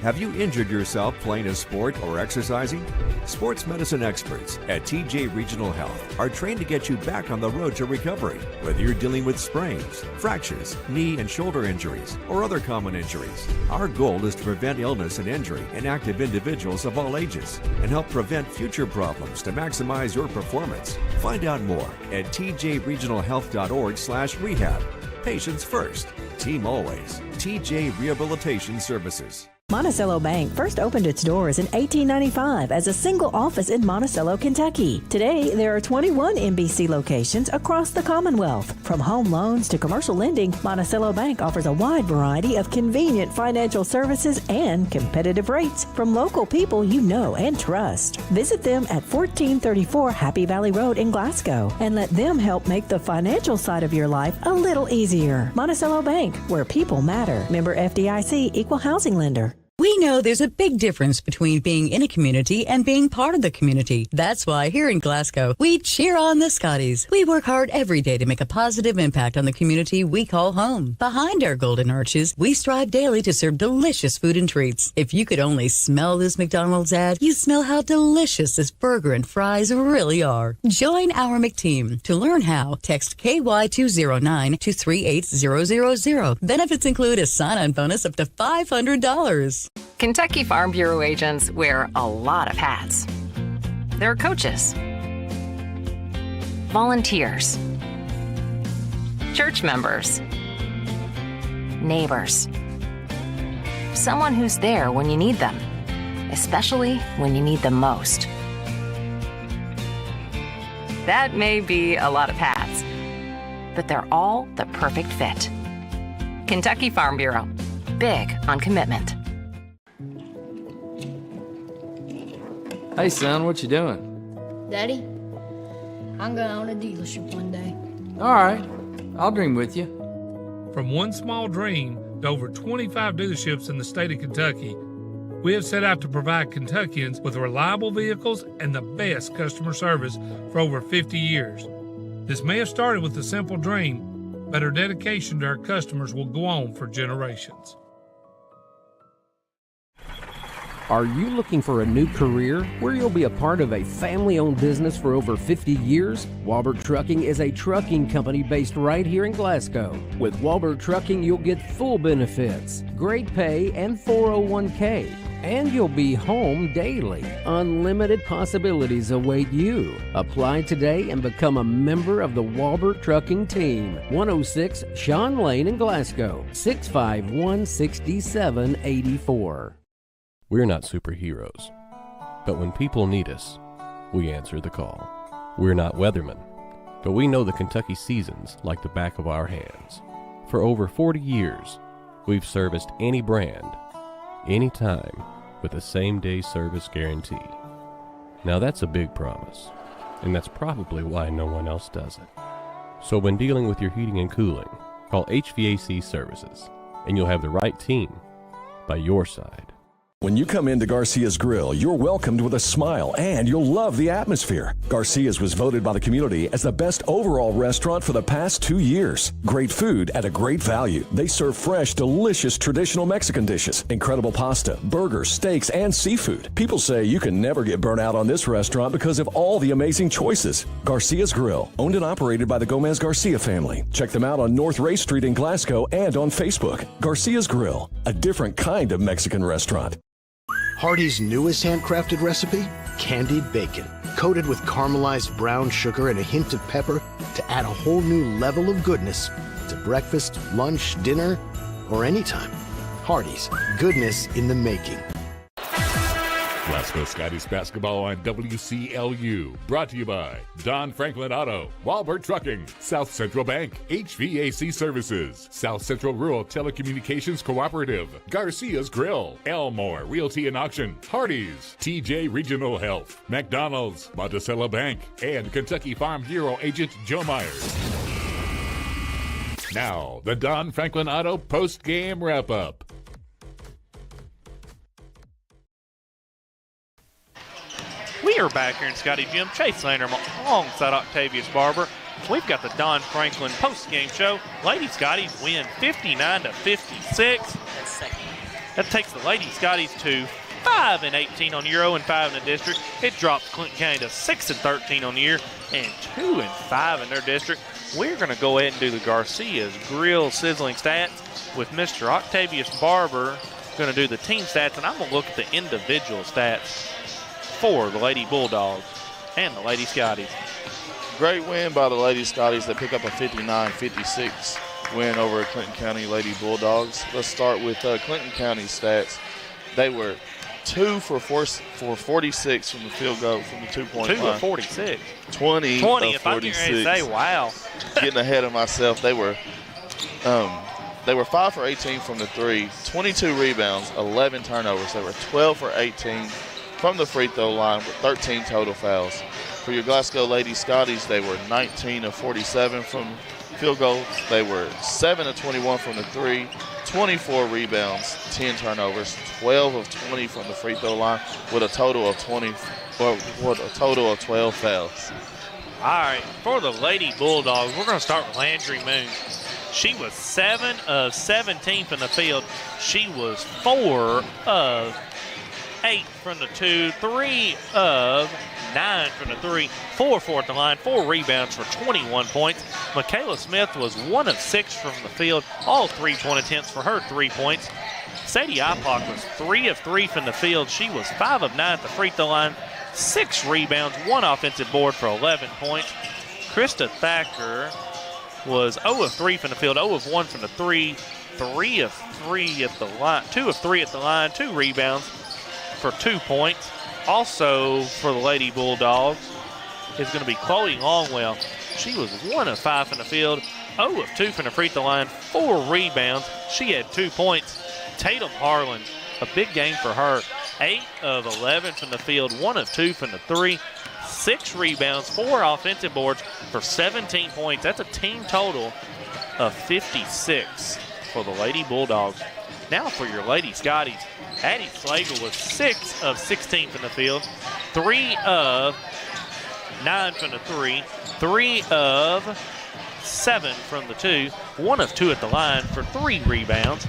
Have you injured yourself playing a sport or exercising? Sports medicine experts at TJ Regional Health are trained to get you back on the road to recovery. Whether you're dealing with sprains, fractures, knee and shoulder injuries, or other common injuries, our goal is to prevent illness and injury in active individuals of all ages and help prevent future problems to maximize your performance. Find out more at tjregionalhealth.org/rehab. Patients first, team always. TJ Rehabilitation Services. Monticello Bank first opened its doors in 1895 as a single office in Monticello, Kentucky. Today, there are 21 MBC locations across the Commonwealth. From home loans to commercial lending, Monticello Bank offers a wide variety of convenient financial services and competitive rates from local people you know and trust. Visit them at 1434 Happy Valley Road in Glasgow and let them help make the financial side of your life a little easier. Monticello Bank, where people matter. Member FDIC, equal housing lender. We know there's a big difference between being in a community and being part of the community. That's why here in Glasgow, we cheer on the Scotties. We work hard every day to make a positive impact on the community we call home. Behind our golden arches, we strive daily to serve delicious food and treats. If you could only smell this McDonald's ad, you'd smell how delicious this burger and fries really are. Join our McTeam. To learn how, text KY209 to 38000. Benefits include a sign-on bonus up to $500. Kentucky Farm Bureau agents wear a lot of hats. They're coaches, volunteers, church members, neighbors, someone who's there when you need them, especially when you need them most. That may be a lot of hats, but they're all the perfect fit. Kentucky Farm Bureau, big on commitment. Hey, son, what you doing? Daddy, I'm gonna own a dealership one day. All right, I'll dream with you. From one small dream to over 25 dealerships in the state of Kentucky, we have set out to provide Kentuckians with reliable vehicles and the best customer service for over 50 years. This may have started with a simple dream, but our dedication to our customers will go on for generations. Are you looking for a new career where you'll be a part of a family-owned business for over 50 years? Walbert Trucking is a trucking company based right here in Glasgow. With Walbert Trucking, you'll get full benefits, great pay, and 401k. And you'll be home daily. Unlimited possibilities await you. Apply today and become a member of the Walbert Trucking team. 106 Sean Lane in Glasgow, 651-6784. We're not superheroes, but when people need us, we answer the call. We're not weathermen, but we know the Kentucky seasons like the back of our hands. For over 40 years, we've serviced any brand, anytime, with a same-day service guarantee. Now that's a big promise, and that's probably why no one else does it. So when dealing with your heating and cooling, call HVAC Services, and you'll have the right team by your side. When you come into Garcia's Grill, you're welcomed with a smile and you'll love the atmosphere. Garcia's was voted by the community as the best overall restaurant for the past 2 years. Great food at a great value. They serve fresh, delicious traditional Mexican dishes, incredible pasta, burgers, steaks, and seafood. People say you can never get burnt out on this restaurant because of all the amazing choices. Garcia's Grill, owned and operated by the Gomez Garcia family. Check them out on North Ray Street in Glasgow and on Facebook. Garcia's Grill, a different kind of Mexican restaurant. Hardee's newest handcrafted recipe? Candied bacon, coated with caramelized brown sugar and a hint of pepper to add a whole new level of goodness to breakfast, lunch, dinner, or anytime. Hardee's, goodness in the making. Glasgow Scotties basketball on WCLU. Brought to you by Don Franklin Auto, Walbert Trucking, South Central Bank, HVAC Services, South Central Rural Telecommunications Cooperative, Garcia's Grill, Elmore Realty and Auction, Hardee's, TJ Regional Health, McDonald's, Monticello Bank, and Kentucky Farm Bureau agent Joe Myers. Now, the Don Franklin Auto post-game wrap-up. We are back here in Scottie Gym. Chase Lander alongside Octavius Barber. We've got the Don Franklin post-game show. Lady Scotties win 59-56. That takes the Lady Scotties to 5-18 on Euro and 5 in the district. It drops Clinton County to 6-13 on the year and 2-5 in their district. We're going to go ahead and do the Garcia's Grill sizzling stats with Mr. Octavius Barber. Going to do the team stats, and I'm going to look at the individual stats for the Lady Bulldogs and the Lady Scotties. Great win by the Lady Scotties. They pick up a 59-56 win over Clinton County Lady Bulldogs. Let's start with Clinton County stats. They were 2 for 46 from the field goal from the 2-point line. 2 of 46. 20 of 46. If I'm getting ready to say, wow. Getting ahead of myself. They were 5 for 18 from the 3, 22 rebounds, 11 turnovers. They were 12 for 18 from the free throw line with 13 total fouls. For your Glasgow Lady Scotties, they were 19 of 47 from field goals. They were 7 of 21 from the 3, 24 rebounds, 10 turnovers, 12 of 20 from the free throw line with a total of 12 fouls. All right, for the Lady Bulldogs, we're going to start with Landry Moon. She was 7 of 17 from the field. She was 4 of 8 from the 2, 3 of 9 from the 3, 4 at the line, 4 rebounds for 21 points. Michaela Smith was 1 of 6 from the field, all 3-point attempts for her 3 points. Sadie Ipock was 3 of 3 from the field. She was 5 of 9 at the free throw line, 6 rebounds, 1 offensive board for 11 points. Krista Thacker was 0 of 3 from the field, 0 of 1 from the 3, 3 of 3 at the line, 2 of 3 at the line, 2 rebounds for 2 points. Also for the Lady Bulldogs is going to be Chloe Longwell. She was 1 of 5 from the field, 0 of 2 from the free throw line, 4 rebounds. She had 2 points. Tatum Harlan, a big game for her, 8 of 11 from the field, 1 of 2 from the 3, 6 rebounds, 4 offensive boards for 17 points. That's a team total of 56 for the Lady Bulldogs. Now for your Lady Scotties. Addie Slagle was 6 of 16 from the field, 3 of 9 from the 3, 3 of 7 from the 2, 1 of 2 at the line for 3 rebounds,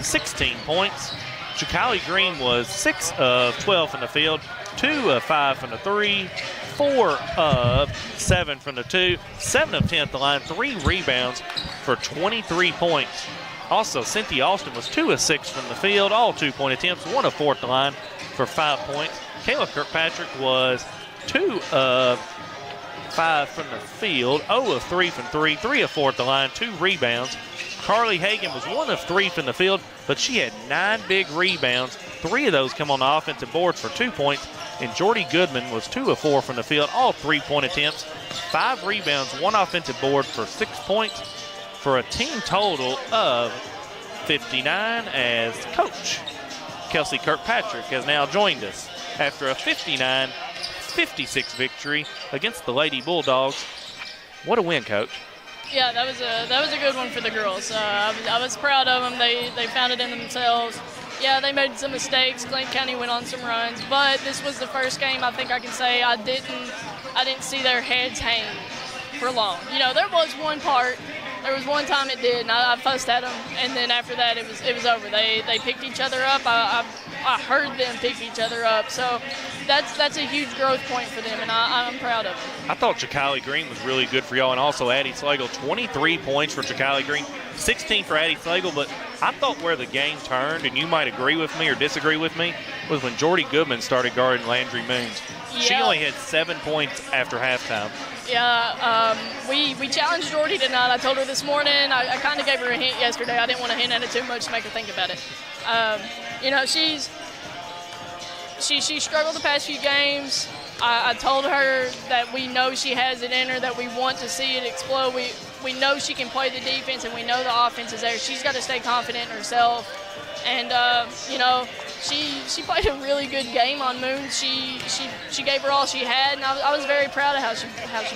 16 points. Chakali Green was 6 of 12 from the field, 2 of 5 from the 3, 4 of 7 from the 2, 7 of 10 at the line, 3 rebounds for 23 points. Also, Cynthia Austin was 2 of 6 from the field, all 2-point attempts, 1 of 4 at the line for 5 points. Kayla Kirkpatrick was 2 of 5 from the field, 0 of 3 from 3, 3 of 4 at the line, 2 rebounds. Carly Hagan was 1 of 3 from the field, but she had 9 big rebounds. 3 of those come on the offensive board for 2 points. And Jordy Goodman was 2 of 4 from the field, all 3-point attempts, 5 rebounds, 1 offensive board for 6 points, for a team total of 59, as Coach Kelsey Kirkpatrick has now joined us after a 59-56 victory against the Lady Bulldogs. What a win, Coach. Yeah, that was a good one for the girls. I was proud of them. They found it in themselves. Yeah, they made some mistakes. Clinton County went on some runs, but this was the first game I think I can say I didn't see their heads hang for long. You know, there was one part. There was one time it did, and I fussed at them, and then after that it was over. They picked each other up. I heard them pick each other up, so that's a huge growth point for them, and I'm proud of them. I thought Chakali Green was really good for y'all, and also Addie Slagle, 23 points for Chakali Green, 16 for Addie Slagle, but I thought where the game turned, and you might agree with me or disagree with me, was when Jordy Goodman started guarding Landry Moons. Yeah. She only had 7 points after halftime. Yeah, we challenged Jordy tonight. I told her this morning. I kind of gave her a hint yesterday. I didn't want to hint at it too much to make her think about it. You know, she struggled the past few games. I told her that we know she has it in her, that we want to see it explode. We know she can play the defense, and we know the offense is there. She's got to stay confident in herself. And, you know, she played a really good game on Moon. She gave her all she had, and I was very proud of how she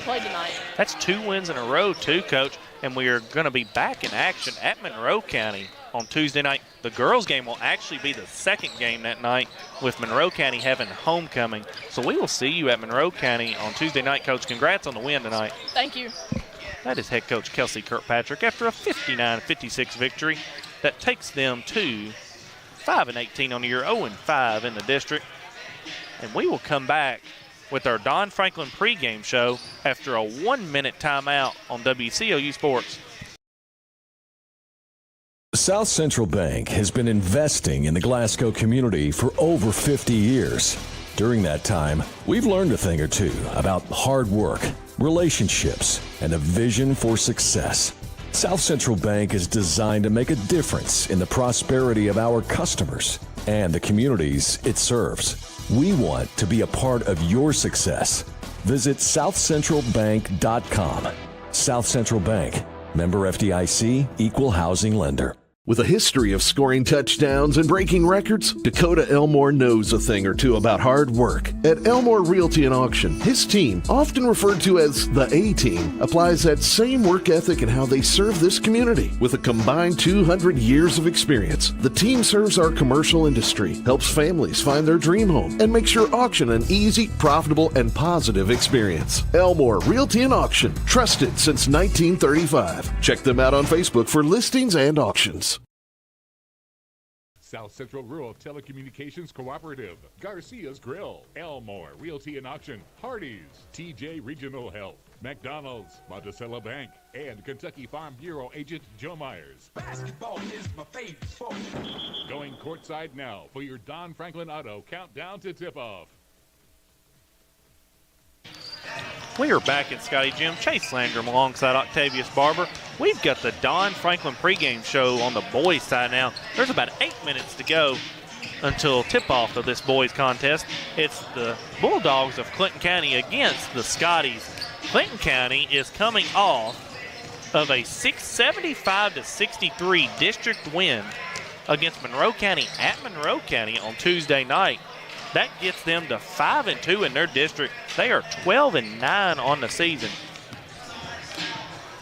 played tonight. That's 2 wins in a row, too, Coach. And we are going to be back in action at Monroe County on Tuesday night. The girls' game will actually be the second game that night, with Monroe County having homecoming. So we will see you at Monroe County on Tuesday night, Coach. Congrats on the win tonight. Thank you. That is head coach Kelsey Kirkpatrick after a 59-56 victory that takes them to 5-18 on the year, 0-5 in the district. And we will come back with our Don Franklin pregame show after a 1-minute timeout on WCLU Sports. South Central Bank has been investing in the Glasgow community for over 50 years. During that time, we've learned a thing or two about hard work, relationships, and a vision for success. South Central Bank is designed to make a difference in the prosperity of our customers and the communities it serves. We want to be a part of your success. Visit southcentralbank.com. South Central Bank, member FDIC, equal housing lender. With a history of scoring touchdowns and breaking records, Dakota Elmore knows a thing or two about hard work. At Elmore Realty and Auction, his team, often referred to as the A-Team, applies that same work ethic in how they serve this community. With a combined 200 years of experience, the team serves our commercial industry, helps families find their dream home, and makes your auction an easy, profitable, and positive experience. Elmore Realty and Auction, trusted since 1935. Check them out on Facebook for listings and auctions. South Central Rural Telecommunications Cooperative, Garcia's Grill, Elmore Realty and Auction, Hardee's, TJ Regional Health, McDonald's, Monticello Bank, and Kentucky Farm Bureau agent Joe Myers. Basketball is my favorite sport. Going courtside now for your Don Franklin Auto countdown to tip-off. We are back at Scotty Gym. Chase Landrum alongside Octavius Barber. We've got the Don Franklin pregame show on the boys' side now. There's about 8 minutes to go until tip-off of this boys' contest. It's the Bulldogs of Clinton County against the Scotties. Clinton County is coming off of a 75-63 district win against Monroe County at Monroe County on Tuesday night. That gets them to 5-2 in their district. They are 12-9 on the season.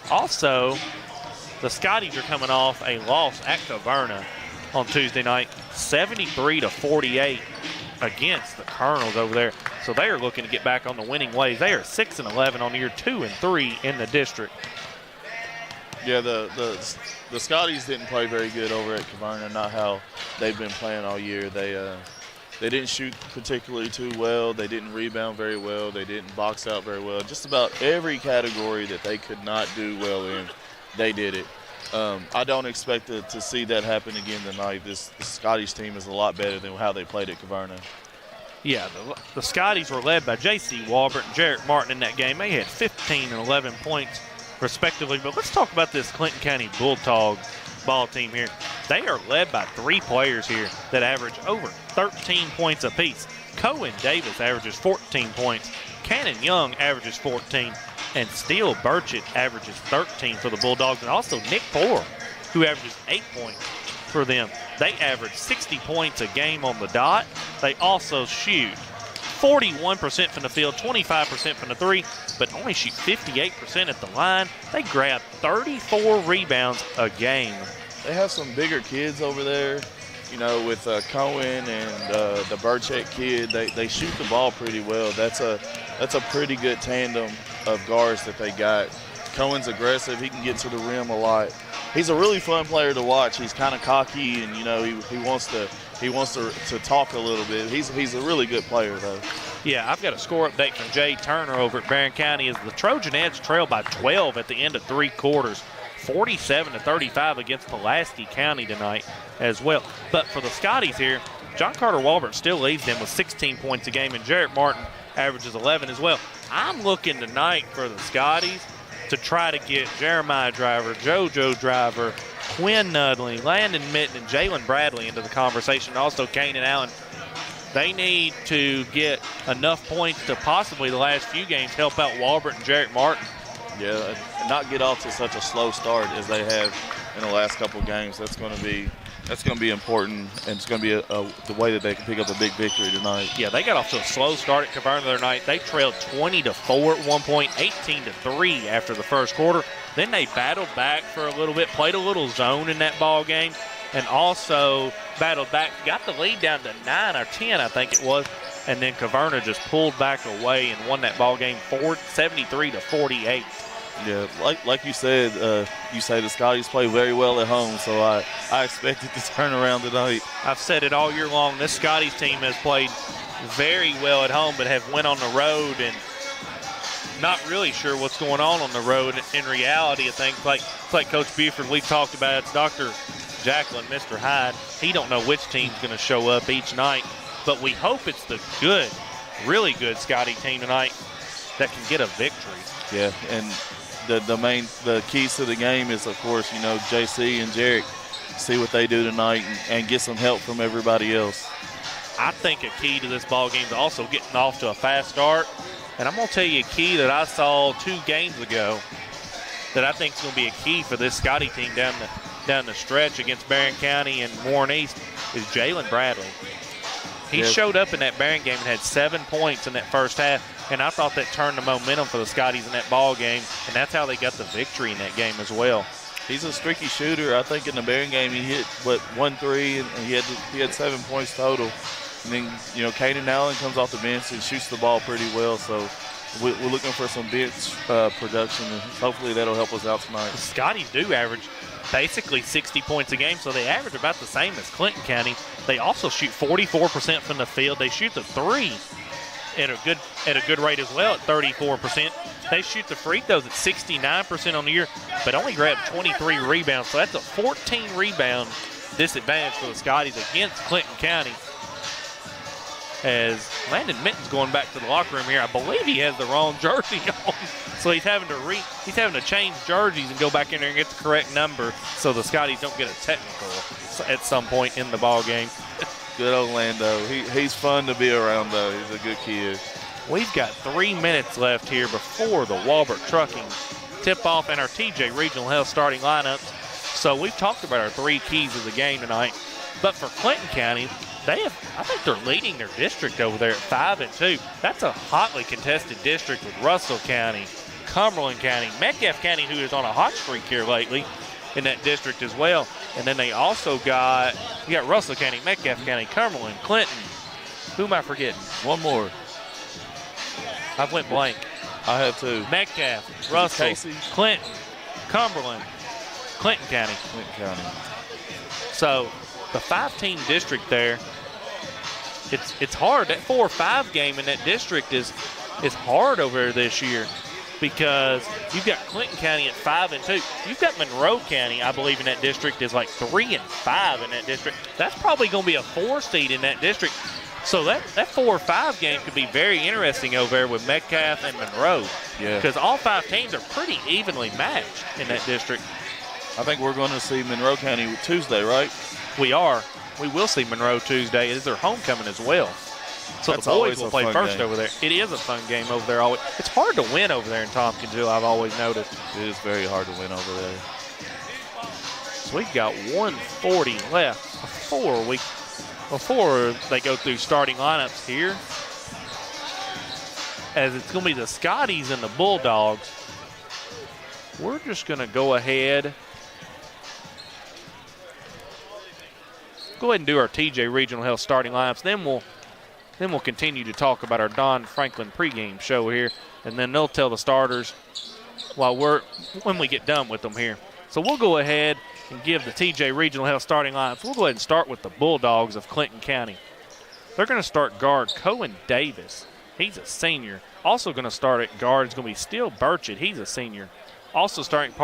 Also, the Scotties are coming off a loss at Caverna on Tuesday night, 73-48 against the Colonels over there. So they are looking to get back on the winning ways. They are 6-11 on the year, 2-3 in the district. Yeah, the Scotties didn't play very good over at Caverna, not how they've been playing all year. They didn't shoot particularly too well. They didn't rebound very well. They didn't box out very well. Just about every category that they could not do well in, they did it. I don't expect to see that happen again tonight. The Scotties team is a lot better than how they played at Caverna. Yeah, the Scotties were led by J.C. Walbert and Jarrett Martin in that game. They had 15 and 11 points respectively. But let's talk about this Clinton County Bulldog ball team here. They are led by 3 players here that average over 13 points apiece. Cohen Davis averages 14 points. Cannon Young averages 14. And Steele Burchett averages 13 for the Bulldogs. And also Nick Poore, who averages 8 points for them. They average 60 points a game on the dot. They also shoot 41% from the field, 25% from the three, but only shoot 58% at the line. They grab 34 rebounds a game. They have some bigger kids over there, you know, with Cohen and the Burchett kid. They shoot the ball pretty well. That's a pretty good tandem of guards that they got. Cohen's aggressive. He can get to the rim a lot. He's a really fun player to watch. He's kind of cocky, and you know he wants to talk a little bit. He's a really good player though. Yeah, I've got a score update from Jay Turner over at Barron County as the Trojanettes trail by 12 at the end of 3 quarters, 47-35 against Pulaski County tonight as well. But for the Scotties here, John Carter Walbert still leads them with 16 points a game, and Jarrett Martin averages 11 as well. I'm looking tonight for the Scotties to try to get Jeremiah Driver, JoJo Driver, Quinn Nudley, Landon Mitten, and Jalen Bradley into the conversation. Also, Kanan Allen. They need to get enough points to possibly the last few games help out Walbert and Jarrett Martin. Yeah, and not get off to such a slow start as they have in the last couple of games. That's going to be important, and it's going to be the way that they can pick up a big victory tonight. Yeah, they got off to a slow start at Caverna the other night. They trailed 20-4 at one point, 18-3 after the first quarter. Then they battled back for a little bit, played a little zone in that ball game, and also battled back, got the lead down to 9 or 10, I think it was, and then Caverna just pulled back away and won that ball game 73-48. Yeah, like you said, you say the Scotties play very well at home, so I expect it to turn around tonight. I've said it all year long. This Scotties team has played very well at home, but have went on the road and not really sure what's going on the road. In reality, I think, like Coach Buford, we've talked about, it's Dr. Jacqueline, Mr. Hyde. He don't know which team's going to show up each night, but we hope it's the good, really good Scottie team tonight that can get a victory. Yeah, and the keys to the game is, of course, you know, JC and Jarek, see what they do tonight and get some help from everybody else. I think a key to this ball game is also getting off to a fast start. And I'm going to tell you a key that I saw 2 games ago that I think is going to be a key for this Scottie team down down the stretch against Barron County and Warren East is Jalen Bradley. He showed up in that Barron game and had 7 points in that first half, and I thought that turned the momentum for the Scotties in that ball game, and that's how they got the victory in that game as well. He's a streaky shooter. I think in the Barron game he hit, 1-3, and he had 7 points total. And then, Kaden Allen comes off the bench and shoots the ball pretty well, so we're looking for some bench production, and hopefully that'll help us out tonight. The Scotties do average basically 60 points a game, so they average about the same as Clinton County. They also shoot 44% from the field. They shoot the three at a good rate as well at 34%. They shoot the free throws at 69% on the year, but only grab 23 rebounds. So that's a 14 rebound disadvantage for the Scotties against Clinton County. As Landon Mitten's going back to the locker room here, I believe he has the wrong jersey on, so he's having to change jerseys and go back in there and get the correct number, so the Scotties don't get a technical at some point in the ball game. Good old Lando. He's fun to be around, though. He's a good kid. We've got 3 minutes left here before the Walbert Trucking tip-off and our TJ Regional Health starting lineups. So we've talked about our 3 keys of the game tonight. But for Clinton County, I think they're leading their district over there at 5-2. That's a hotly contested district with Russell County, Cumberland County, Metcalfe County, who is on a hot streak here lately in that district as well. And then they also got Russell County, Metcalfe County, Cumberland, Clinton. Who am I forgetting? One more. I've went blank. I have too. Metcalfe, Russell, Casey, Clinton, Cumberland, Clinton County. So the 5-team district there, it's hard. That 4-5 game in that district is hard over there this year because you've got Clinton County at 5-2. You've got Monroe County, I believe, in that district is like 3-5 in that district. That's probably going to be a 4 seed in that district. So that 4-5 game could be very interesting over there with Metcalfe and Monroe. Yeah. Because all 5 teams are pretty evenly matched in that district. I think we're going to see Monroe County Tuesday, right? We are. We will see Monroe Tuesday. It's their homecoming as well. So That's the boys will play first game over there. It is a fun game over there. Always. It's hard to win over there in Tompkinsville, I've always noticed. It is very hard to win over there. So we've got 1:40 left before they go through starting lineups here. As it's going to be the Scotties and the Bulldogs. We're just going to go ahead and do our TJ Regional Health starting lineups. Then we'll continue to talk about our Don Franklin pregame show here, and then they'll tell the starters when we get done with them here. So we'll go ahead and give the TJ Regional Health starting lineups. We'll go ahead and start with the Bulldogs of Clinton County. They're going to start guard Cohen Davis. He's a senior. Also going to start at guard is going to be Steele Burchett. He's a senior. Also starting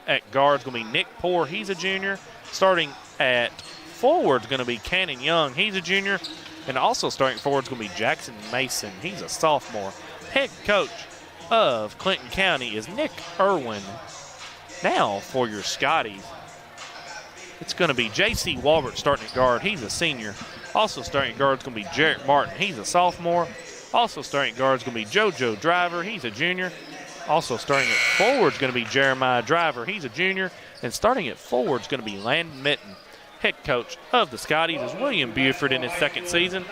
at guard is going to be Nick Poore. He's a junior. Starting at forward is going to be Cannon Young. He's a junior. And also starting forward is going to be Jackson Mason. He's a sophomore. Head coach of Clinton County is Nick Irwin. Now for your Scotties, it's going to be J.C. Walbert starting at guard. He's a senior. Also starting at guard is going to be Jarrett Martin. He's a sophomore. Also starting at guard is going to be JoJo Driver. He's a junior. Also starting at forward is going to be Jeremiah Driver. He's a junior. And starting at forward is going to be Landon Mitten. Head coach of the Scotties is William Buford in his second season.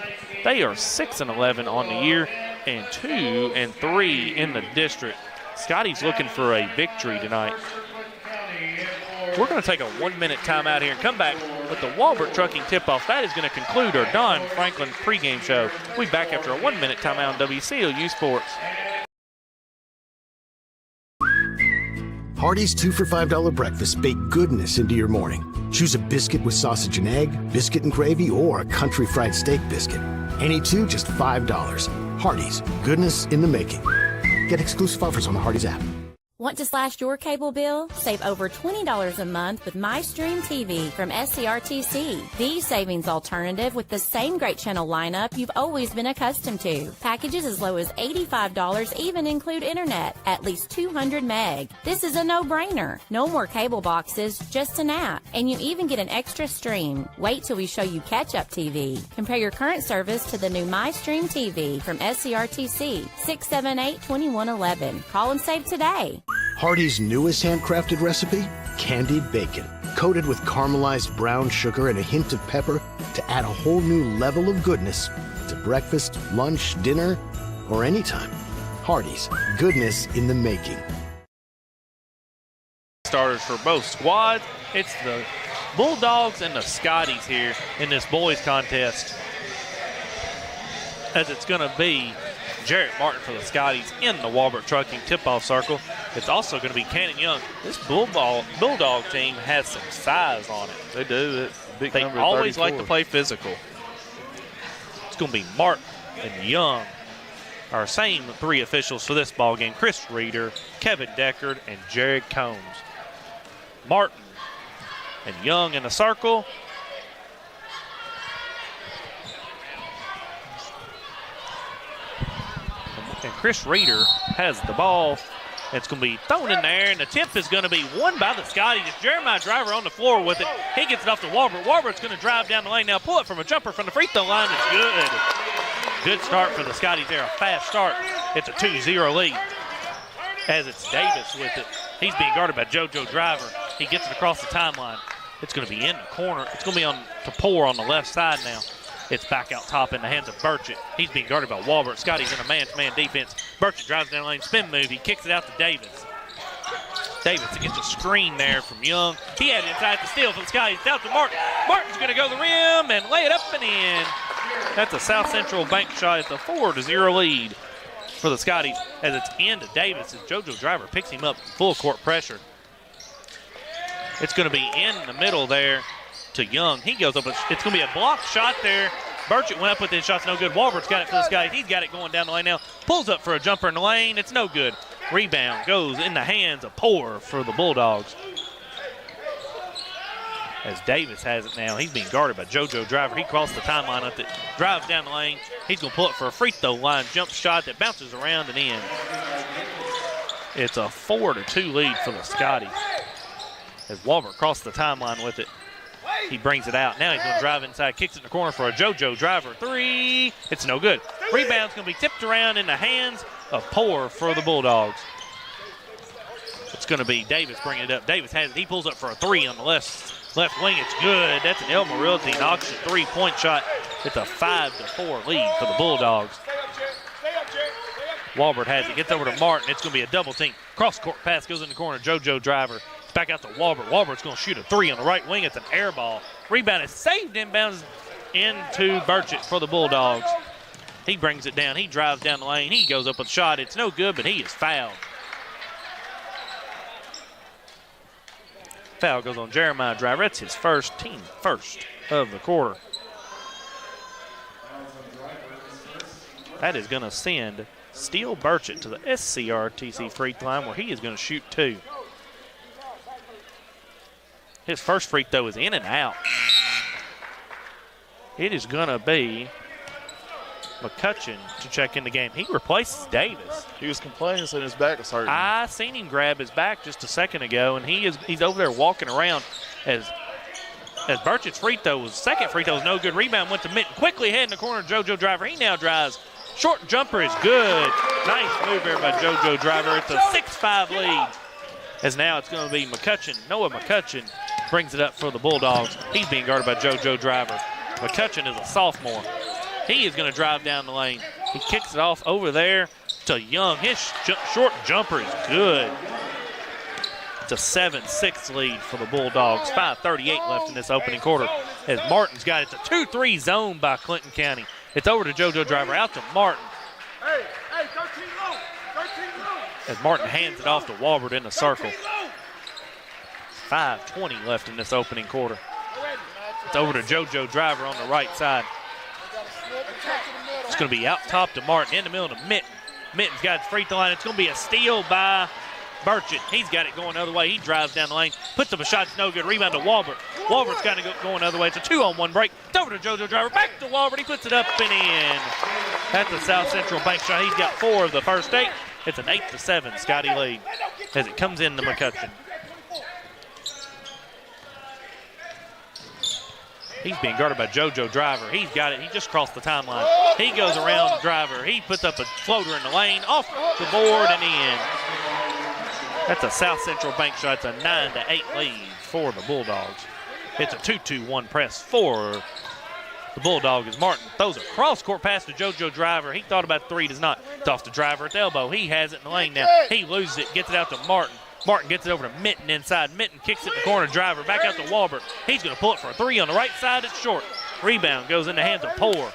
They are 6-11 on the year and 2-3 in the district. Scotties looking for a victory tonight. We're going to take a 1-minute timeout here and come back with the Walbert Trucking tip-off. That is going to conclude our Don Franklin pregame show. We'll be back after a 1-minute timeout on WCLU Sports. Hardee's 2 for $5 breakfast bake goodness into your morning. Choose a biscuit with sausage and egg, biscuit and gravy, or a country fried steak biscuit. Any 2, just $5. Hardee's, goodness in the making. Get exclusive offers on the Hardee's app. Want to slash your cable bill? Save over $20 a month with MyStream TV from SCRTC. The savings alternative with the same great channel lineup you've always been accustomed to. Packages as low as $85 even include internet, at least 200 meg. This is a no-brainer. No more cable boxes, just an app. And you even get an extra stream. Wait till we show you Catch-Up TV. Compare your current service to the new MyStream TV from SCRTC, 678-2111. Call and save today. Hardee's newest handcrafted recipe, candied bacon. coated with caramelized brown sugar and a hint of pepper to add a whole new level of goodness to breakfast, lunch, dinner, or anytime. Hardee's, goodness in the making. Starters for both squads. It's the Bulldogs and the Scotties here in this boys contest, as it's going to be Jarrett Martin for the Scotties in the Walbert Trucking tip-off circle. It's also going to be Cannon Young. This Bulldog team has some size on it. They do. It's a big they number, always 34. like to play physical. It's going to be Martin and Young, our same three officials for this ball game: Chris Reeder, Kevin Deckard, and Jared Combs. Martin and Young in the circle. And Chris Reeder has the ball. It's going to be thrown in there, and the tip is going to be won by the Scotties. It's Jeremiah Driver on the floor with it. He gets it off to Walbert. Walbert's going to drive down the lane now, pull it from a jumper from the free throw line. It's good. Good start for the Scotties there, a fast start. It's a 2-0 lead as it's Davis with it. He's being guarded by JoJo Driver. He gets it across the timeline. It's going to be in the corner. It's going to be on to Poor on the left side now. It's back out top in the hands of Burchett. He's being guarded by Walbert. Scotty's in a man-to-man defense. Burchett drives down the lane, spin move. He kicks it out to Davis. Davis gets a screen there from Young. He had it inside the steal for the Scotties. It's out to Martin. Martin's going to go to the rim and lay it up and in. That's a South Central bank shot. It's a 4-0 lead for the Scotties as it's into Davis as JoJo Driver picks him up full court pressure. It's going to be in the middle there to Young. He goes up. It's going to be a blocked shot there. Burchett went up with his shot's no good. Walbert's got it for the Scotties. He's got it going down the lane now. Pulls up for a jumper in the lane. It's no good. Rebound goes in the hands of Poor for the Bulldogs. As Davis has it now. He's being guarded by JoJo Driver. He crossed the timeline up it. Drives down the lane. He's going to pull it for a free throw line jump shot that bounces around and in. It's a 4-2 lead for the Scotties. As Walbert crossed the timeline with it. He brings it out. Now he's going to drive inside, kicks it in the corner for a JoJo Driver. Three. It's no good. Rebound's going to be tipped around in the hands of Poor for the Bulldogs. It's going to be Davis bringing it up. Davis has it. He pulls up for a three on the left wing. It's good. That's an Elmer Realty auction three-point shot. It's a 5-4 lead for the Bulldogs. Walbert has it. Gets over to Martin. It's going to be a double team. Cross-court pass goes in the corner. JoJo Driver. Back out to Walbert. Walbert's going to shoot a three on the right wing. It's an air ball. Rebound is saved inbounds into Burchett for the Bulldogs. He brings it down. He drives down the lane. He goes up with a shot. It's no good, but he is fouled. Foul goes on Jeremiah Driver. That's his team first of the quarter. That is going to send Steele Burchett to the SCRTC free throw line where he is going to shoot two. His first free throw is in and out. It is going to be McCutcheon to check in the game. He replaces Davis. He was complaining saying his back was hurting. I seen him grab his back just a second ago, and he's over there walking around as Burchett's second free throw was no good. Rebound went to Mitten. Quickly ahead in the corner, JoJo Driver. He now drives. Short jumper is good. Nice move there by JoJo Driver. It's a 6-5 lead. As now it's going to be McCutcheon. Noah McCutcheon brings it up for the Bulldogs. He's being guarded by JoJo Driver. McCutcheon is a sophomore. He is going to drive down the lane. He kicks it off over there to Young. His short jumper is good. It's a 7-6 lead for the Bulldogs. 5:38 left in this opening quarter. As Martin's got it. It's a 2-3 zone by Clinton County. It's over to JoJo Driver. Out to Martin. Hey, 13 low. 13 low. As Martin hands it off to Walbert in the circle. 5:20 left in this opening quarter. It's over to JoJo Driver on the right side. It's going to be out top to Martin, in the middle to Mitten. Mitten's got his free throw line. It's going to be a steal by Burchett. He's got it going the other way. He drives down the lane, puts up a shot. It's no good. Rebound to Walbert. Walbert's got it going the other way. It's a 2-on-1 break. It's over to JoJo Driver. Back to Walbert. He puts it up and in. That's a South Central bank shot. He's got 4 of the first 8. It's an 8-7 Scotty lead as it comes in to McCutcheon. He's being guarded by JoJo Driver. He's got it. He just crossed the timeline. He goes around Driver. He puts up a floater in the lane, off the board and in. That's a South Central bank shot. It's a 9-8 lead for the Bulldogs. It's a 2-2-1 press for the Bulldog as Martin throws a cross-court pass to JoJo Driver. He thought about three, does not. It's off the Driver at the elbow. He has it in the lane now. He loses it, gets it out to Martin. Martin gets it over to Mitten inside. Mitten kicks it in the corner. Driver back out to Walbert. He's going to pull it for a three on the right side. It's short. Rebound goes in the hands of Poor.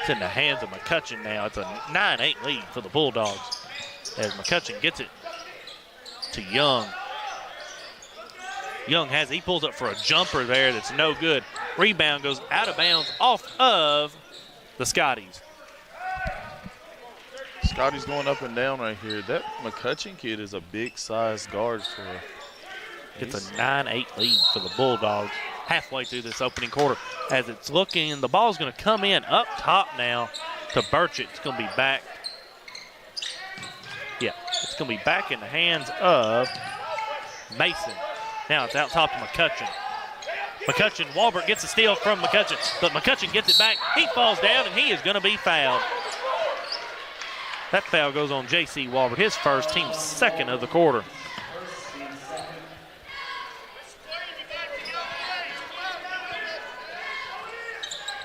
It's in the hands of McCutcheon now. It's a 9-8 lead for the Bulldogs as McCutcheon gets it to Young. Young he pulls up for a jumper there that's no good. Rebound goes out of bounds off of the Scotties. Scotty's going up and down right here. That McCutcheon kid is a big-sized guard for. It's a 9-8 lead for the Bulldogs halfway through this opening quarter. As it's looking, the ball's going to come in up top now to Burchett. It's going to be back. Yeah, it's going to be back in the hands of Mason. Now it's out top to McCutcheon. McCutcheon, Walbert gets a steal from McCutcheon, but McCutcheon gets it back. He falls down, and he is going to be fouled. That foul goes on J.C. Walbert, his first, team's second of the quarter.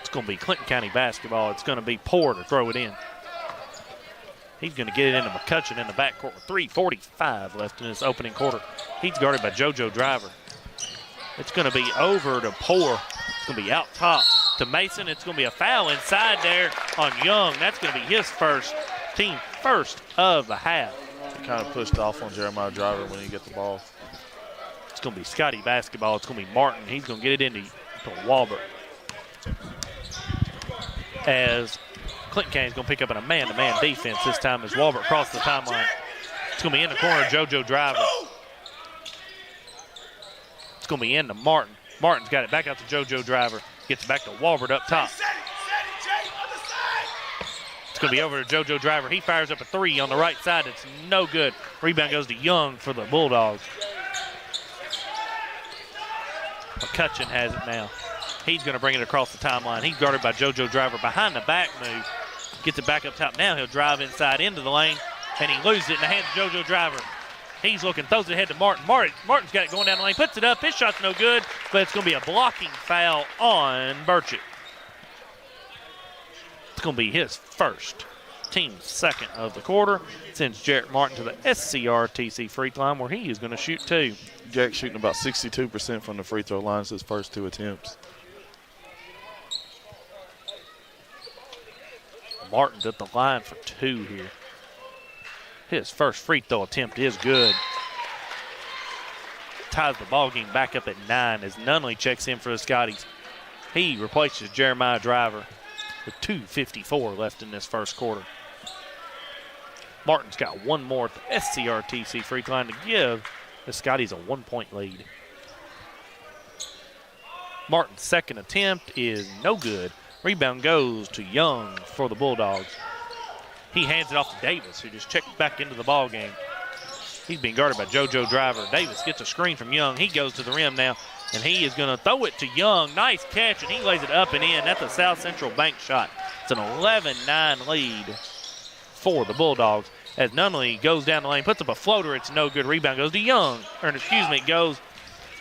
It's going to be Clinton County basketball. It's going to be Poor to throw it in. He's going to get it into McCutcheon in the backcourt with 3:45 left in this opening quarter. He's guarded by JoJo Driver. It's going to be over to Poor. It's going to be out top to Mason. It's going to be a foul inside there on Young. That's going to be his first, team first of the half. He kind of pushed off on Jeremiah Driver when he get the ball. It's going to be Scotty basketball. It's going to be Martin. He's going to get it into Walbert. As Clinton County's going to pick up in a man-to-man defense this time as Walbert crosses the timeline. It's going to be in the corner, JoJo Driver. It's going to be into Martin. Martin's got it back out to JoJo Driver. Gets it back to Walbert up top. It's going to be over to JoJo Driver. He fires up a three on the right side. It's no good. Rebound goes to Young for the Bulldogs. McCutcheon has it now. He's going to bring it across the timeline. He's guarded by JoJo Driver behind the back move. Gets it back up top. Now he'll drive inside into the lane, and he loses it in the hands of JoJo Driver. He's looking, throws it ahead to Martin. Martin's got it going down the lane, puts it up. His shot's no good, but it's going to be a blocking foul on Burchett. It's going to be his first, team's second of the quarter. Sends Jarrett Martin to the SCRTC free throw line where he is going to shoot two. Jack's shooting about 62% from the free throw line his first two attempts. Martin's at the line for two here. His first free throw attempt is good. Ties the ball game back up at 9 as Nunley checks in for the Scotties. He replaces Jeremiah Driver with 2:54 left in this first quarter. Martin's got one more at the SCRTC free throw line to give the Scotties a 1-point lead. Martin's second attempt is no good. Rebound goes to Young for the Bulldogs. He hands it off to Davis, who just checked back into the ball game. He's being guarded by JoJo Driver. Davis gets a screen from Young. He goes to the rim now, and he is going to throw it to Young. Nice catch, and he lays it up and in. That's a South Central bank shot. It's an 11-9 lead for the Bulldogs. As Nunley goes down the lane, puts up a floater. It's no good. Rebound goes to Young. It goes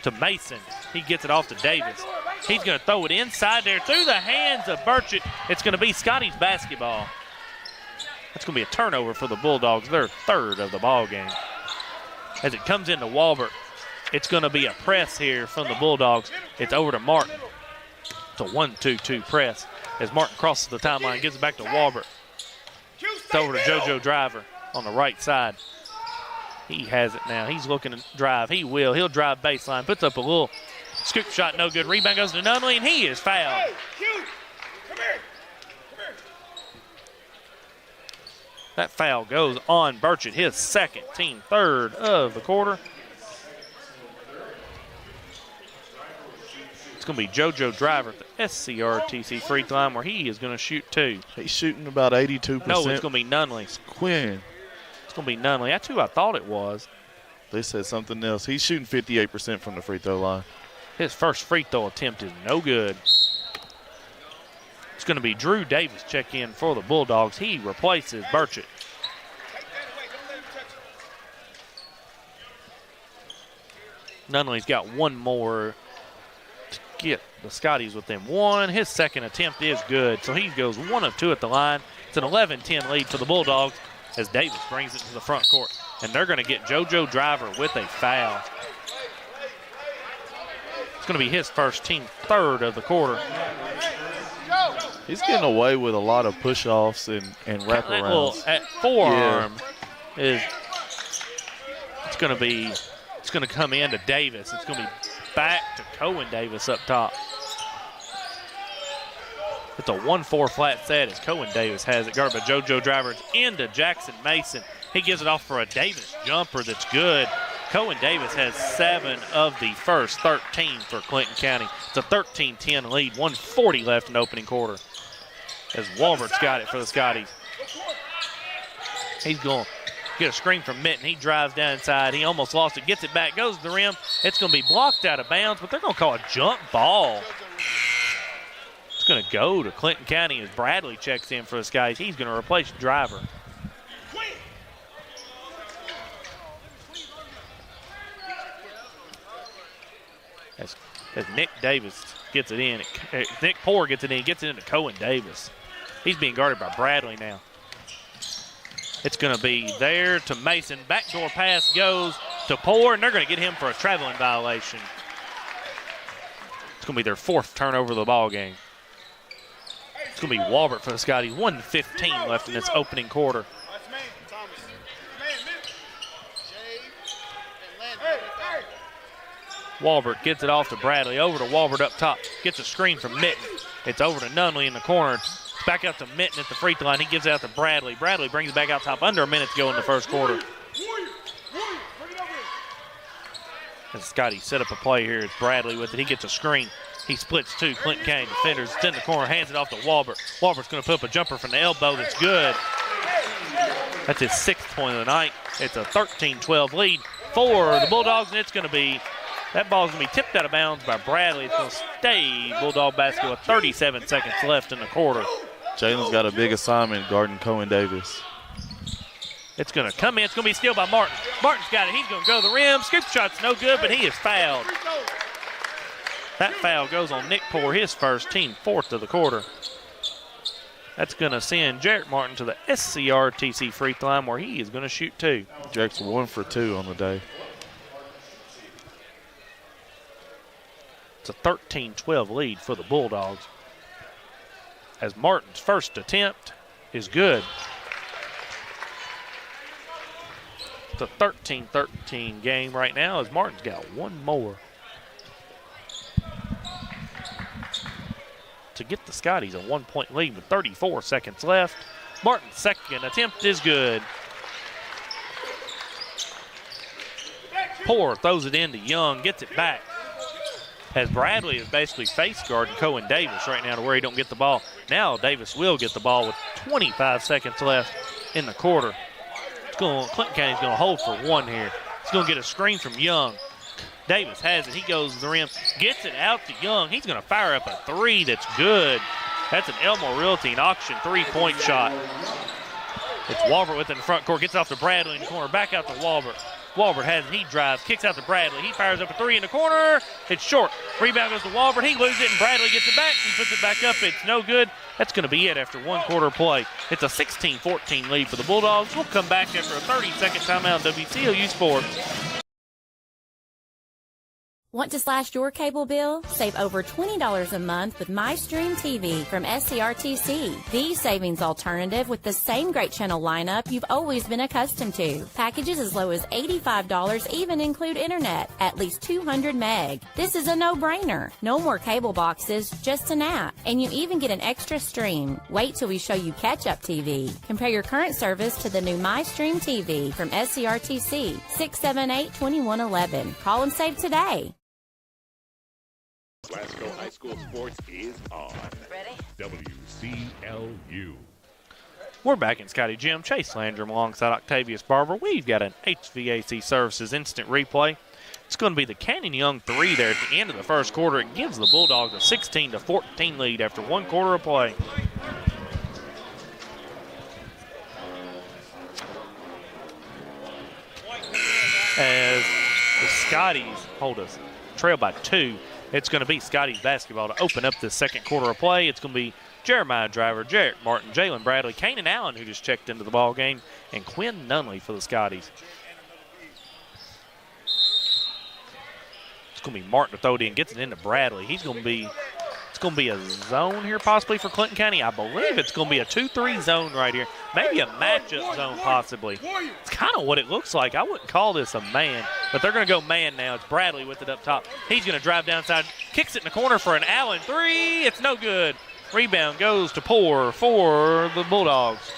to Mason. He gets it off to Davis. He's going to throw it inside there through the hands of Burchett. It's going to be Scotty's basketball. That's going to be a turnover for the Bulldogs, their third of the ball game. As it comes into Walbert, it's going to be a press here from the Bulldogs. It's over to Martin. It's a 1-2-2 press as Martin crosses the timeline, gives it back to Walbert. It's over to JoJo Driver on the right side. He has it now. He's looking to drive. He will. He'll drive baseline. Puts up a little scoop shot, no good. Rebound goes to Nunley, and he is fouled. That foul goes on Burchett, his second, team third of the quarter. It's going to be JoJo Driver at the SCRTC free throw line where he is going to shoot two. He's shooting about 82%. No, it's going to be Nunley. Quinn. It's going to be Nunley. That's who I thought it was. They said something else. He's shooting 58% from the free throw line. His first free throw attempt is no good. It's going to be Drew Davis check in for the Bulldogs. He replaces Burchett. Nunley's got one more to get the Scotties within one. His second attempt is good, so he goes 1 of 2 at the line. It's an 11-10 lead for the Bulldogs as Davis brings it to the front court. And they're going to get JoJo Driver with a foul. It's going to be his first, team third of the quarter. He's getting away with a lot of push-offs and wraparounds. At forearm is it's going to come into Davis. It's going to be back to Cohen Davis up top. It's a 1-4 flat set as Cohen Davis has it guarded by JoJo Driver. It's into Jackson Mason. He gives it off for a Davis jumper that's good. Cohen Davis has 7 of the first 13 for Clinton County. It's a 13-10 lead, 1:40 left in the opening quarter. As Walbert's got it for the Scotties. He's going to get a screen from Mitten. He drives down inside. He almost lost it, gets it back, goes to the rim. It's going to be blocked out of bounds, but they're going to call a jump ball. It's going to go to Clinton County as Bradley checks in for the Scotties. He's going to replace Driver. As Nick Davis gets it in, Nick Poore gets it in, gets it into Cohen Davis. He's being guarded by Bradley now. It's going to be there to Mason. Backdoor pass goes to Poore, and they're going to get him for a traveling violation. It's going to be their 4th turnover of the ball game. It's going to be Walbert for the Scotties. 1:15 left in this opening quarter. Walbert gets it off to Bradley. Over to Walbert up top. Gets a screen from Mitten. It's over to Nunley in the corner. It's back out to Mitten at the free throw line. He gives it out to Bradley. Bradley brings it back out top. Under a minute to go in the first quarter. And Scotty set up a play here. It's Bradley with it. He gets a screen. He splits 2 Clinton County defenders. It's in the corner. Hands it off to Walbert. Walbert's going to put up a jumper from the elbow that's good. That's his 6th point of the night. It's a 13-12 lead for the Bulldogs, and it's going to be that ball's going to be tipped out of bounds by Bradley. It's going to stay Bulldog basketball with 37 seconds left in the quarter. Jalen's got a big assignment guarding Cohen Davis. It's going to come in. It's going to be stealed by Martin. Martin's got it. He's going to go to the rim. Scoop shot's no good, but he is fouled. That foul goes on Nick Poore, his first, team 4th of the quarter. That's going to send Jarrett Martin to the SCRTC free throw line where he is going to shoot 2. Jarrett's 1 for 2 on the day. It's a 13-12 lead for the Bulldogs. As Martin's first attempt is good. It's a 13-13 game right now as Martin's got 1 more. To get the Scotties a 1-point lead with 34 seconds left. Martin's second attempt is good. Poore throws it into Young, gets it back. As Bradley is basically face guarding Cohen Davis right now to where he don't get the ball. Now Davis will get the ball with 25 seconds left in the quarter. Clinton County's going to hold for 1 here. He's going to get a screen from Young. Davis has it. He goes to the rim, gets it out to Young. He's going to fire up a 3 that's good. That's an Elmore Realty and Auction 3-point shot. It's Walbert with it in the front court. Gets off to Bradley in the corner. Back out to Walbert. Walbert has it. He drives. Kicks out to Bradley. He fires up a 3 in the corner. It's short. Rebound goes to Walbert. He loses it, and Bradley gets it back and puts it back up. It's no good. That's going to be it after 1 quarter play. It's a 16-14 lead for the Bulldogs. We'll come back after a 30-second timeout on WCLU Sports. Want to slash your cable bill? Save over $20 a month with MyStream TV from SCRTC, the savings alternative with the same great channel lineup you've always been accustomed to. Packages as low as $85 even include internet, at least 200 meg. This is a no-brainer. No more cable boxes, just an app. And you even get an extra stream. Wait till we show you Catch-Up TV. Compare your current service to the new MyStream TV from SCRTC, 678-2111. Call and save today. Glasgow High School Sports is on. Ready? WCLU. We're back in Scotty Gym. Chase Landrum alongside Octavius Barber. We've got an HVAC Services instant replay. It's going to be the Canyon Young 3 there at the end of the first quarter. It gives the Bulldogs a 16-14 lead after 1 quarter of play. As the Scotties hold us trail by 2. It's going to be Scotties basketball to open up the second quarter of play. It's going to be Jeremiah Driver, Jarrett Martin, Jalen Bradley, Kanan Allen, who just checked into the ball game, and Quinn Nunley for the Scotties. It's going to be Martin to throw it in, gets it into Bradley. It's going to be a zone here possibly for Clinton County. I believe it's going to be a 2-3 zone right here. Maybe a matchup zone possibly. It's kind of what it looks like. I wouldn't call this a man, but they're going to go man now. It's Bradley with it up top. He's going to drive downside, kicks it in the corner for an Allen 3. It's no good. Rebound goes to Poor for the Bulldogs.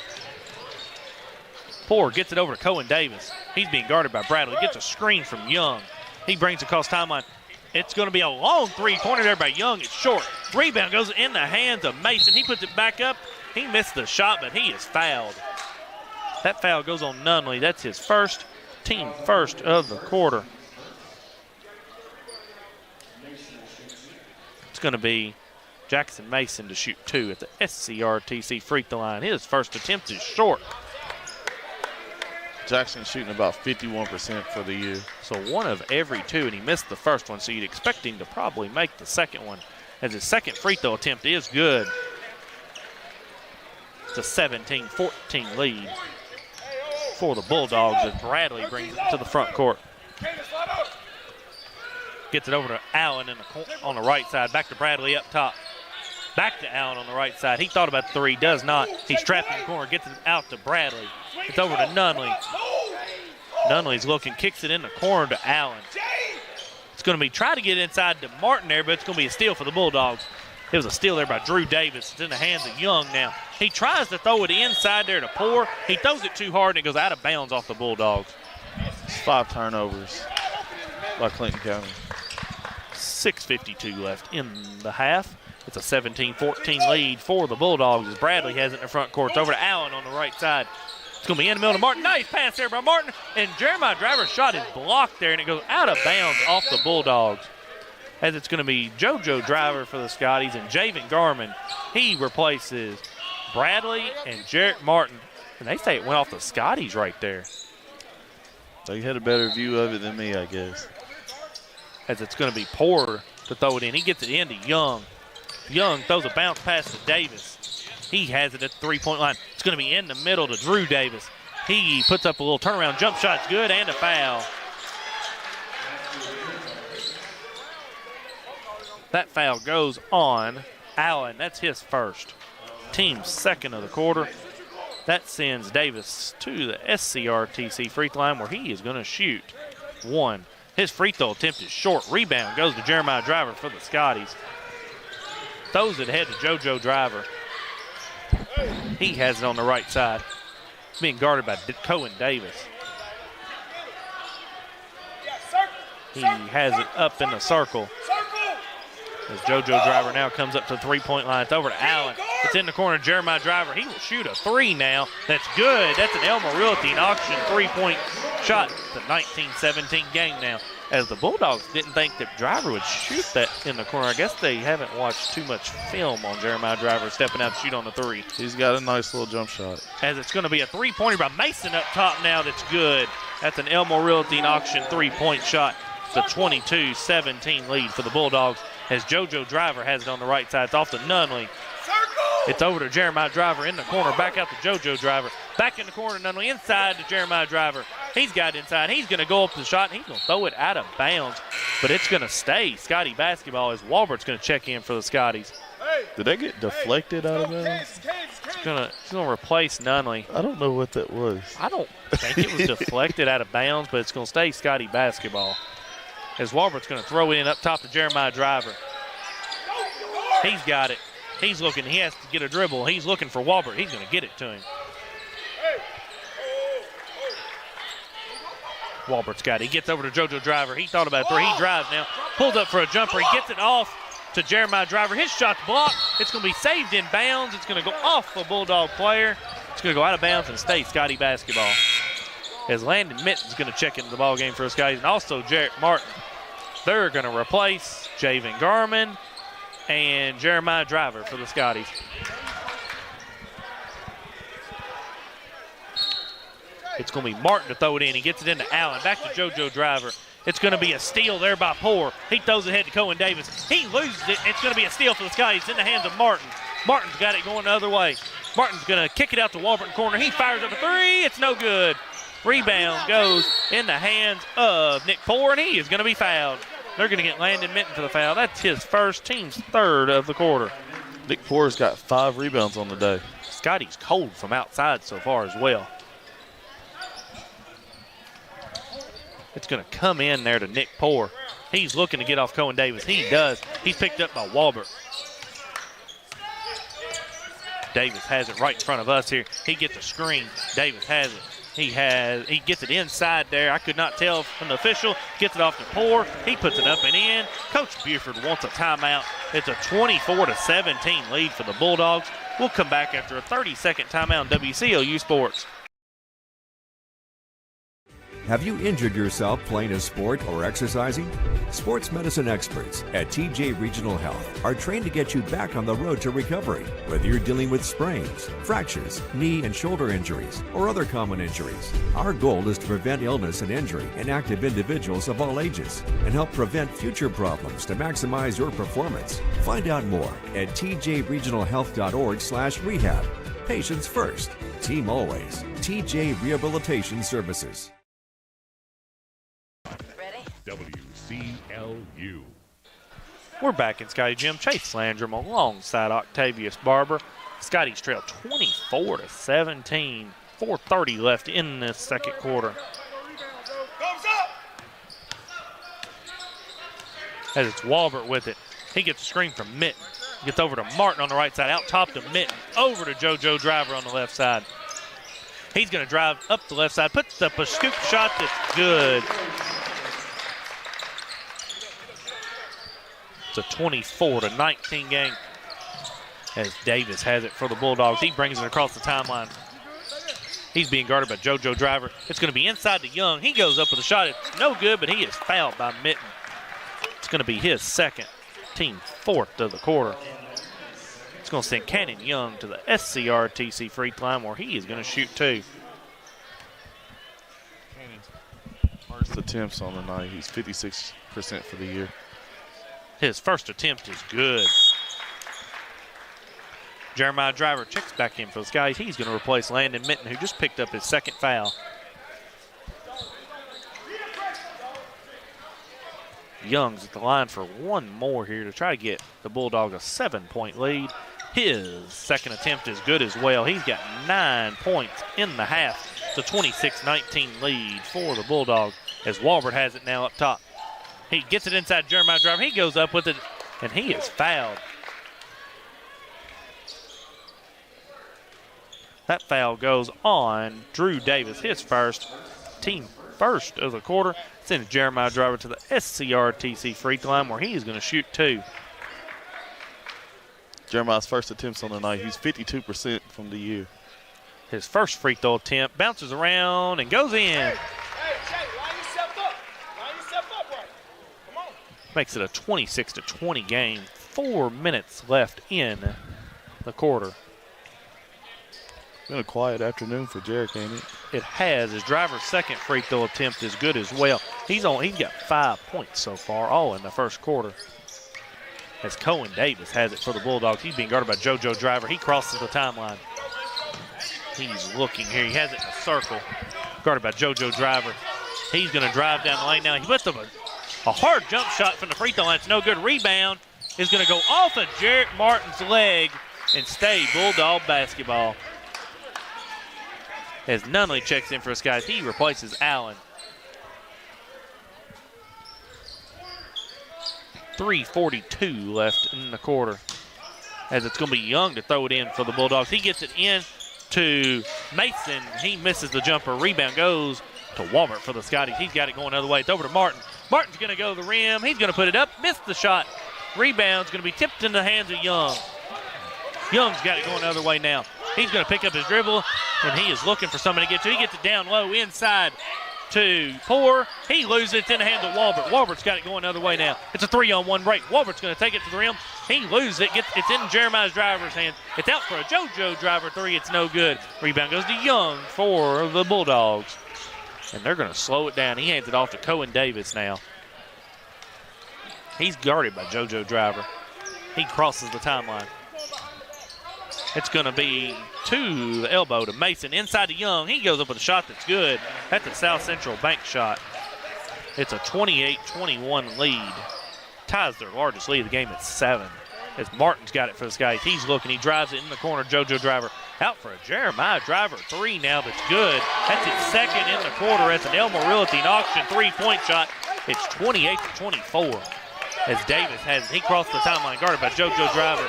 Poor gets it over to Cohen Davis. He's being guarded by Bradley. Gets a screen from Young. He brings it across timeline. It's going to be a long three-pointer there by Young. It's short. Rebound goes in the hands of Mason. He puts it back up. He missed the shot, but he is fouled. That foul goes on Nunley. That's his first, team first of the quarter. It's going to be Jackson Mason to shoot 2 at the SCRTC free throw line. His first attempt is short. Jackson shooting about 51% for the year. So 1 of every 2, and he missed the first one, so you'd expect him to probably make the second one, as his second free throw attempt is good. It's a 17-14 lead for the Bulldogs as Bradley brings it to the front court. Gets it over to Allen on the right side. Back to Bradley up top. Back to Allen on the right side. He thought about the 3, does not. He's trapped in the corner, gets it out to Bradley. It's over to Nunley. Nunley's looking, kicks it in the corner to Allen. It's going to be trying to get inside to Martin there, but it's going to be a steal for the Bulldogs. It was a steal there by Drew Davis. It's in the hands of Young now. He tries to throw it inside there to Poor. He throws it too hard, and it goes out of bounds off the Bulldogs. 5 turnovers by Clinton County. 6:52 left in the half. It's a 17-14 lead for the Bulldogs as Bradley has it in the front court. It's over to Allen on the right side. It's going to be in the middle to Martin. Nice pass there by Martin. And Jeremiah Driver's shot is blocked there, and it goes out of bounds off the Bulldogs. As it's going to be JoJo Driver for the Scotties and Javen Garman. He replaces Bradley and Jarrett Martin. And they say it went off the Scotties right there. They had a better view of it than me, I guess. As it's going to be Porter to throw it in. He gets it into Young. Young throws a bounce pass to Davis. He has it at the 3-point line. It's going to be in the middle to Drew Davis. He puts up a little turnaround jump shot. It's good, and a foul. That foul goes on Allen. That's his first. Team's second of the quarter. That sends Davis to the SCRTC free throw line where he is going to shoot 1. His free throw attempt is short. Rebound goes to Jeremiah Driver for the Scotties. Throws it ahead to JoJo Driver. He has it on the right side. It's being guarded by Cohen Davis. He has it up in the circle. As JoJo Driver now comes up to the 3-point line. It's over to Allen. It's in the corner. Jeremiah Driver. He will shoot a 3 now. That's good. That's an Elmer Realty auction 3-point shot. It's a 19-17 game now. As the Bulldogs didn't think that Driver would shoot that in the corner. I guess they haven't watched too much film on Jeremiah Driver stepping out to shoot on the 3. He's got a nice little jump shot. As it's going to be a 3-pointer by Mason up top now. That's good. That's an Elmer Realty auction 3-point shot. It's a 22-17 lead for the Bulldogs. As JoJo Driver has it on the right side. It's off to Nunley. It's over to Jeremiah Driver in the corner. Back out to JoJo Driver. Back in the corner, Nunley inside to Jeremiah Driver. He's got it inside. He's going to go up to the shot, and he's going to throw it out of bounds. But it's going to stay Scottie basketball as Walbert's going to check in for the Scotties. Did they get deflected out of bounds? It's going to replace Nunley. I don't know what that was. I don't think it was deflected out of bounds, but it's going to stay Scottie basketball. As Walbert's going to throw it in up top to Jeremiah Driver. He's got it. He's looking. He has to get a dribble. He's looking for Walbert. He's going to get it to him. Walbert's got it. He gets over to JoJo Driver. He thought about 3. He drives now. Pulls up for a jumper. He gets it off to Jeremiah Driver. His shot's blocked. It's going to be saved in bounds. It's going to go off a Bulldog player. It's going to go out of bounds and stay Scottie basketball. As Landon Mitten's going to check into the ball game for the Scotties, and also Jarrett Martin. They're going to replace Javen Garman and Jeremiah Driver for the Scotties. It's going to be Martin to throw it in. He gets it into Allen. Back to JoJo Driver. It's going to be a steal there by Poor. He throws it ahead to Cohen Davis. He loses it. It's going to be a steal for the Scotties. It's in the hands of Martin. Martin's got it going the other way. Martin's going to kick it out to Warburton corner. He fires up a three. It's no good. Rebound goes in the hands of Nick Poor, and he is going to be fouled. They're going to get Landon Minton for the foul. That's his first, team's third of the quarter. Nick Poor's got 5 rebounds on the day. Scotty's cold from outside so far as well. It's going to come in there to Nick Poor. He's looking to get off Cohen Davis. He does. He's picked up by Walbert. Davis has it right in front of us here. He gets a screen. Davis has it. He gets it inside there. I could not tell from the official. Gets it off to Poor. He puts it up and in. Coach Buford wants a timeout. It's a 24-17 lead for the Bulldogs. We'll come back after a 30-second timeout on WCLU Sports. Have you injured yourself playing a sport or exercising? Sports medicine experts at TJ Regional Health are trained to get you back on the road to recovery, whether you're dealing with sprains, fractures, knee and shoulder injuries, or other common injuries. Our goal is to prevent illness and injury in active individuals of all ages and help prevent future problems to maximize your performance. Find out more at tjregionalhealth.org/rehab. Patients first, team always. TJ Rehabilitation Services. WCLU. We're back in Scotty Gym. Chase Landrum alongside Octavius Barber. Scotty's trail 24-17. 4:30 left in this second quarter. As it's Walbert with it. He gets a screen from Mitten. Gets over to Martin on the right side. Out top to Mitten. Over to JoJo Driver on the left side. He's going to drive up the left side. Puts up a scoop shot that's good. It's a 24-19 game as Davis has it for the Bulldogs. He brings it across the timeline. He's being guarded by JoJo Driver. It's going to be inside to Young. He goes up with a shot. It's no good, but he is fouled by Mitten. It's going to be his second, team fourth of the quarter. It's going to send Cannon Young to the SCRTC free throw line where he is going to shoot 2. First attempts on the night. He's 56% for the year. His first attempt is good. Jeremiah Driver checks back in for the Skies. He's going to replace Landon Minton, who just picked up his second foul. Young's at the line for one more here to try to get the Bulldogs a 7-point lead. His second attempt is good as well. He's got 9 points in the half. It's a 26-19 lead for the Bulldogs as Walbert has it now up top. He gets it inside Jeremiah Driver. He goes up with it, and he is fouled. That foul goes on Drew Davis, his first, team first of the quarter. Sends Jeremiah Driver to the SCRTC free throw line where he is going to shoot 2. Jeremiah's first attempts on the night. He's 52% from the year. His first free throw attempt bounces around and goes in. Makes it a 26-20 game. 4 minutes left in the quarter. Been a quiet afternoon for Jarek, ain't it? It has. His Driver's second free throw attempt is good as well. He's got 5 points so far, all in the first quarter. As Cohen Davis has it for the Bulldogs. He's being guarded by JoJo Driver. He crosses the timeline. He's looking here. He has it in a circle. Guarded by JoJo Driver. He's going to drive down the lane now. He puts up a hard jump shot from the free throw line. It's no good. Rebound is going to go off of Jarrett Martin's leg and stay Bulldog basketball. As Nunley checks in for us, guys, he replaces Allen. 3:42 left in the quarter. As it's going to be Young to throw it in for the Bulldogs. He gets it in to Mason. He misses the jumper. Rebound goes to Walbert for the Scotties. He's got it going the other way. It's over to Martin. Martin's going to go to the rim. He's going to put it up. Missed the shot. Rebound's going to be tipped in the hands of Young. Young's got it going the other way now. He's going to pick up his dribble, and he is looking for somebody to get to. He gets it down low inside to Poor. He loses it. It's in the hands of Walbert. Walbert's got it going the other way now. It's a 3-on-1 break. Walbert's going to take it to the rim. He loses it. It's in Jeremiah Driver's hands. It's out for a JoJo Driver 3. It's no good. Rebound goes to Young for the Bulldogs. And they're going to slow it down. He hands it off to Cohen Davis now. He's guarded by JoJo Driver. He crosses the timeline. It's going to be to the elbow to Mason. Inside to Young. He goes up with a shot that's good. That's a South Central bank shot. It's a 28-21 lead. Ties their largest lead of the game at 7. As Martin's got it for the Scotties. He's looking. He drives it in the corner. JoJo Driver out for a Jeremiah Driver 3 now that's good. That's his second in the quarter. That's an Elmore Realty and Auction 3-point shot. It's 28-24. As Davis has it. He crossed the timeline, guarded by JoJo Driver.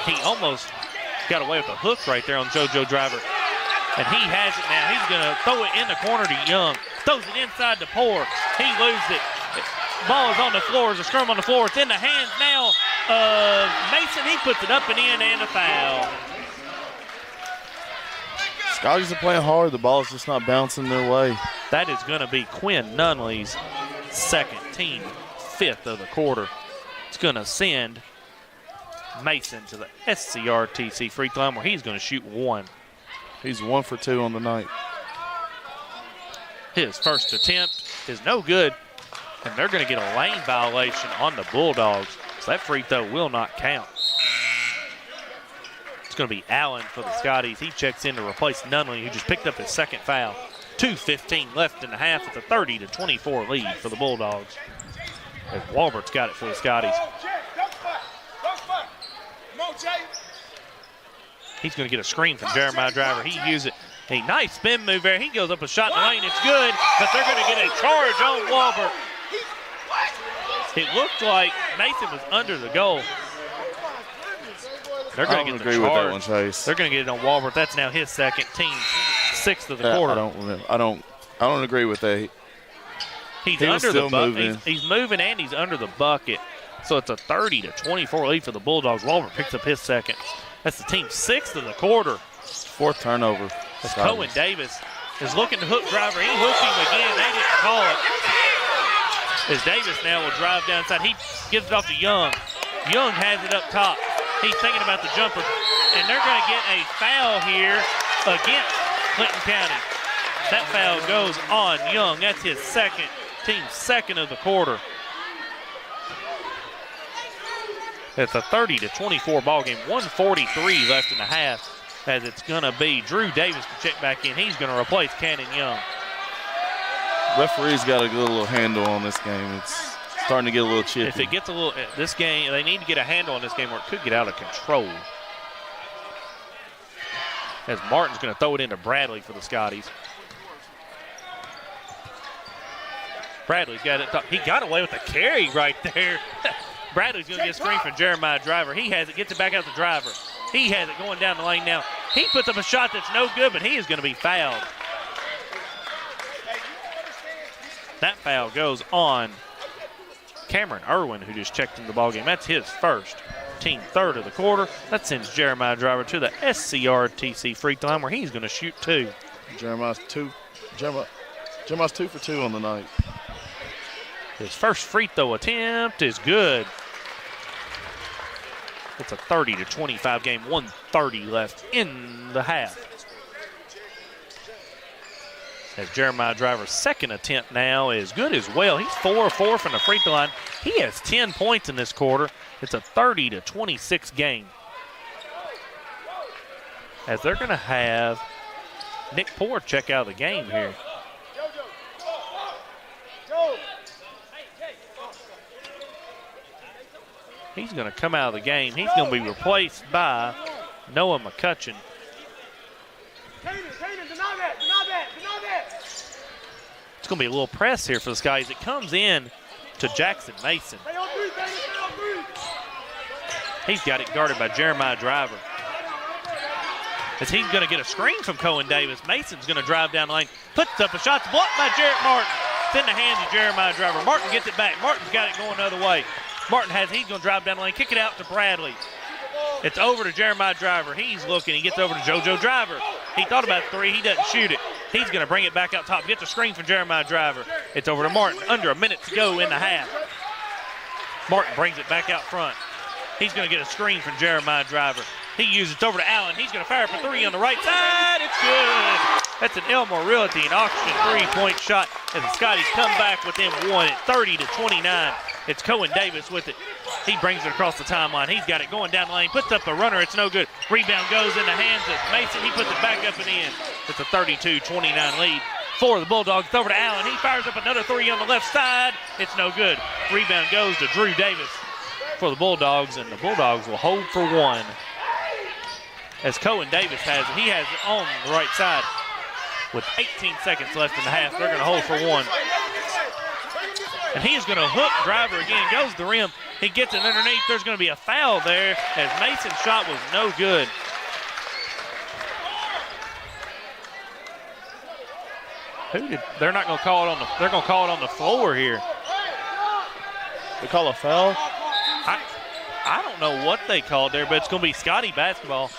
He almost got away with a hook right there on JoJo Driver. And he has it now. He's going to throw it in the corner to Young. Throws it inside to Poor. He loses it. Ball is on the floor. There's a scrum on the floor. It's in the hands now of Mason. He puts it up and in, and a foul. Scotties are playing hard. The ball is just not bouncing their way. That is going to be Quinn Nunley's second, team 5th of the quarter. It's going to send Mason to the SCRTC free throw line where he's going to shoot 1. He's 1 for 2 on the night. His first attempt is no good, and they're going to get a lane violation on the Bulldogs. So that free throw will not count. It's going to be Allen for the Scotties. He checks in to replace Nunley, who just picked up his second foul. 2:15 left in the half. It's a 30-24 lead for the Bulldogs. As Walbert's got it for the Scotties. He's going to get a screen from Jeremiah Driver. He uses it. A nice spin move there. He goes up a shot in the lane. It's good, but they're going to get a charge on Walbert. It looked like Mason was under the goal. They're going to get the charge. With that one, Chase. They're going to get it on Walbert. That's now his second, team 6th of the quarter. I don't agree with that. He's under the bucket. He's moving and he's under the bucket. So it's a 30-24 lead for the Bulldogs. Walbert picks up his second. That's the team 6th of the quarter. 4th turnover. As Cohen Davis is looking to hook Driver. He hooked him again. They didn't call it. As Davis now will drive down inside. He gives it off to Young. Young has it up top. He's thinking about the jumper. And they're going to get a foul here against Clinton County. That foul goes on Young. That's his second, team 2nd of the quarter. It's a 30-24 ball game. 1:43 left in the half. As it's going to be Drew Davis to check back in. He's going to replace Cannon Young. Referee's got a good little handle on this game. It's starting to get a little chippy. If it gets a little, this game, they need to get a handle on this game or it could get out of control. As Martin's going to throw it into Bradley for the Scotties. Bradley's got it. He got away with the carry right there. Bradley's going to get a screen from Jeremiah Driver. He has it, gets it back out to Driver. He has it going down the lane now. He puts up a shot that's no good, but he is going to be fouled. That foul goes on Cameron Irwin, who just checked in the ballgame. That's his first, team 3rd of the quarter. That sends Jeremiah Driver to the SCRTC free throw line where he's going to shoot 2. Jeremiah's 2 for 2 on the night. His first free throw attempt is good. It's a 30-25 game, 1:30 left in the half. As Jeremiah Driver's second attempt now is good as well. He's 4-4 from the free throw line. He has 10 points in this quarter. It's a 30-26 game. As they're going to have Nick Poor check out of the game here. He's going to come out of the game. He's going to be replaced by Noah McCutcheon. It's going to be a little press here for the Skies. It comes in to Jackson Mason. He's got it guarded by Jeremiah Driver. As he's going to get a screen from Cohen Davis. Mason's going to drive down the lane. Puts up a shot. It's blocked by Jarrett Martin. It's in the hands of Jeremiah Driver. Martin gets it back. Martin's got it going the other way. Martin he's going to drive down the lane, kick it out to Bradley. It's over to Jeremiah Driver. He's looking. He gets over to JoJo Driver. He thought about 3. He doesn't shoot it. He's going to bring it back out top. Gets a screen from Jeremiah Driver. It's over to Martin. Under a minute to go in the half. Martin brings it back out front. He's going to get a screen from Jeremiah Driver. He uses it over to Allen. He's going to fire up a 3 on the right side. It's good. That's an Elmore Realty and Auction three-point shot, and the Scotties come back within one at 30-29. It's Cohen Davis with it. He brings it across the timeline. He's got it going down the lane, puts up a runner. It's no good. Rebound goes in the hands of Mason. He puts it back up and in. It's a 32-29 lead for the Bulldogs. It's over to Allen. He fires up another three on the left side. It's no good. Rebound goes to Drew Davis for the Bulldogs, and the Bulldogs will hold for one. As Cohen Davis has it. He has it on the right side. With 18 seconds left in the half, they're going to hold for one. And he is going to hook driver again. Goes to the rim. He gets it underneath. There's going to be a foul there as Mason's shot was no good. They're not going to call it on the. They're going to call it on the floor here. They call a foul? I don't know what they called there, but it's going to be Scottie basketball.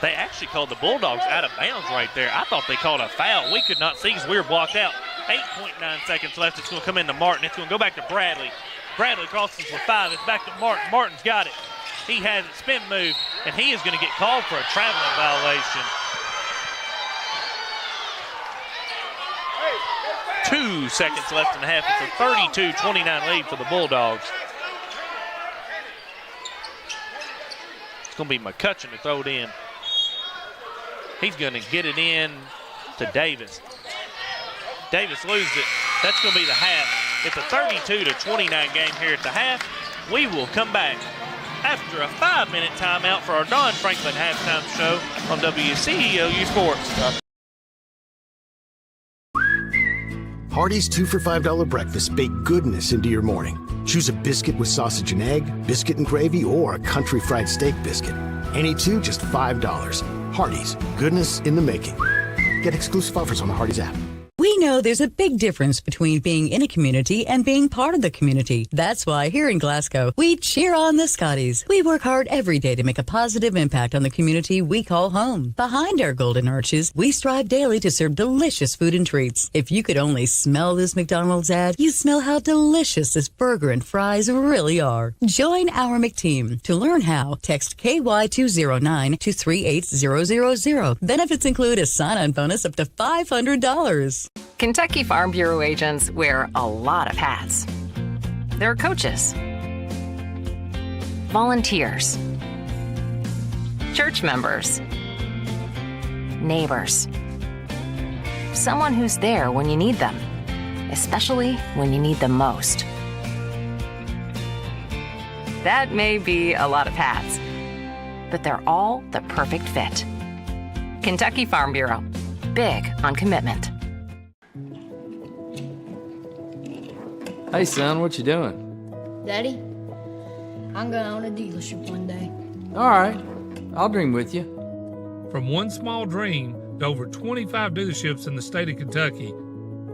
They actually called the Bulldogs out of bounds right there. I thought they called a foul. We could not see because we were blocked out. 8.9 seconds left. It's going to come into Martin. It's going to go back to Bradley. Bradley crosses with 5. It's back to Martin. Martin's got it. He has it. Spin move, and he is going to get called for a traveling violation. 2 seconds left in the half. It's a 32-29 lead for the Bulldogs. It's going to be McCutcheon to throw it in. He's going to get it in to Davis. Davis loses it. That's going to be the half. It's a 32-29 game here at the half. We will come back after a 5-minute timeout for our Don Franklin halftime show on WCLU Sports. Hardee's 2 for $5 breakfast bake goodness into your morning. Choose a biscuit with sausage and egg, biscuit and gravy, or a country fried steak biscuit. Any two, just $5. Hardee's, goodness in the making. Get exclusive offers on the Hardee's app. We know there's a big difference between being in a community and being part of the community. That's why here in Glasgow, we cheer on the Scotties. We work hard every day to make a positive impact on the community we call home. Behind our golden arches, we strive daily to serve delicious food and treats. If you could only smell this McDonald's ad, you'd smell how delicious this burger and fries really are. Join our McTeam. To learn how, text KY209 to 38000. Benefits include a sign-on bonus up to $500. Kentucky Farm Bureau agents wear a lot of hats. They're coaches, volunteers, church members, neighbors, someone who's there when you need them, especially when you need them most. That may be a lot of hats, but they're all the perfect fit. Kentucky Farm Bureau, big on commitment. Hey, son, what you doing? Daddy, I'm going to own a dealership one day. All right, I'll dream with you. From one small dream to over 25 dealerships in the state of Kentucky,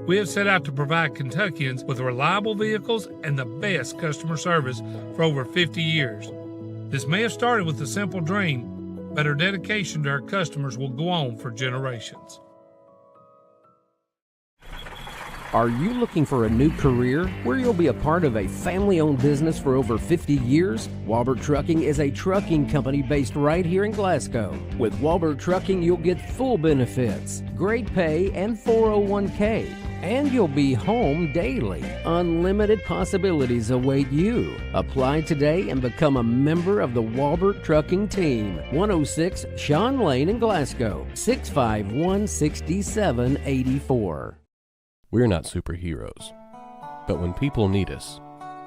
we have set out to provide Kentuckians with reliable vehicles and the best customer service for over 50 years. This may have started with a simple dream, but our dedication to our customers will go on for generations. Are you looking for a new career where you'll be a part of a family-owned business for over 50 years? Walbert Trucking is a trucking company based right here in Glasgow. With Walbert Trucking, you'll get full benefits, great pay, and 401k. And you'll be home daily. Unlimited possibilities await you. Apply today and become a member of the Walbert Trucking team. 106 Sean Lane in Glasgow, 651-6784. We're not superheroes, but when people need us,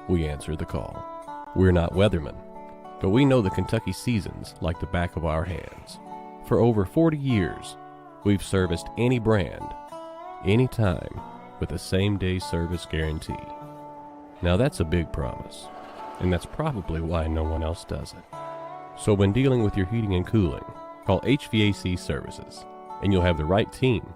we answer the call. We're not weathermen, but we know the Kentucky seasons like the back of our hands. For over 40 years, we've serviced any brand, anytime, with a same-day service guarantee. Now that's a big promise, and that's probably why no one else does it. So when dealing with your heating and cooling, call HVAC Services, and you'll have the right team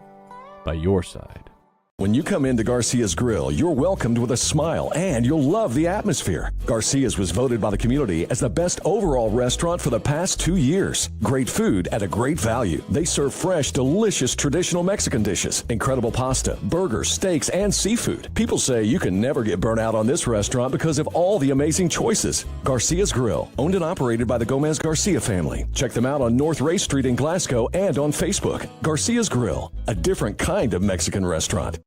by your side. When you come into Garcia's Grill, you're welcomed with a smile and you'll love the atmosphere. Garcia's was voted by the community as the best overall restaurant for the past 2 years. Great food at a great value. They serve fresh, delicious traditional Mexican dishes, incredible pasta, burgers, steaks, and seafood. People say you can never get burnt out on this restaurant because of all the amazing choices. Garcia's Grill, owned and operated by the Gomez Garcia family. Check them out on North Ray Street in Glasgow and on Facebook. Garcia's Grill, a different kind of Mexican restaurant.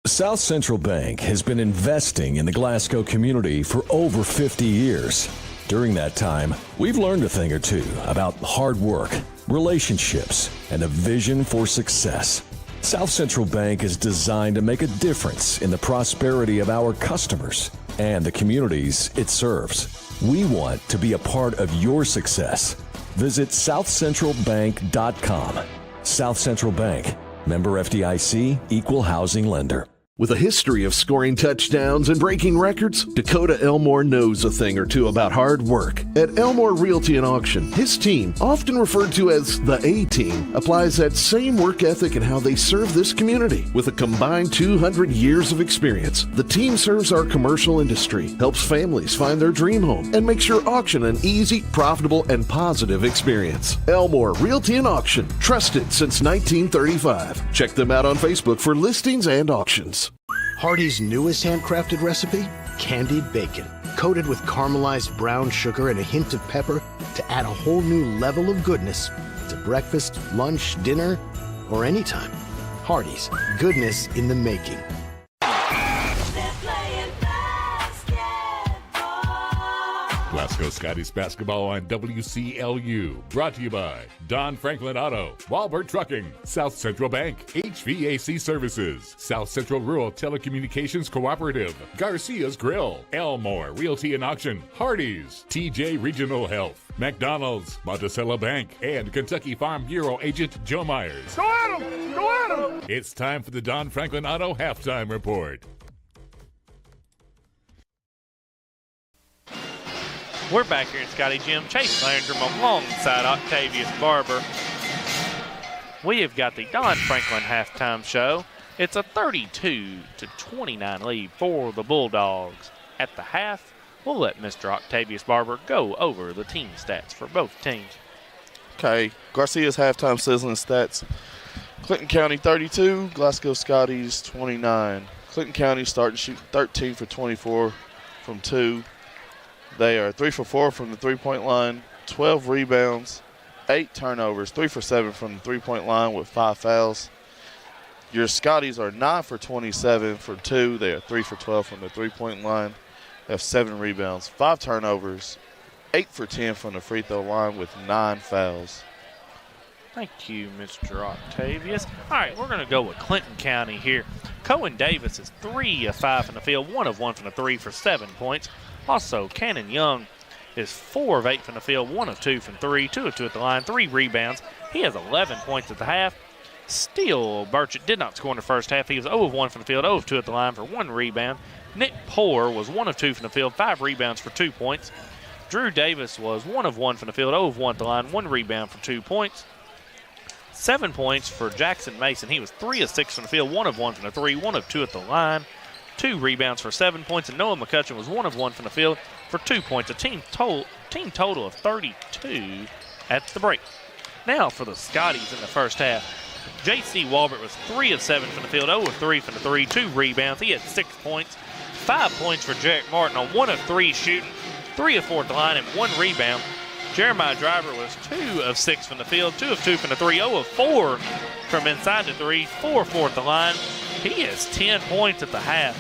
South Central Bank has been investing in the Glasgow community for over 50 years. During that time, we've learned a thing or two about hard work, relationships, and a vision for success. South Central Bank is designed to make a difference in the prosperity of our customers and the communities it serves. We want to be a part of your success. Visit southcentralbank.com. South Central Bank. Member FDIC, Equal Housing Lender. With a history of scoring touchdowns and breaking records, Dakota Elmore knows a thing or two about hard work. At Elmore Realty and Auction, his team, often referred to as the A-Team, applies that same work ethic in how they serve this community. With a combined 200 years of experience, the team serves our commercial industry, helps families find their dream home, and makes your auction an easy, profitable, and positive experience. Elmore Realty and Auction, trusted since 1935. Check them out on Facebook for listings and auctions. Hardee's newest handcrafted recipe? Candied bacon, coated with caramelized brown sugar and a hint of pepper to add a whole new level of goodness to breakfast, lunch, dinner, or anytime. Hardee's, goodness in the making. Glasgow Scotties basketball on WCLU. Brought to you by Don Franklin Auto, Walbert Trucking, South Central Bank, HVAC Services, South Central Rural Telecommunications Cooperative, Garcia's Grill, Elmore Realty and Auction, Hardee's, TJ Regional Health, McDonald's, Monticello Bank, and Kentucky Farm Bureau Agent Joe Myers. Go at him! Go at him! It's time for the Don Franklin Auto Halftime Report. We're back here at Scotty Gym. Chase Landrum alongside Octavius Barber. We have got the Don Franklin halftime show. It's a 32-29 lead for the Bulldogs. At the half, we'll let Mr. Octavius Barber go over the team stats for both teams. Okay, Garcia's halftime sizzling stats. Clinton County 32, Glasgow Scotties 29. Clinton County starting to shoot 13 for 24 from 2. They are 3 for 4 from the three-point line, 12 rebounds, 8 turnovers, 3 for 7 from the three-point line with 5 fouls. Your Scotties are 9 for 27 from 2. They are 3 for 12 from the three-point line. They have 7 rebounds, 5 turnovers, 8 for 10 from the free throw line with 9 fouls. Thank you, Mr. Octavius. All right, we're going to go with Clinton County here. Cohen Davis is 3 of 5 from the field, 1 of 1 from the 3 for 7 points. Also, Cannon Young is 4 of 8 from the field, 1 of 2 from 3, 2 of 2 at the line, 3 rebounds. He has 11 points at the half. Still, Burchett did not score in the first half. He was 0 of 1 from the field, 0 of 2 at the line for 1 rebound. Nick Poore was 1 of 2 from the field, 5 rebounds for 2 points. Drew Davis was 1 of 1 from the field, 0 of 1 at the line, 1 rebound for 2 points. 7 points for Jackson Mason. He was 3 of 6 from the field, 1 of 1 from the 3, 1 of 2 at the line, 2 rebounds for 7 points. And Noah McCutcheon was 1 of 1 from the field for 2 points. A team total of 32 at the break. Now for the Scotties in the first half. J.C. Walbert was 3 of 7 from the field, 0 of 3 from the 3, 2 rebounds. He had 6 points. 5 points for Jarek Martin on 1 of 3 shooting, 3 of 4 at the line, and 1 rebound. Jeremiah Driver was 2 of 6 from the field, 2 of 2 from the 3, 0 of 4 from inside the 3, 4 of 4 at the line. He has 10 points at the half.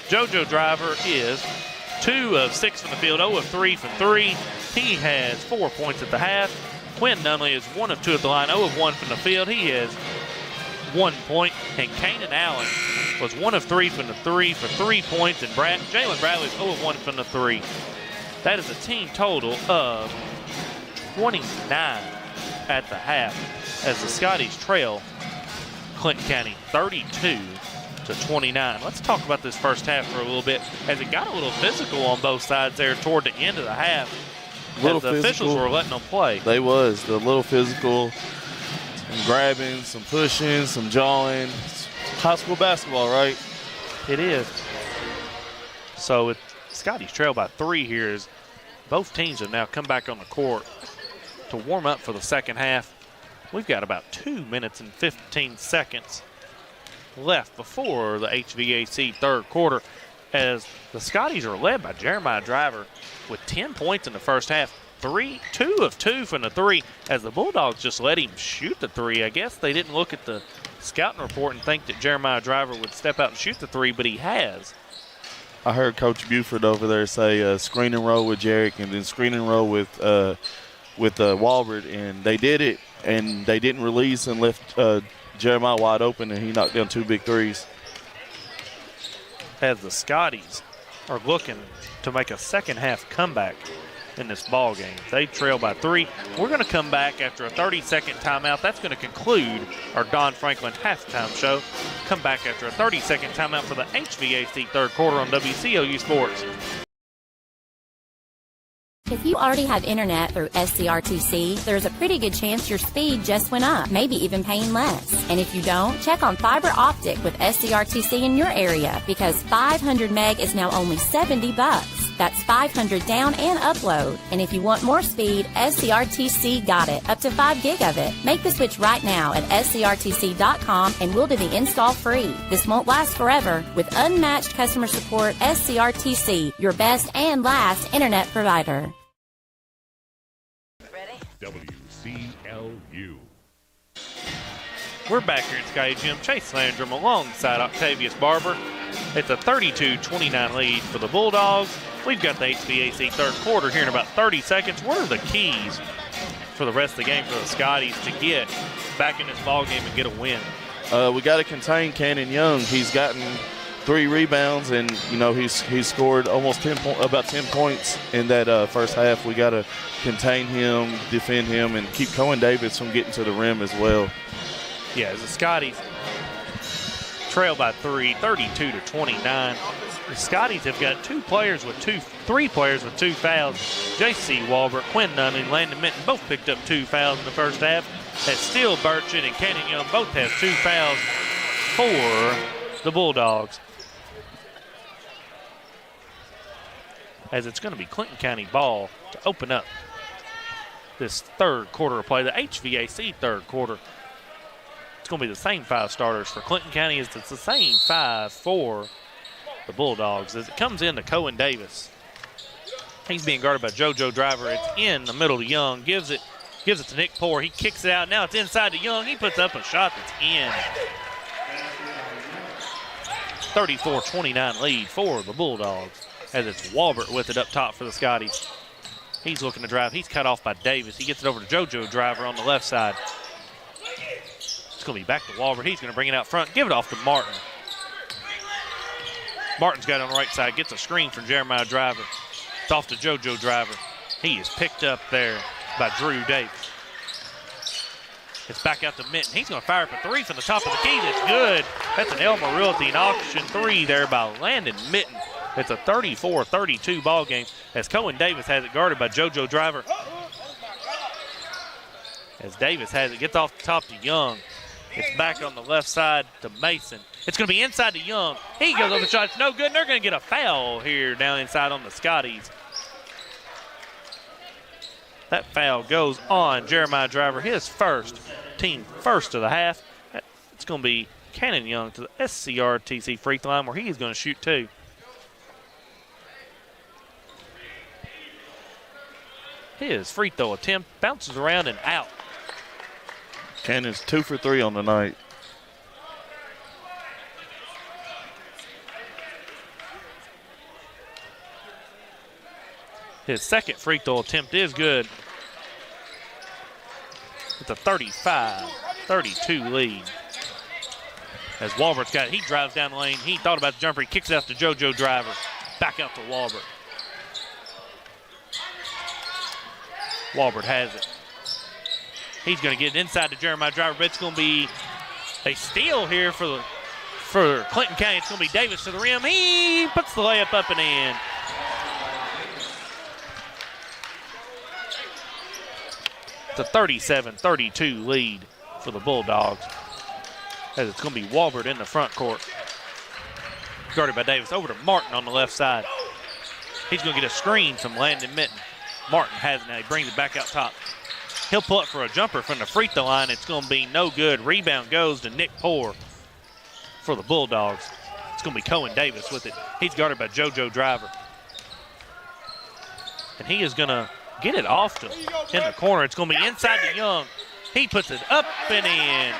JoJo Driver is 2 of 6 from the field, 0 of 3 from 3. He has 4 points at the half. Quinn Nunley is 1 of 2 at the line, 0 of 1 from the field. He has 1 point. And Kanan Allen was 1 of 3 from the 3 for 3 points. And Jalen Bradley is 0 of 1 from the 3. That is a team total of 29 at the half as the Scotties trail Clinton County 32-29. Let's talk about this first half for a little bit as it got a little physical on both sides there toward the end of the half. As the officials were letting them play. They was. The little physical, some grabbing, some pushing, some jawing. High school basketball, right? It is. So Scotties trail by 3 here as both teams have now come back on the court to warm up for the second half. We've got about 2 minutes and 15 seconds left before the HVAC third quarter as the Scotties are led by Jeremiah Driver with 10 points in the first half. 2 of 2 from the 3 as the Bulldogs just let him shoot the 3. I guess they didn't look at the scouting report and think that Jeremiah Driver would step out and shoot the 3, but he has. I heard Coach Buford over there say screen and roll with Jarek and then screen and roll with Walbert, and they did it, and they didn't release and left Jeremiah wide open, and he knocked down 2 big threes. As the Scotties are looking to make a second half comeback in this ball game. They trail by 3. We're going to come back after a 30-second timeout. That's going to conclude our Don Franklin halftime show. Come back after a 30-second timeout for the HVAC third quarter on WCLU Sports. If you already have internet through SCRTC, there's a pretty good chance your speed just went up, maybe even paying less. And if you don't, check on fiber optic with SCRTC in your area because 500 meg is now only $70. That's 500 down and upload. And if you want more speed, SCRTC got it, up to 5 gig of it. Make the switch right now at scrtc.com and we'll do the install free. This won't last forever. With unmatched customer support, SCRTC, your best and last internet provider. WCLU. We're back here at Sky Gym. Chase Landrum alongside Octavius Barber. It's a 32-29 lead for the Bulldogs. We've got the HVAC third quarter here in about 30 seconds. What are the keys for the rest of the game for the Scotties to get back in this ball game and get a win? We got to contain Cannon Young. He's gotten 3 rebounds, and he's scored almost about 10 points in that first half. We got to contain him, defend him, and keep Cohen Davis from getting to the rim as well. Yeah, as the Scotties trail by 3, 32-29. The Scotties have got 3 players with 2 fouls. J.C. Walbert, Quinn Nunn, and Landon Minton both picked up 2 fouls in the first half. As Steele Burchett and Cannon Young both have 2 fouls for the Bulldogs. As it's going to be Clinton County ball to open up this third quarter of play, the HVAC third quarter. It's going to be the same 5 starters for Clinton County as it's the same 5 for the Bulldogs. As it comes in to Cohen Davis. He's being guarded by JoJo Driver. It's in the middle to Young. Gives it to Nick Poore. He kicks it out. Now it's inside to Young. He puts up a shot that's in. 34-29 lead for the Bulldogs. As it's Walbert with it up top for the Scotties. He's looking to drive. He's cut off by Davis. He gets it over to JoJo Driver on the left side. It's going to be back to Walbert. He's going to bring it out front. Give it off to Martin. Martin's got it on the right side. Gets a screen from Jeremiah Driver. It's off to JoJo Driver. He is picked up there by Drew Davis. It's back out to Minton. He's going to fire for 3 from the top of the key. That's good. That's an Elmer Realty and auction 3 there by Landon Minton. It's a 34-32 ball game as Cohen Davis has it guarded by JoJo Driver. As Davis has it, gets off the top to Young. It's back on the left side to Mason. It's going to be inside to Young. He goes over the shot. It's no good, and they're going to get a foul here down inside on the Scotties. That foul goes on Jeremiah Driver, his first, team first of the half. It's going to be Cannon Young to the SCRTC free throw line where he's going to shoot 2. His free throw attempt bounces around and out. Cannon's 2 for 3 on the night. His second free throw attempt is good. It's a 35-32 lead. As Walbert's got it, he drives down the lane. He thought about the jumper. He kicks it out to JoJo Driver. Back out to Walbert. Walbert has it. He's going to get it inside to Jeremiah Driver, but it's going to be a steal here for Clinton County. It's going to be Davis to the rim. He puts the layup up and in. It's a 37-32 lead for the Bulldogs. as it's going to be Walbert in the front court. Guarded by Davis. Over to Martin on the left side. He's going to get a screen from Landon Mitten. Martin has it now. He brings it back out top. He'll pull up for a jumper from the free throw line. It's going to be no good. Rebound goes to Nick Poore for the Bulldogs. It's going to be Cohen Davis with it. He's guarded by JoJo Driver. And he is going to get it off to in the corner. It's going to be inside to Young. He puts it up and in.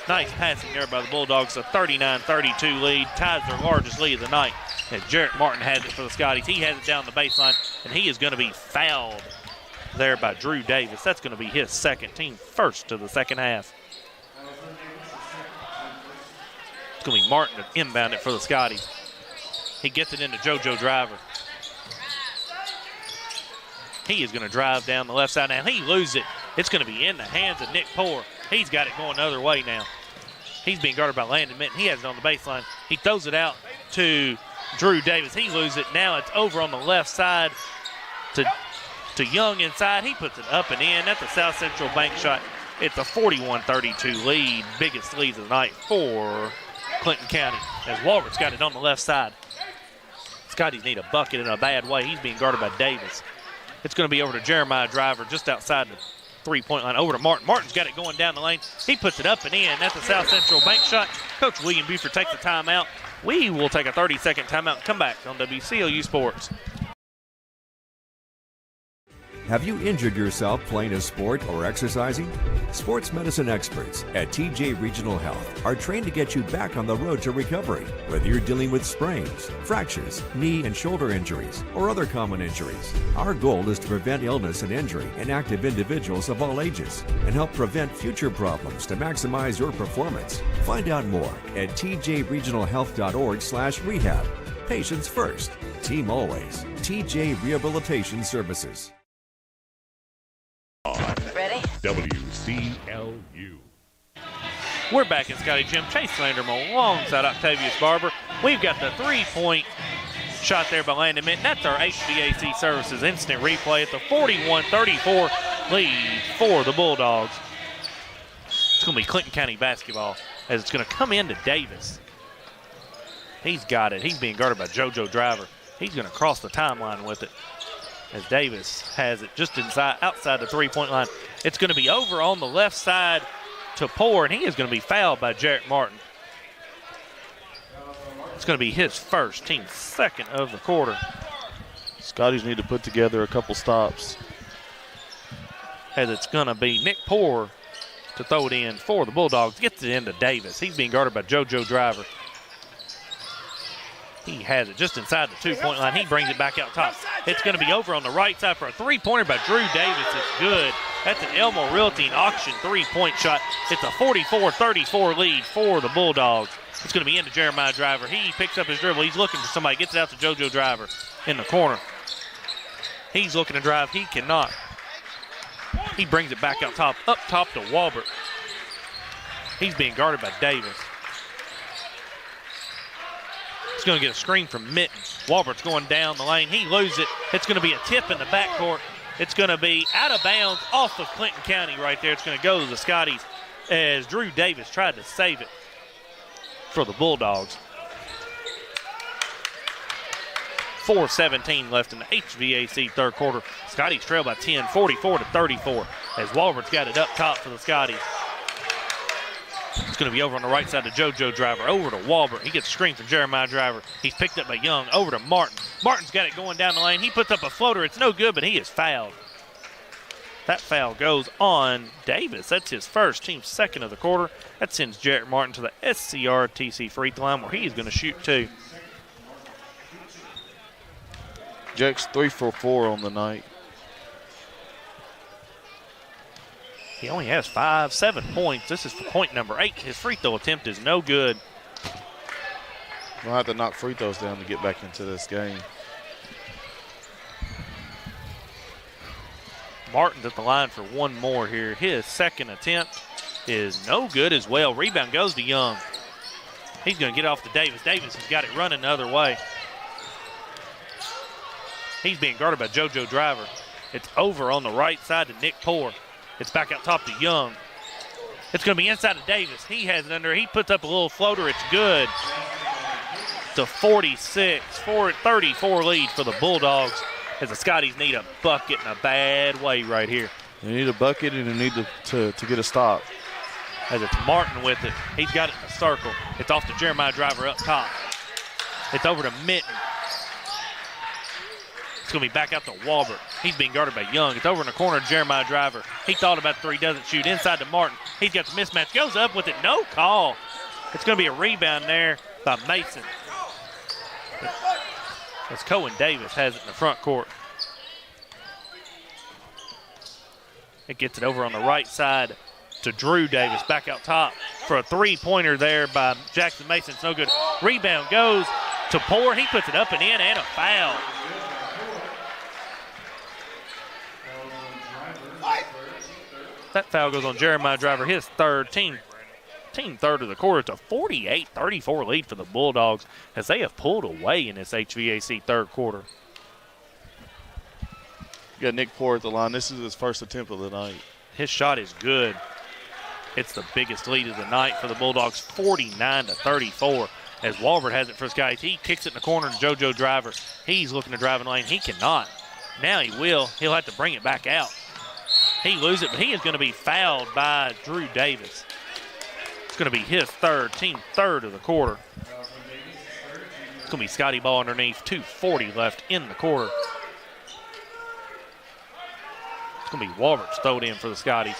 Nice passing there by the Bulldogs. A 39-32 lead. Ties their largest lead of the night. And Jarrett Martin has it for the Scotties. He has it down the baseline, and he is going to be fouled there by Drew Davis. That's going to be his second, team first to the second half. It's going to be Martin to inbound it for the Scotties. He gets it into JoJo Driver. He is going to drive down the left side now. He loses it. It's going to be in the hands of Nick Poore. He's got it going the other way now. He's being guarded by Landon Mitten. He has it on the baseline. He throws it out to Drew Davis. He loses it. Now it's over on the left side to Young inside. He puts it up and in. That's a South Central bank shot. It's a 41-32 lead. Biggest lead of the night for Clinton County as Walbert's got it on the left side. Scotties need a bucket in a bad way. He's being guarded by Davis. It's going to be over to Jeremiah Driver just outside the three-point line. Over to Martin. Martin's got it going down the lane. He puts it up and in. That's a South Central bank shot. Coach William Buford takes the timeout. We will take a 30-second timeout and come back on WCLU Sports. Have you injured yourself playing a sport or exercising? Sports medicine experts at TJ Regional Health are trained to get you back on the road to recovery, whether you're dealing with sprains, fractures, knee and shoulder injuries, or other common injuries. Our goal is to prevent illness and injury in active individuals of all ages and help prevent future problems to maximize your performance. Find out more at tjregionalhealth.org/rehab. Patients first, team always. TJ Rehabilitation Services. Ready? WCLU. We're back in Scotty Gym. Chase Landerman alongside Octavius Barber. We've got the three-point shot there by Landon Mitten. That's our HVAC Services instant replay at the 41-34 lead for the Bulldogs. It's going to be Clinton County basketball as it's going to come into Davis. He's got it. He's being guarded by JoJo Driver. He's going to cross the timeline with it as Davis has it just outside the three-point line. It's going to be over on the left side to Poore, and he is going to be fouled by Jarrett Martin. It's going to be his first, team second of the quarter. Scotties need to put together a couple stops. As it's going to be Nick Poore to throw it in for the Bulldogs. Gets it into Davis. He's being guarded by JoJo Driver. He has it just inside the two-point line. He brings it back out top. It's going to be over on the right side for a three-pointer by Drew Davis. It's good. That's an Elmore Realty and Auction three-point shot. It's a 44-34 lead for the Bulldogs. It's going to be into Jeremiah Driver. He picks up his dribble. He's looking for somebody. Gets it out to JoJo Driver in the corner. He's looking to drive. He cannot. He brings it back out top to Walbert. He's being guarded by Davis. He's going to get a screen from Mitten. Walbert's going down the lane. He loses it. It's going to be a tip in the backcourt. It's going to be out of bounds off of Clinton County right there. It's going to go to the Scotties as Drew Davis tried to save it for the Bulldogs. 4:17 left in the HVAC third quarter. Scotties trail by 10, 44-34 as Walbert's got it up top for the Scotties. It's going to be over on the right side to JoJo Driver. Over to Walbert. He gets a screen from Jeremiah Driver. He's picked up by Young. Over to Martin. Martin's got it going down the lane. He puts up a floater. It's no good, but he is fouled. That foul goes on Davis. That's his first, team second of the quarter. That sends Jarrett Martin to the SCRTC free throw line where he is going to shoot two. Jack's 3 for 4 on the night. He only has 7 points. This is for point number 8. His free throw attempt is no good. We'll have to knock free throws down to get back into this game. Martin's at the line for one more here. His second attempt is no good as well. Rebound goes to Young. He's going to get off to Davis. Davis has got it running the other way. He's being guarded by JoJo Driver. It's over on the right side to Nick Poore. It's back out top to Young. It's going to be inside of Davis. He has it under. He puts up a little floater. It's good. It's a 34 lead for the Bulldogs as the Scotties need a bucket in a bad way right here. They need a bucket and they need to get a stop. As it's Martin with it. He's got it in the circle. It's off to Jeremiah Driver up top. It's over to Mitten. It's going to be back out to Walbert. He's being guarded by Young. It's over in the corner to Jeremiah Driver. He thought about three, doesn't shoot. Inside to Martin. He's got the mismatch. Goes up with it. No call. It's going to be a rebound there by Mason. As Cohen Davis has it in the front court. It gets it over on the right side to Drew Davis. Back out top for a three-pointer there by Jackson Mason. It's no good. Rebound goes to Poor. He puts it up and in, and a foul. That foul goes on Jeremiah Driver, his third, team third of the quarter. It's a 48-34 lead for the Bulldogs as they have pulled away in this HVAC third quarter. You got Nick Poor at the line. This is his first attempt of the night. His shot is good. It's the biggest lead of the night for the Bulldogs, 49-34. As Walbert has it for his guys. He kicks it in the corner to JoJo Driver. He's looking to drive in the lane. He cannot. Now he will. He'll have to bring it back out. He loses it, but he is going to be fouled by Drew Davis. It's going to be his third, team third of the quarter. It's going to be Scotty ball underneath, 2:40 left in the quarter. It's going to be Walbert's throwed in for the Scotties.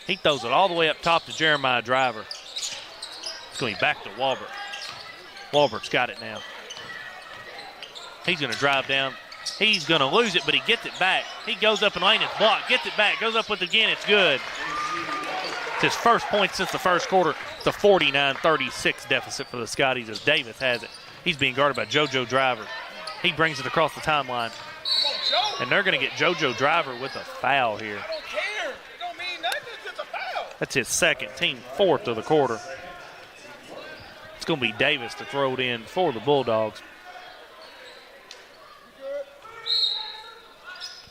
He throws it all the way up top to Jeremiah Driver. It's going to be back to Walbert. Walbert's got it now. He's going to drive down. He's going to lose it, but he gets it back. He goes up and lane, it's blocked, gets it back, goes up with it again, it's good. It's his first point since the first quarter. It's a 49-36 deficit for the Scotties as Davis has it. He's being guarded by JoJo Driver. He brings it across the timeline. And they're going to get JoJo Driver with a foul here. That's his second, team fourth of the quarter. It's going to be Davis to throw it in for the Bulldogs.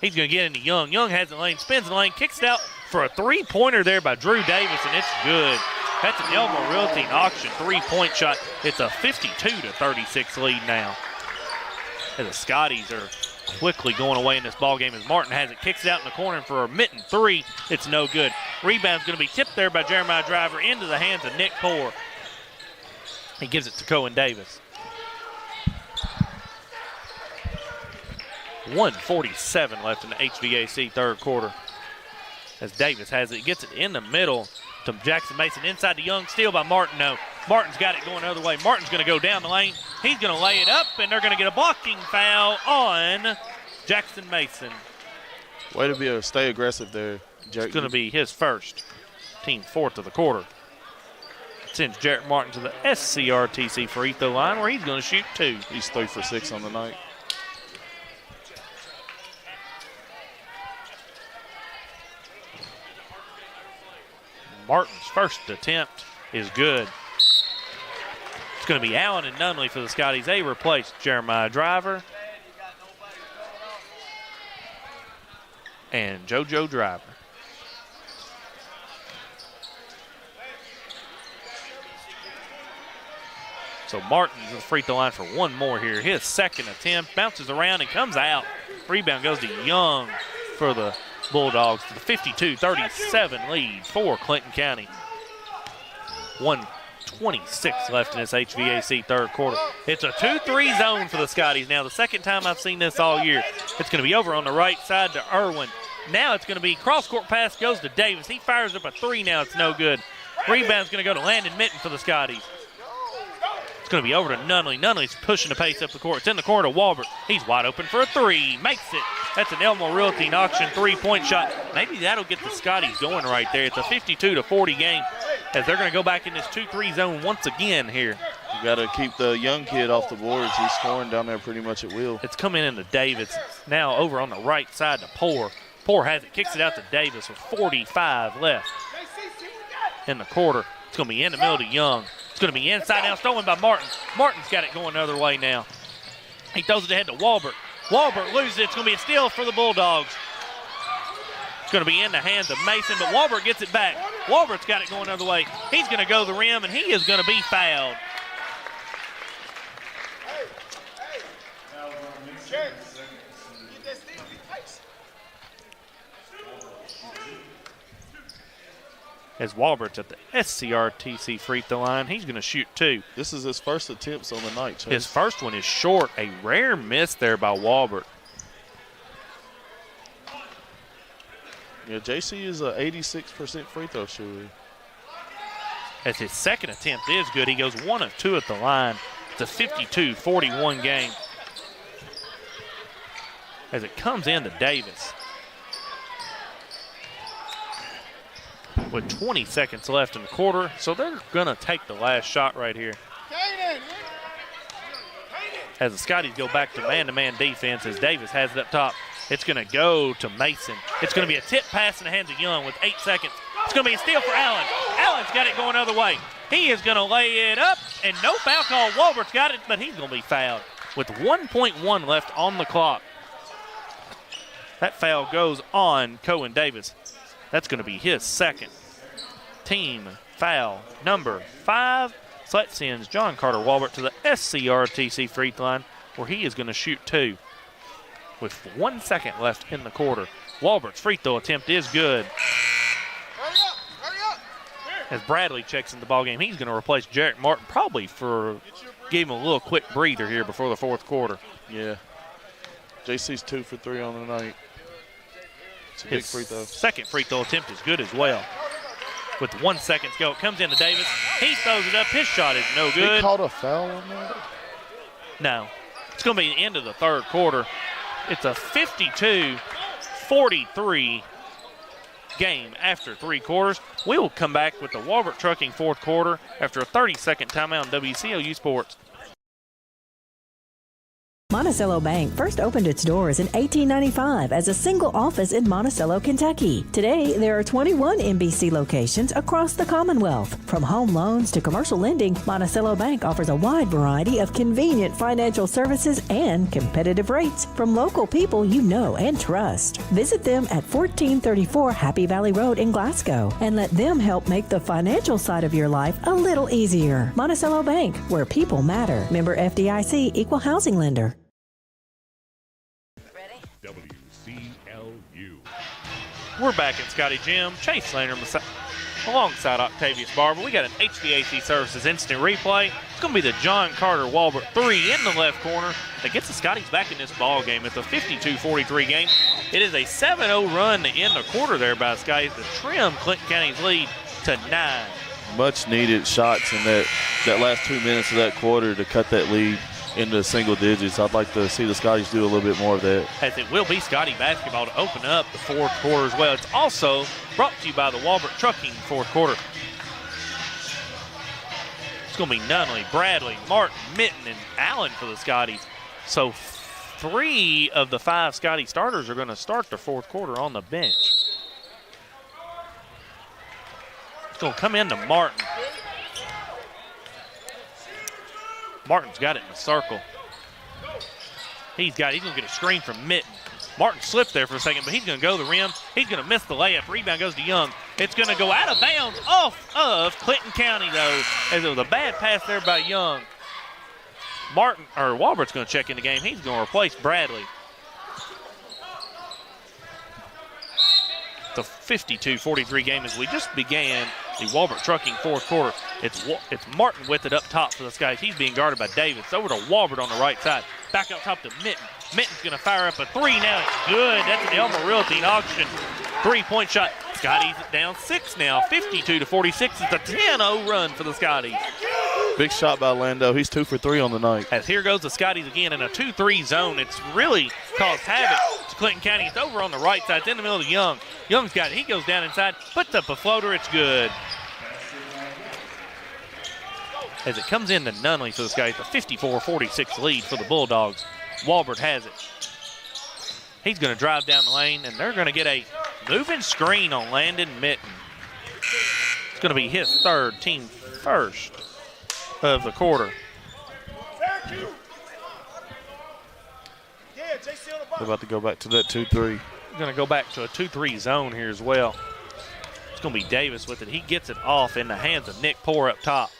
He's going to get into Young. Young has the lane, spins the lane, kicks it out for a three-pointer there by Drew Davis, and it's good. That's an Elmore Realty auction three-point shot. It's a 52-36 lead now. And the Scotties are quickly going away in this ball game as Martin has it, kicks it out in the corner for a Mitten three. It's no good. Rebound's going to be tipped there by Jeremiah Driver into the hands of Nick Poor. He gives it to Cohen Davis. 1:47 left in the HVAC third quarter. As Davis has it, gets it in the middle to Jackson Mason. Inside to Young, steal by Martineau. Martin's got it going the other way. Martin's going to go down the lane. He's going to lay it up, and they're going to get a blocking foul on Jackson Mason. Way to be able to stay aggressive there, Jack. It's going to be his first, team fourth of the quarter. Sends Jarrett Martin to the SCRTC free throw line where he's going to shoot two. He's 3 for 6 on the night. Martin's first attempt is good. It's going to be Allen and Nunley for the Scotties. They replace Jeremiah Driver and JoJo Driver. So Martin's at the free throw line for one more here. His second attempt bounces around and comes out. Rebound goes to Young for the Bulldogs to the 52-37 lead for Clinton County. 1:26 left in this HVAC third quarter. It's a 2-3 zone for the Scotties. Now, the second time I've seen this all year. It's going to be over on the right side to Irwin. Now it's going to be cross-court pass goes to Davis. He fires up a three now. It's no good. Rebound's going to go to Landon Mitten for the Scotties. It's going to be over to Nunley. Nunley's pushing the pace up the court. It's in the corner to Walbert. He's wide open for a three. Makes it. That's an Elmore Realty auction three-point shot. Maybe that'll get the Scotties going right there. It's a 52-40 game as they're going to go back in this 2-3 zone once again here. You got to keep the young kid off the boards. He's scoring down there pretty much at will. It's coming into Davis. Now over on the right side to Poor. Poor has it, kicks it out to Davis with 45 left in the quarter. It's going to be in the middle to Young. It's going to be inside now, stolen by Martin. Martin's got it going the other way now. He throws it ahead to Walbert. Walbert loses it. It's going to be a steal for the Bulldogs. It's going to be in the hands of Mason, but Walbert gets it back. Walbert's got it going the other way. He's going to go to the rim, and he is going to be fouled. As Walbert's at the SCRTC free throw line, he's going to shoot 2. This is his first attempts on the night, Chase. His first one is short. A rare miss there by Walbert. Yeah, JC is an 86% free throw shooter. As his second attempt is good. He goes 1 of 2 at the line. It's a 52-41 game. As it comes into Davis. With 20 seconds left in the quarter, so they're going to take the last shot right here. As the Scotties go back to man-to-man defense, as Davis has it up top. It's going to go to Mason. It's going to be a tip pass in the hands of Young with 8 seconds. It's going to be a steal for Allen. Allen's got it going the other way. He is going to lay it up, and no foul call. Walbert's got it, but he's going to be fouled with 1.1 left on the clock. That foul goes on Cohen Davis. That's going to be his second. Team foul number 5. So that sends John Carter Walbert to the SCRTC free throw line, where he is going to shoot 2. With 1 second left in the quarter. Walbert's free throw attempt is good. As Bradley checks in the ballgame, he's going to replace Jarrett Martin, probably give him a little quick breather here before the fourth quarter. Yeah. JC's 2 for 3 on the night. It's a big free throw. Second free throw attempt is good as well. With 1 second to go, it comes into Davis. He throws it up. His shot is no good. He called a foul on that? No. It's going to be the end of the third quarter. It's a 52-43 game after 3 quarters. We will come back with the Walbert Trucking fourth quarter after a 30-second timeout on WCLU Sports. Monticello Bank first opened its doors in 1895 as a single office in Monticello, Kentucky. Today, there are 21 MBC locations across the Commonwealth. From home loans to commercial lending, Monticello Bank offers a wide variety of convenient financial services and competitive rates from local people you know and trust. Visit them at 1434 Happy Valley Road in Glasgow and let them help make the financial side of your life a little easier. Monticello Bank, where people matter. Member FDIC, Equal Housing Lender. WCLU. We're back at Scotty Gym. Chase Landrum alongside Octavius Barber. We got an HVAC Services instant replay. It's going to be the John Carter Walbert 3 in the left corner that gets the Scotties back in this ball game. It's a 52-43 game. It is a 7-0 run to end the quarter there by the Scotties to trim Clinton County's lead to 9. Much needed shots in that last 2 minutes of that quarter to cut that lead into single digits. I'd like to see the Scotties do a little bit more of that. As it will be Scotty basketball to open up the fourth quarter as well. It's also brought to you by the Walbert Trucking fourth quarter. It's going to be Nunley, Bradley, Martin, Mitten, and Allen for the Scotties. So 3 of the 5 Scotty starters are going to start the fourth quarter on the bench. It's going to come into Martin. Martin's got it in the circle. He's going to get a screen from Mitten. Martin slipped there for a second, but he's going to go to the rim. He's going to miss the layup. Rebound goes to Young. It's going to go out of bounds off of Clinton County, though, as it was a bad pass there by Young. Walbert's going to check in the game. He's going to replace Bradley. It's a 52-43 game as we just began the Walbert Trucking fourth quarter. It's Martin with it up top for the Scotties. He's being guarded by Davis. Over to Walbert on the right side. Back up top to Mitten. Mitten's going to fire up a 3 now. It's good. That's an Elmer Realty auction. 3-point shot. Scotties down 6 now. 52-46. It's a 10-0 run for the Scotties. Big shot by Lando. He's 2 for 3 on the night. As here goes the Scotties again in a 2-3 zone. It's really caused havoc to Clinton County. It's over on the right side. It's in the middle of Young. Young's got it. He goes down inside, puts up a floater. It's good. As it comes into Nunley for the Scotties, a 54-46 lead for the Bulldogs. Walbert has it. He's going to drive down the lane, and they're going to get a moving screen on Landon Mitten. It's going to be his third, team first of the quarter. They're about to go back to that 2-3. going to go back to a 2-3 zone here as well. It's going to be Davis with it. He gets it off in the hands of Nick Poore up top.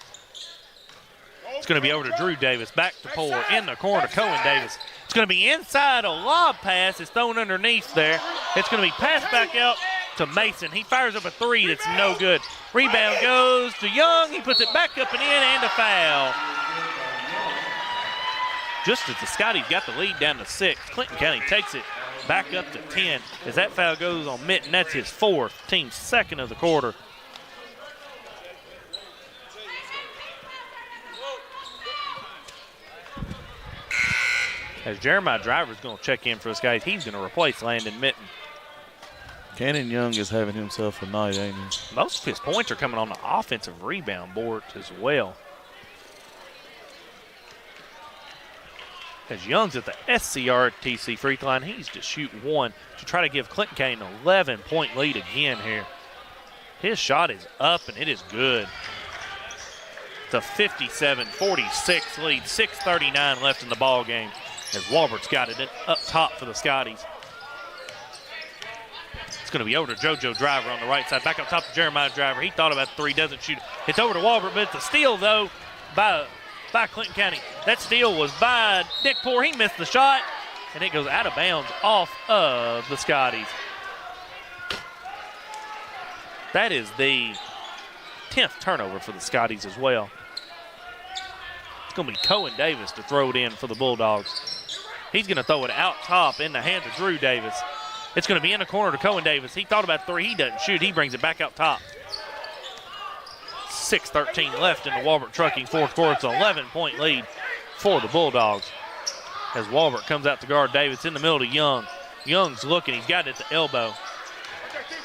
It's going to be over to Drew Davis. Back to Poore. In the corner to Cohen Davis. It's going to be inside. A lob pass is thrown underneath there. It's going to be passed back out to Mason. He fires up a three that's no good. Rebound goes to Young. He puts it back up and in, and a foul. Just as the Scotties got the lead down to 6, Clinton County takes it back up to 10. As that foul goes on Mitten, that's his 4th, team's 2nd of the quarter. As Jeremiah Driver's going to check in for the Scotties, he's going to replace Landon Mitten. Cannon Young is having himself a night, ain't he? Most of his points are coming on the offensive rebound board as well. As Young's at the SCRTC free throw line, he's to shoot 1 to try to give Clinton County an 11-point lead again here. His shot is up, and it is good. It's a 57-46 lead, 6:39 left in the ball game as Walbert's got it up top for the Scotties. It's going to be over to JoJo Driver on the right side. Back up top to Jeremiah Driver. He thought about the three, doesn't shoot. It's over to Walbert, but it's a steal, though, by Clinton County. That steal was by Nick Poore. He missed the shot, and it goes out of bounds off of the Scotties. That is the 10th turnover for the Scotties as well. It's going to be Cohen Davis to throw it in for the Bulldogs. He's going to throw it out top in the hands of Drew Davis. It's going to be in the corner to Cohen Davis. He thought about three. He doesn't shoot. He brings it back out top. 6:13 left in the Walbert Trucking 4th quarter. It's an 11-point lead for the Bulldogs. As Walbert comes out to guard Davis in the middle to Young. Young's looking. He's got it at the elbow.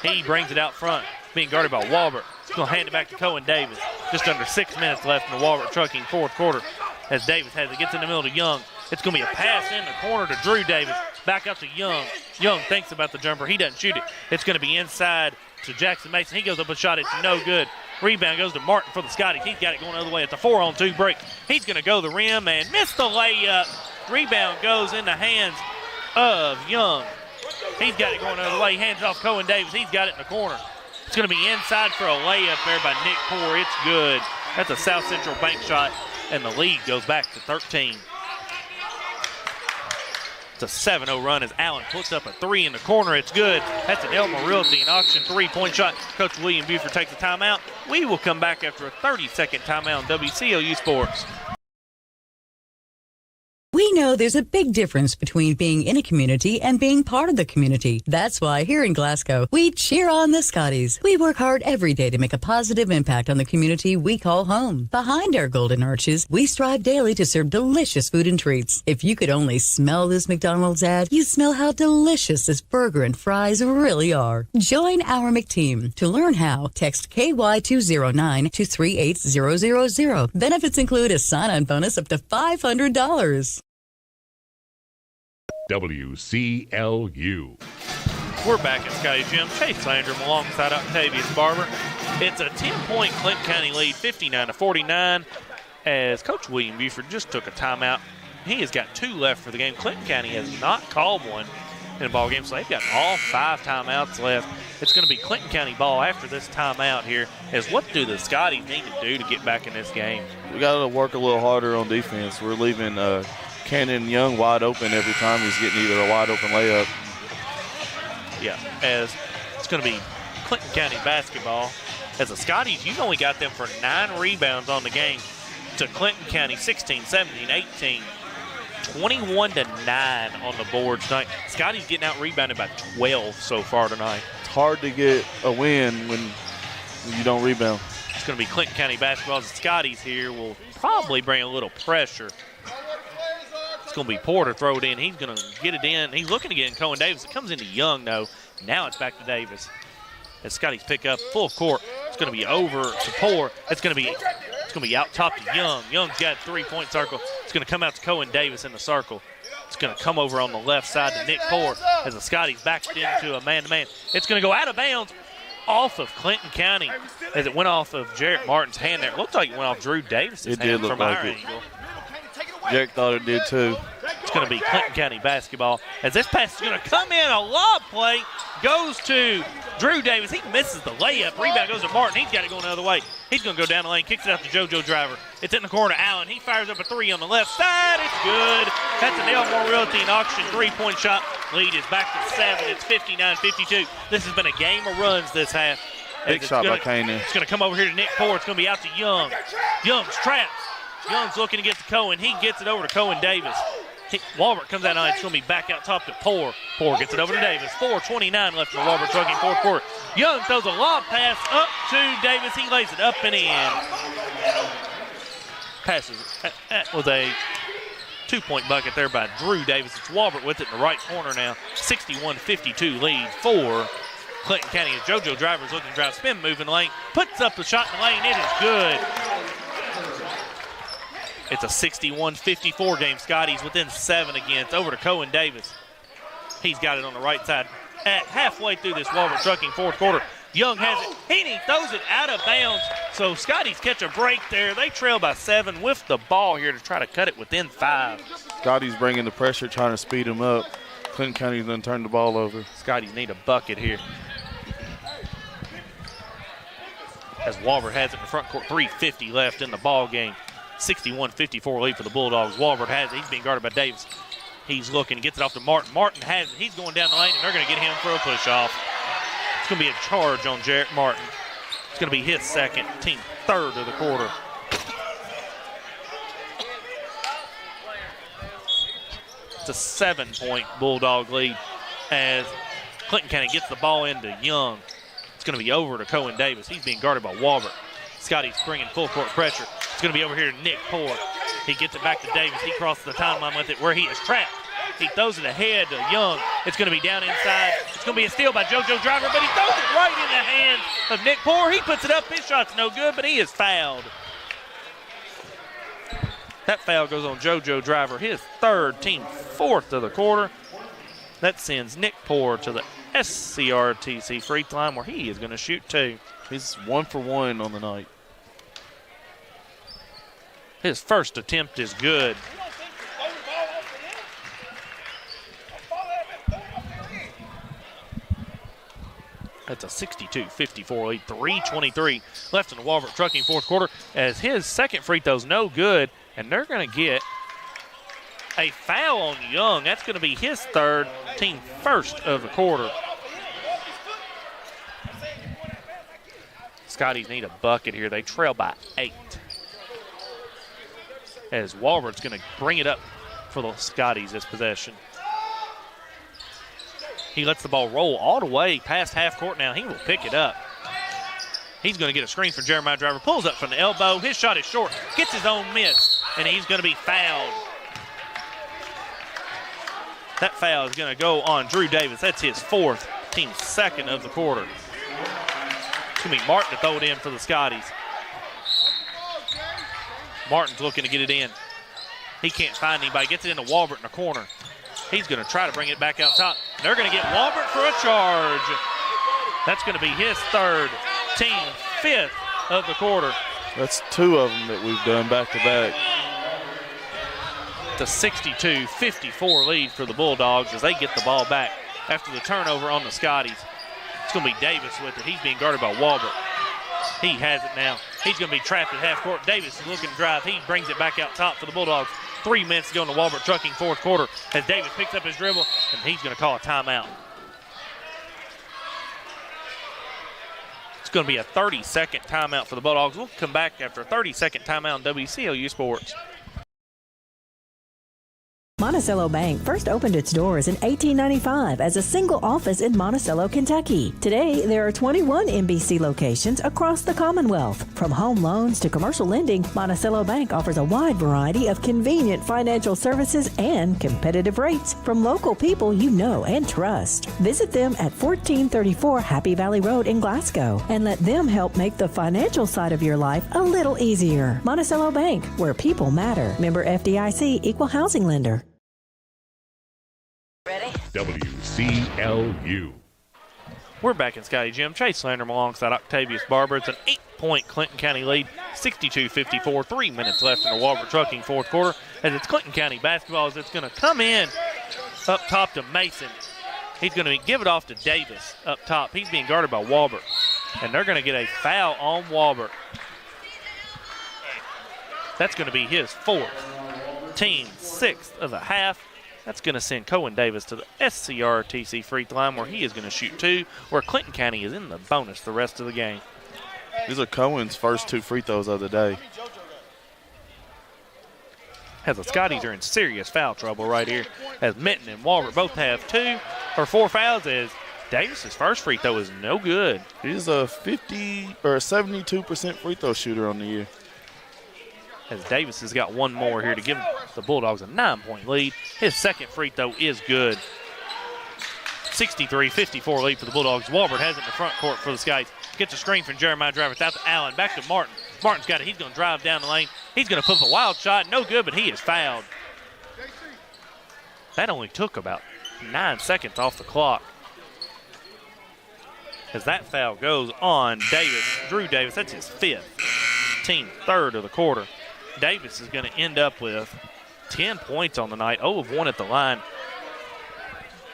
He brings it out front, being guarded by Walbert. He's going to hand it back to Cohen Davis. Just under 6 minutes left in the Walbert Trucking 4th quarter. As Davis has it, gets in the middle to Young. It's going to be a pass in the corner to Drew Davis. Back out to Young. Young thinks about the jumper. He doesn't shoot it. It's going to be inside to Jackson Mason. He goes up a shot. It's no good. Rebound goes to Martin for the Scotties. He's got it going the other way at the 4-on-2 break. He's going to go to the rim and miss the layup. Rebound goes in the hands of Young. He's got it going the other way. He hands it off Cohen Davis. He's got it in the corner. It's going to be inside for a layup there by Nick Poore. It's good. That's a South Central bank shot, and the lead goes back to 13. It's a 7-0 run as Allen puts up a three in the corner. It's good. That's an Elmer Realty and Auction 3-point shot. Coach William Buford takes a timeout. We will come back after a 30-second timeout on WCLU Sports. We know there's a big difference between being in a community and being part of the community. That's why here in Glasgow, we cheer on the Scotties. We work hard every day to make a positive impact on the community we call home. Behind our golden arches, we strive daily to serve delicious food and treats. If you could only smell this McDonald's ad, you'd smell how delicious this burger and fries really are. Join our McTeam. To learn how, text KY209 to 38000. Benefits include a sign-on bonus up to $500. WCLU. We're back at Scotty Gym. Chase Landrum alongside Octavius Barber. It's a 10-point Clinton County lead, 59-49, as Coach William Buford just took a timeout. He has got 2 left for the game. Clinton County has not called one in a ball game, so they've got all 5 timeouts left. It's going to be Clinton County ball after this timeout here. As what do the Scotties need to do to get back in this game? We got to work a little harder on defense. We're leaving Cannon Young wide open every time he's getting either a wide open layup. Yeah, as it's going to be Clinton County basketball. As the Scotties, you've only got them for 9 rebounds on the game to Clinton County 16, 17, 18, 21-9 on the board tonight. Scotties getting out rebounded by 12 so far tonight. It's hard to get a win when you don't rebound. It's going to be Clinton County basketball. The Scotties here will probably bring a little pressure. It's going to be Poore to throw it in. He's going to get it in. He's looking to get in Cohen Davis. It comes into Young, though. Now it's back to Davis. As Scotties pick up full court, it's going to be over to Poore. It's going to be out top to Young. Young's got a 3-point circle. It's going to come out to Cohen Davis in the circle. It's going to come over on the left side to Nick Poore as the Scotties backed into a man-to-man. It's going to go out of bounds off of Clinton County as it went off of Jarrett Martin's hand there. It looked like it went off Drew Davis's hand from our angle. Jarek thought it did too. It's going to be Clinton County basketball as this pass is going to come in. A lob play goes to Drew Davis. He misses the layup. Rebound goes to Martin. He's got it going the other way. He's going to go down the lane, kicks it out to JoJo Driver. It's in the corner. Allen, he fires up a three on the left side. It's good. That's an Elmore Realty and Auction three-point shot. Lead is back to 7. It's 59-52. This has been a game of runs this half. Big shot by Kane. It's going to come over here to Nick Poor. It's going to be out to Young. Young's trapped. Young's looking to get to Cohen. He gets it over to Cohen Davis. Walbert comes out on it. It's going to be back out top to Poor. Poor gets it over to Davis. 4:29 left in the Walbert Trucking fourth quarter. Young throws a lob pass up to Davis. He lays it up and in. Passes. That was a two-point bucket there by Drew Davis. It's Walbert with it in the right corner now. 61-52 lead for Clinton County. As JoJo Driver's looking to drive spin move in the lane. Puts up the shot in the lane. It is good. It's a 61-54 game. Scotties within 7 again. It's over to Cohen Davis. He's got it on the right side. At halfway through this Walbert Trucking fourth quarter, Young has it. He throws it out of bounds. So Scotties catch a break there. They trail by 7 with the ball here to try to cut it within 5. Scotties bringing the pressure, trying to speed him up. Clinton County's going to turn the ball over. Scotties need a bucket here. As Walbert has it in the front court, 3:50 left in the ball game. 61-54 lead for the Bulldogs. Walbert has it. He's being guarded by Davis. He's looking, gets it off to Martin. Martin has it. He's going down the lane, and they're going to get him for a push-off. It's going to be a charge on Jarrett Martin. It's going to be his second, team third of the quarter. It's a 7-point Bulldog lead as Clinton County gets the ball into Young. It's going to be over to Cohen Davis. He's being guarded by Walbert. Scotty's bringing full court pressure. It's going to be over here to Nick Poor. He gets it back to Davis. He crosses the timeline with it where he is trapped. He throws it ahead to Young. It's going to be down inside. It's going to be a steal by JoJo Driver, but he throws it right in the hands of Nick Poor. He puts it up. His shot's no good, but he is fouled. That foul goes on JoJo Driver, his third, team fourth of the quarter. That sends Nick Poor to the SCRTC free throw line where he is going to shoot 2. He's 1 for 1 on the night. His first attempt is good. That's a 62-54 lead. 3:23 left in the Walbert Trucking fourth quarter as his second free throw's no good, and they're going to get a foul on Young. That's going to be his third, team first of the quarter. Scotties need a bucket here. They trail by 8. As Walbert's going to bring it up for the Scotties this possession. He lets the ball roll all the way past half court now. He will pick it up. He's going to get a screen for Jeremiah Driver. Pulls up from the elbow. His shot is short. Gets his own miss, and he's going to be fouled. That foul is going to go on Drew Davis. That's his fourth, team second of the quarter. It's going to be Martin to throw it in for the Scotties. Martin's looking to get it in. He can't find anybody. Gets it into Walbert in the corner. He's going to try to bring it back out top. They're going to get Walbert for a charge. That's going to be his third, team fifth of the quarter. That's 2 of them that we've done back-to-back. It's a 62-54 lead for the Bulldogs as they get the ball back after the turnover on the Scotties. It's going to be Davis with it. He's being guarded by Walbert. He has it now. He's going to be trapped at half court. Davis is looking to drive. He brings it back out top for the Bulldogs. 3 minutes to go in the Walbert Trucking fourth quarter as Davis picks up his dribble, and he's going to call a timeout. It's going to be a 30-second timeout for the Bulldogs. We'll come back after a 30-second timeout on WCLU Sports. Monticello Bank first opened its doors in 1895 as a single office in Monticello, Kentucky. Today, there are 21 MBC locations across the Commonwealth. From home loans to commercial lending, Monticello Bank offers a wide variety of convenient financial services and competitive rates from local people you know and trust. Visit them at 1434 Happy Valley Road in Glasgow and let them help make the financial side of your life a little easier. Monticello Bank, where people matter. Member FDIC, Equal Housing Lender. WCLU. We're back in Scotty Gym. Chase Landrum alongside Octavius Barber. It's an 8-point Clinton County lead, 62-54. 3 minutes left in the Walbert Trucking fourth quarter. As it's Clinton County basketball, as it's going to come in up top to Mason. He's going to give it off to Davis up top. He's being guarded by Walbert. And they're going to get a foul on Walbert. That's going to be his fourth. Team sixth of the half. That's going to send Cohen Davis to the SCRTC free throw line where he is going to shoot 2, where Clinton County is in the bonus the rest of the game. These are Cohen's first 2 free throws of the day. As the Scotties are in serious foul trouble right here, as Minton and Walbert both have 2 or 4 fouls, as Davis's first free throw is no good. He's a 72% free throw shooter on the year. As Davis has got one more here to give the Bulldogs a 9-point lead. His second free throw is good. 63-54 lead for the Bulldogs. Walbert has it in the front court for the Skies. Gets a screen from Jeremiah Driver. Out to Allen. Back to Martin. Martin's got it. He's going to drive down the lane. He's going to put up a wild shot. No good, but he is fouled. That only took about 9 seconds off the clock. As that foul goes on Davis, Drew Davis, that's his 5th. Team 3rd of the quarter. Davis is going to end up with 10 points on the night, 0 of 1 at the line.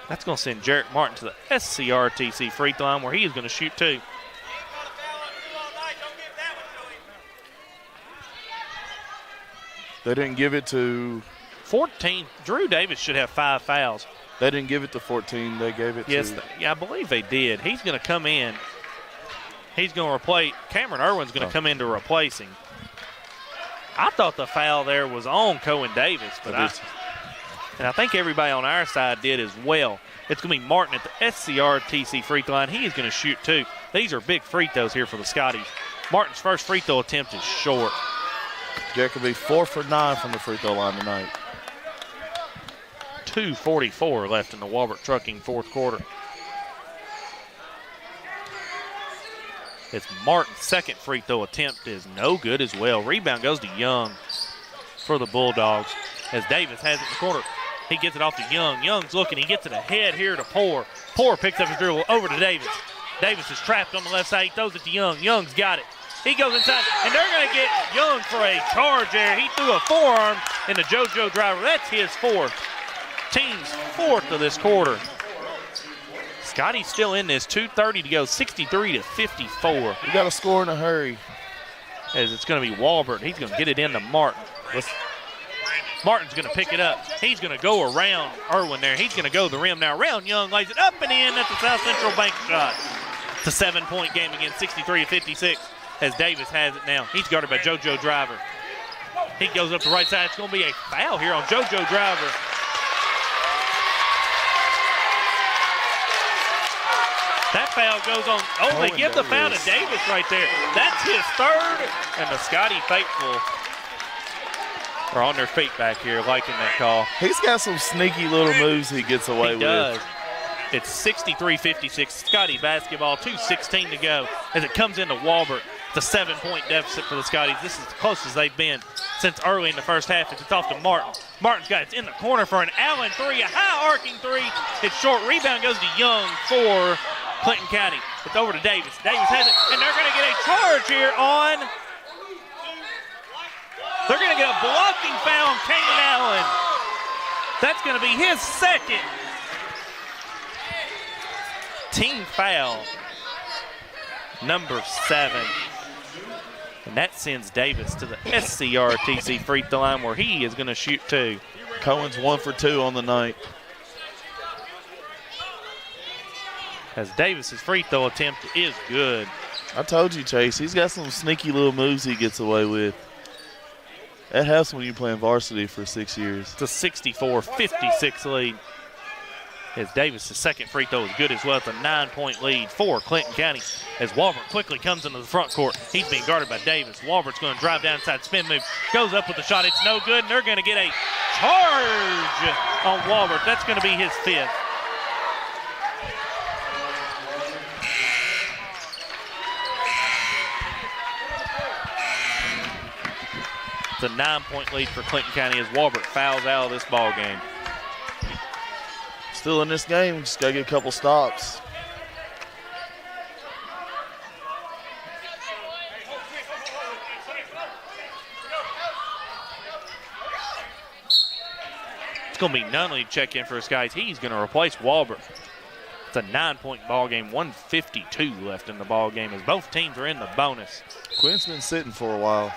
That's going to send Jarrett Martin to the SCRTC free throw line where he is going to shoot 2. They didn't give it to 14. Drew Davis should have 5 fouls. They didn't give it to 14. They gave it yes, to. I believe they did. He's going to come in. He's going to replace. Cameron Irwin's going to come in to replace him. I thought the foul there was on Cohen Davis, but I think everybody on our side did as well. It's going to be Martin at the SCRTC free throw line. He is going to shoot 2. These are big free throws here for the Scotties. Martin's first free throw attempt is short. Jack could be 4 for 9 from the free throw line tonight. 2:44 left in the Walbert Trucking fourth quarter. It's Martin's second free throw attempt is no good as well. Rebound goes to Young for the Bulldogs as Davis has it in the corner. He gets it off to Young. Young's looking. He gets it ahead here to Poor. Poor picks up his dribble over to Davis. Davis is trapped on the left side. He throws it to Young. Young's got it. He goes inside, and they're going to get Young for a charge there. He threw a forearm in the JoJo driver. That's his 4th. Team's 4th of this quarter. Scotty's still in this. 2:30 to go, 63-54. We got to score in a hurry. As it's going to be Walbert. He's going to get it into Martin. Martin's going to pick it up. He's going to go around Irwin there. He's going to go to the rim now. Around Young, lays it up and in. That's a South Central bank shot. It's a 7-point game again, 63-56. As Davis has it now. He's guarded by JoJo Driver. He goes up the right side. It's going to be a foul here on JoJo Driver. That foul goes on. Oh, they give the foul to Davis right there. That's his 3rd. And the Scotty faithful are on their feet back here liking that call. He's got some sneaky little moves he gets away with. He does. It's 63-56. Scotty basketball, 2:16 to go as it comes into Walbert. It's a 7-point deficit for the Scotties. This is as close as they've been since early in the first half. It's off to Martin. Martin's got it in the corner for an Allen 3, a high arcing 3. It's short. Rebound goes to Young for Clinton County. It's over to Davis. Davis has it, and they're going to get a charge here on. They're going to get a blocking foul on Kanan Allen. That's going to be his 2nd. Team foul, number 7. And that sends Davis to the SCRTC free throw line where he is going to shoot 2. Cohen's 1 for 2 on the night. As Davis's free throw attempt is good. I told you, Chase, he's got some sneaky little moves he gets away with. That helps when you're playing varsity for 6 years. It's a 64-56 lead. As Davis' second free throw is good as well. It's a 9-point lead for Clinton County. As Walbert quickly comes into the front court. He's being guarded by Davis. Walbert's going to drive down inside, spin move. Goes up with the shot. It's no good, and they're going to get a charge on Walbert. That's going to be his 5th. It's a 9-point lead for Clinton County as Walbert fouls out of this ball game. Still in this game, just got to get a couple stops. going to be Nunley check in for his guys. He's going to replace Walbert. It's a 9-point ball game, 1:52 left in the ball game as both teams are in the bonus. Quinn's been sitting for a while.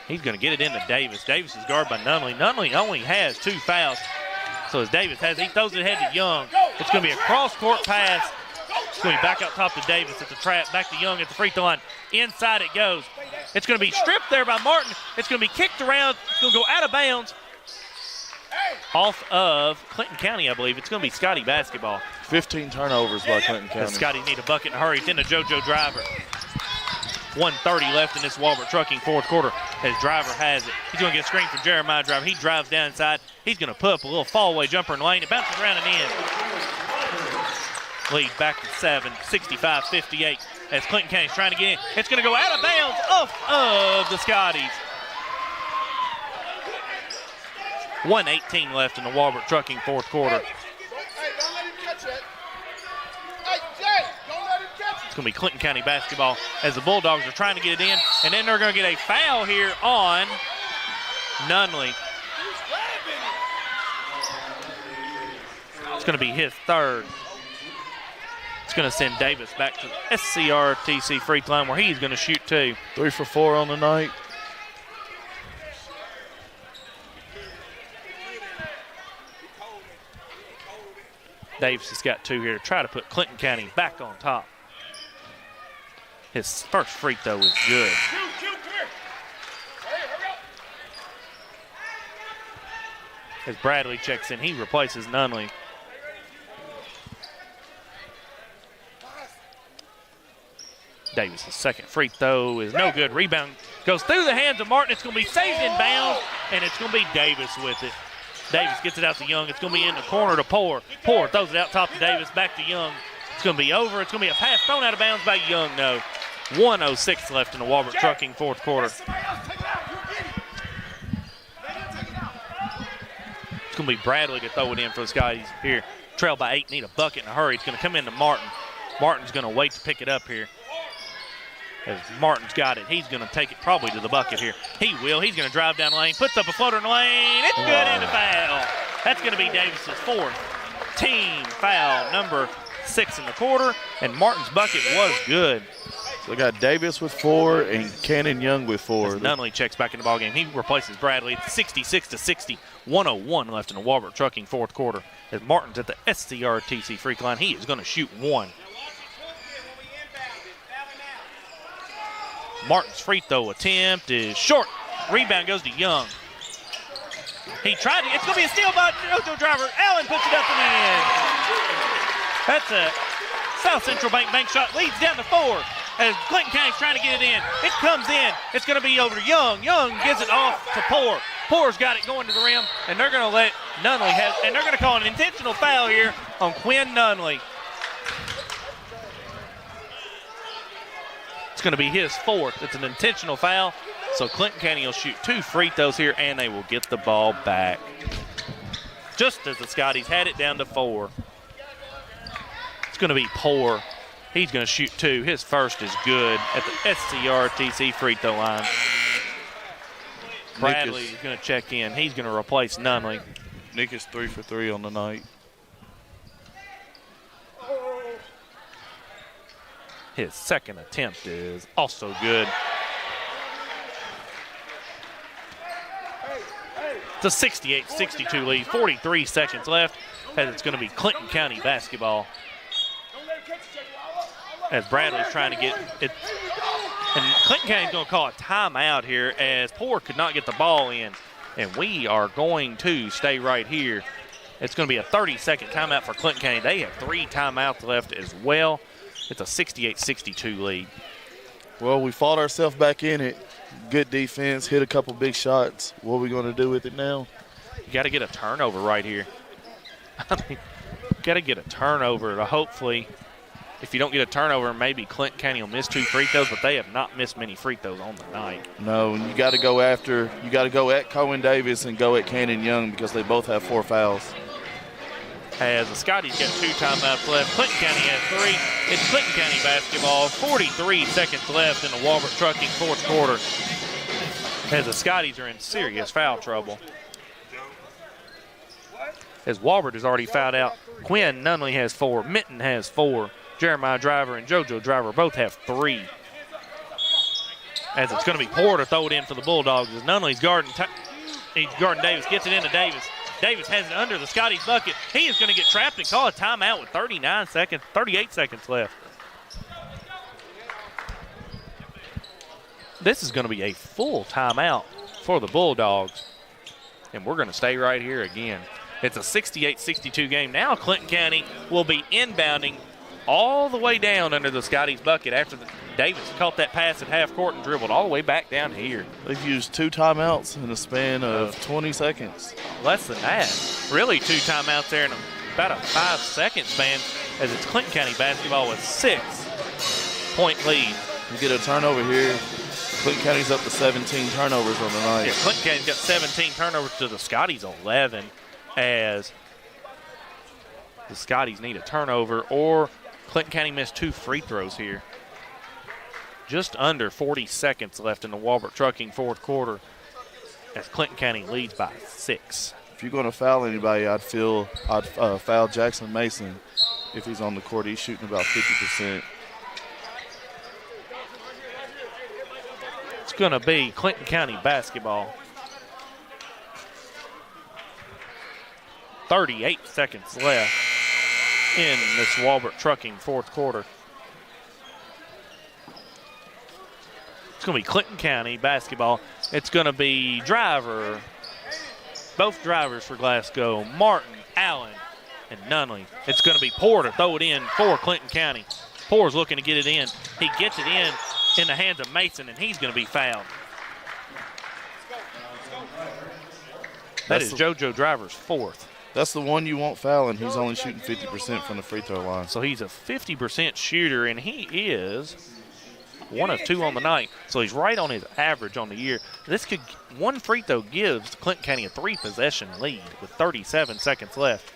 He's going to get it into Davis. Davis is guarded by Nunley. Nunley only has 2 fouls. So as Davis has, he throws it ahead to Young. It's going to be a cross-court pass. It's going to be back up top to Davis at the trap. Back to Young at the free throw line. Inside it goes. It's going to be stripped there by Martin. It's going to be kicked around. It's going to go out of bounds. Off of Clinton County, I believe. It's going to be Scottie basketball. 15 turnovers by Clinton County. The Scotties need a bucket in a hurry. It's into JoJo Driver. 1:30 left in this Walbert Trucking fourth quarter as Driver has it. He's going to get a screen from Jeremiah Driver. He drives down inside. He's going to put up a little fall-away jumper in the lane. It bounces around and in. Lead back to 7, 65-58 as Clinton County's trying to get in. It's going to go out of bounds off of the Scotties. 1:18 left in the Walbert Trucking fourth quarter. It's going to be Clinton County basketball as the Bulldogs are trying to get it in, and then they're going to get a foul here on Nunley. It's going to be his third. It's going to send Davis back to the SCRTC free throw line where he's going to shoot 2. 3 for 4 on the night. Davis has got 2 here to try to put Clinton County back on top. His first free throw is good. As Bradley checks in, he replaces Nunley. Davis' second free throw is no good. Rebound goes through the hands of Martin. It's going to be saved in bounds, and it's going to be Davis with it. Davis gets it out to Young. It's going to be in the corner to Poor. Poor throws it out top to Davis, back to Young. It's going to be over. It's going to be a pass thrown out of bounds by Young. No. 1:06 left in the Walbert Trucking fourth quarter. It's going to be Bradley to throw it in for the Scotties here. Trail by 8, need a bucket in a hurry. It's going to come into Martin. Martin's going to wait to pick it up here. As Martin's got it, he's going to take it probably to the bucket here. He will. He's going to drive down the lane, puts up a floater in the lane. It's good and a foul. That's going to be Davis's 4th team foul, number 6 in the quarter, and Martin's bucket was good. So they got Davis with 4 and Cannon Young with 4. Nunley checks back in the ballgame. He replaces Bradley. It's 66-60. 1:01 left in the Walbert Trucking fourth quarter. As Martin's at the SCRTC free throw line, he is going to shoot 1. Martin's free throw attempt is short. Rebound goes to Young. He tried to. It's going to be a steal by JoJo Driver. Allen puts it up and in. That's a South Central bank shot. Leads down to 4 as Clinton County's trying to get it in. It comes in. It's going to be over to Young. Young gives it off to Poor. Poor's got it going to the rim, and they're going to let Nunley have, and they're going to call an intentional foul here on Quinn Nunley. It's going to be his 4th. It's an intentional foul. So Clinton County will shoot 2 free throws here, and they will get the ball back. Just as the Scotties had it down to 4. It's going to be Poor. He's going to shoot 2. His first is good at the SCRTC free throw line. Bradley is going to check in. He's going to replace Nunley. Nick is 3 for 3 on the night. His second attempt is also good. It's a 68-62 lead, 43 seconds left, as it's going to be Clinton County basketball. As Bradley's trying to get it. And Clinton County's going to call a timeout here as Poor could not get the ball in. And we are going to stay right here. It's going to be a 30-second timeout for Clinton County. They have 3 timeouts left as well. It's a 68-62 lead. Well, we fought ourselves back in it. Good defense, hit a couple big shots. What are we going to do with it now? You got to get a turnover right here. I mean, got to get a turnover to hopefully, if you don't get a turnover, maybe Clinton County will miss 2 free throws, but they have not missed many free throws on the night. No, you got to go after, you got to go at Cohen Davis and go at Cannon Young because they both have 4 fouls. As the Scotties got 2 timeouts left, Clinton County has 3. It's Clinton County basketball, 43 seconds left in the Walbert Trucking fourth quarter. As the Scotties are in serious foul trouble. as Walbert has already fouled out. Quinn Nunley has 4. Minton has 4. Jeremiah Driver and JoJo Driver both have 3. As it's going to be Poor to throw it in for the Bulldogs. As Nunley's guarding Davis, gets it into Davis. Davis has it under the Scotties bucket. He is going to get trapped and call a timeout with 38 seconds left. This is going to be a full timeout for the Bulldogs. And we're going to stay right here again. It's a 68-62 game. Now Clinton County will be inbounding all the way down under the Scotties bucket after Davis caught that pass at half court and dribbled all the way back down here. They've used 2 timeouts in the span of 20 seconds. Less than that. Really 2 timeouts there in about a 5-second span, as it's Clinton County basketball with 6-point lead. You get a turnover here. Clinton County's up to 17 turnovers on the night. Yeah, Clinton County's got 17 turnovers to the Scotties 11, as the Scotties need a turnover, or Clinton County missed 2 free throws here. Just under 40 seconds left in the Walbert Trucking fourth quarter, as Clinton County leads by 6. If you're going to foul anybody, I'd foul Jackson Mason if he's on the court. He's shooting about 50%. It's going to be Clinton County basketball. 38 seconds left in this Walbert Trucking fourth quarter. It's going to be Clinton County basketball. It's going to be Driver, both drivers for Glasgow, Martin, Allen, and Nunley. It's going to be Poor to throw it in for Clinton County. Poor's looking to get it in. He gets it in the hands of Mason, and he's going to be fouled. That is JoJo Driver's 4th. That's the one you won't foul, and he's only shooting 50% from the free throw line. So he's a 50% shooter, and he is 1 of 2 on the night. So he's right on his average on the year. One free throw gives Clinton County a 3-possession lead with 37 seconds left.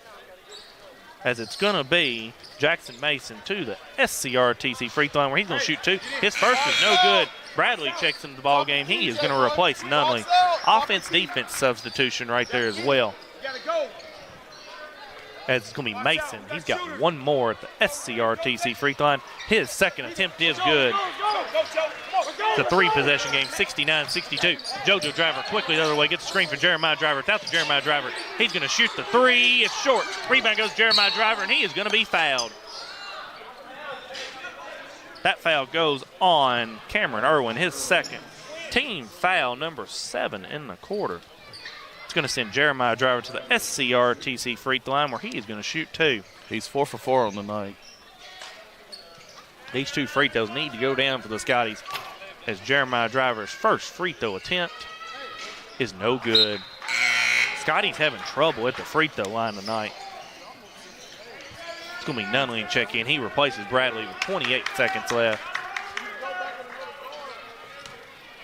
As it's going to be Jackson Mason to the SCRTC free throw line, where he's going to shoot 2. His first is no good. Bradley checks into the ball game. He is going to replace Nunley. Offense-defense substitution right there as well. As it's going to be Mason. He's got 1 more at the SCRTC free throw line. His second attempt is good. It's a 3-possession game, 69-62. JoJo Driver quickly the other way, gets the screen for Jeremiah Driver. It's out to Jeremiah Driver. He's going to shoot the 3. It's short. Rebound goes Jeremiah Driver, and he is going to be fouled. That foul goes on Cameron Irwin, his second. Team foul number 7 in the quarter. It's going to send Jeremiah Driver to the SCRTC free throw line, where he is going to shoot 2. He's 4 for 4 on the night. These 2 free throws need to go down for the Scotties, as Jeremiah Driver's first free throw attempt is no good. Scotties having trouble at the free throw line tonight. It's going to be Nunley check in. He replaces Bradley with 28 seconds left.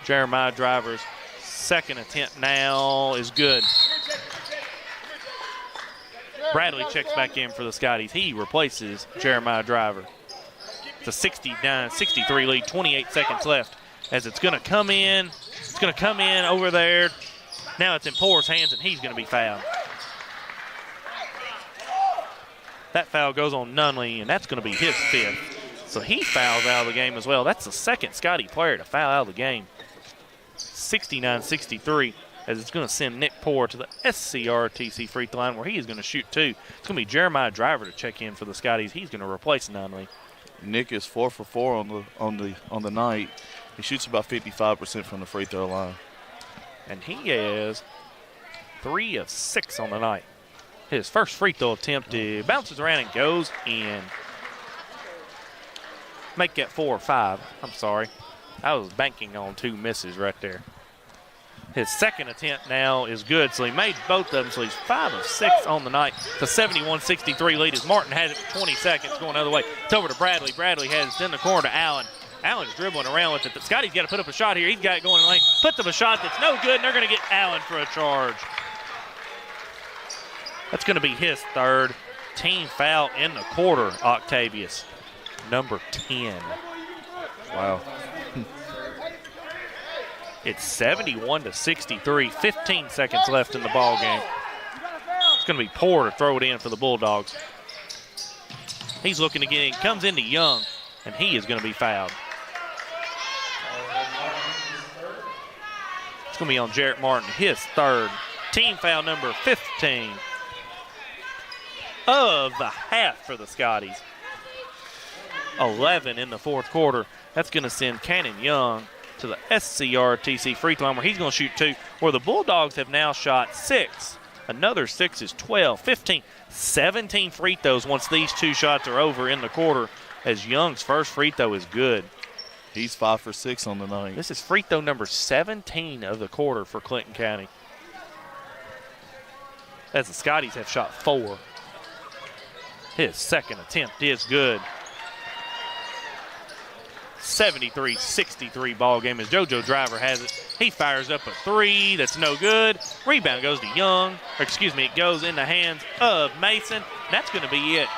Jeremiah Driver's second attempt now is good. Bradley checks back in for the Scotties. He replaces Jeremiah Driver. It's a 69-63 lead, 28 seconds left. As it's going to come in. It's going to come in over there. Now it's in Poor's hands, and he's going to be fouled. That foul goes on Nunley, and that's going to be his 5th. So he fouls out of the game as well. That's the second Scottie player to foul out of the game. 69-63, as it's going to send Nick Poor to the SCRTC free throw line, where he is going to shoot 2. It's going to be Jeremiah Driver to check in for the Scotties. He's going to replace Nunley. Nick is 4 for 4 on the night. He shoots about 55% from the free throw line. And he is 3 of 6 on the night. His first free throw attempt bounces around and goes in. Make that 4 or 5. I'm sorry. I was banking on 2 misses right there. His second attempt now is good, so he made both of them, so he's 5 of 6 on the night. The 71-63 lead as Martin has it for 20 seconds going the other way. It's over to Bradley. Bradley has it in the corner to Allen. Allen's dribbling around with it. The Scotty's got to put up a shot here. He's got it going in the lane. Puts up a shot that's no good, and they're going to get Allen for a charge. That's going to be his 3rd team foul in the quarter, Octavius. Number 10. Wow. It's 71-63, 15 seconds left in the ball game. going to be poor to throw it in for the Bulldogs. He's looking to get in. Comes into Young, and he is going to be fouled. It's going to be on Jarrett Martin, his third. Team foul number 15 of the half for the Scotties. 11 in the fourth quarter. That's going to send Cannon Young to the SCRTC free throw line where he's going to shoot 2, where the Bulldogs have now shot 6. Another 6 is 12, 15, 17 free throws once these 2 shots are over in the quarter, as Young's first free throw is good. He's 5 for 6 on the night. This is free throw number 17 of the quarter for Clinton County, as the Scotties have shot 4. His second attempt is good. 73-63 ball game as JoJo Driver has it. He fires up a 3 that's no good. Rebound goes to Young. It goes in the hands of Mason. That's going to be it.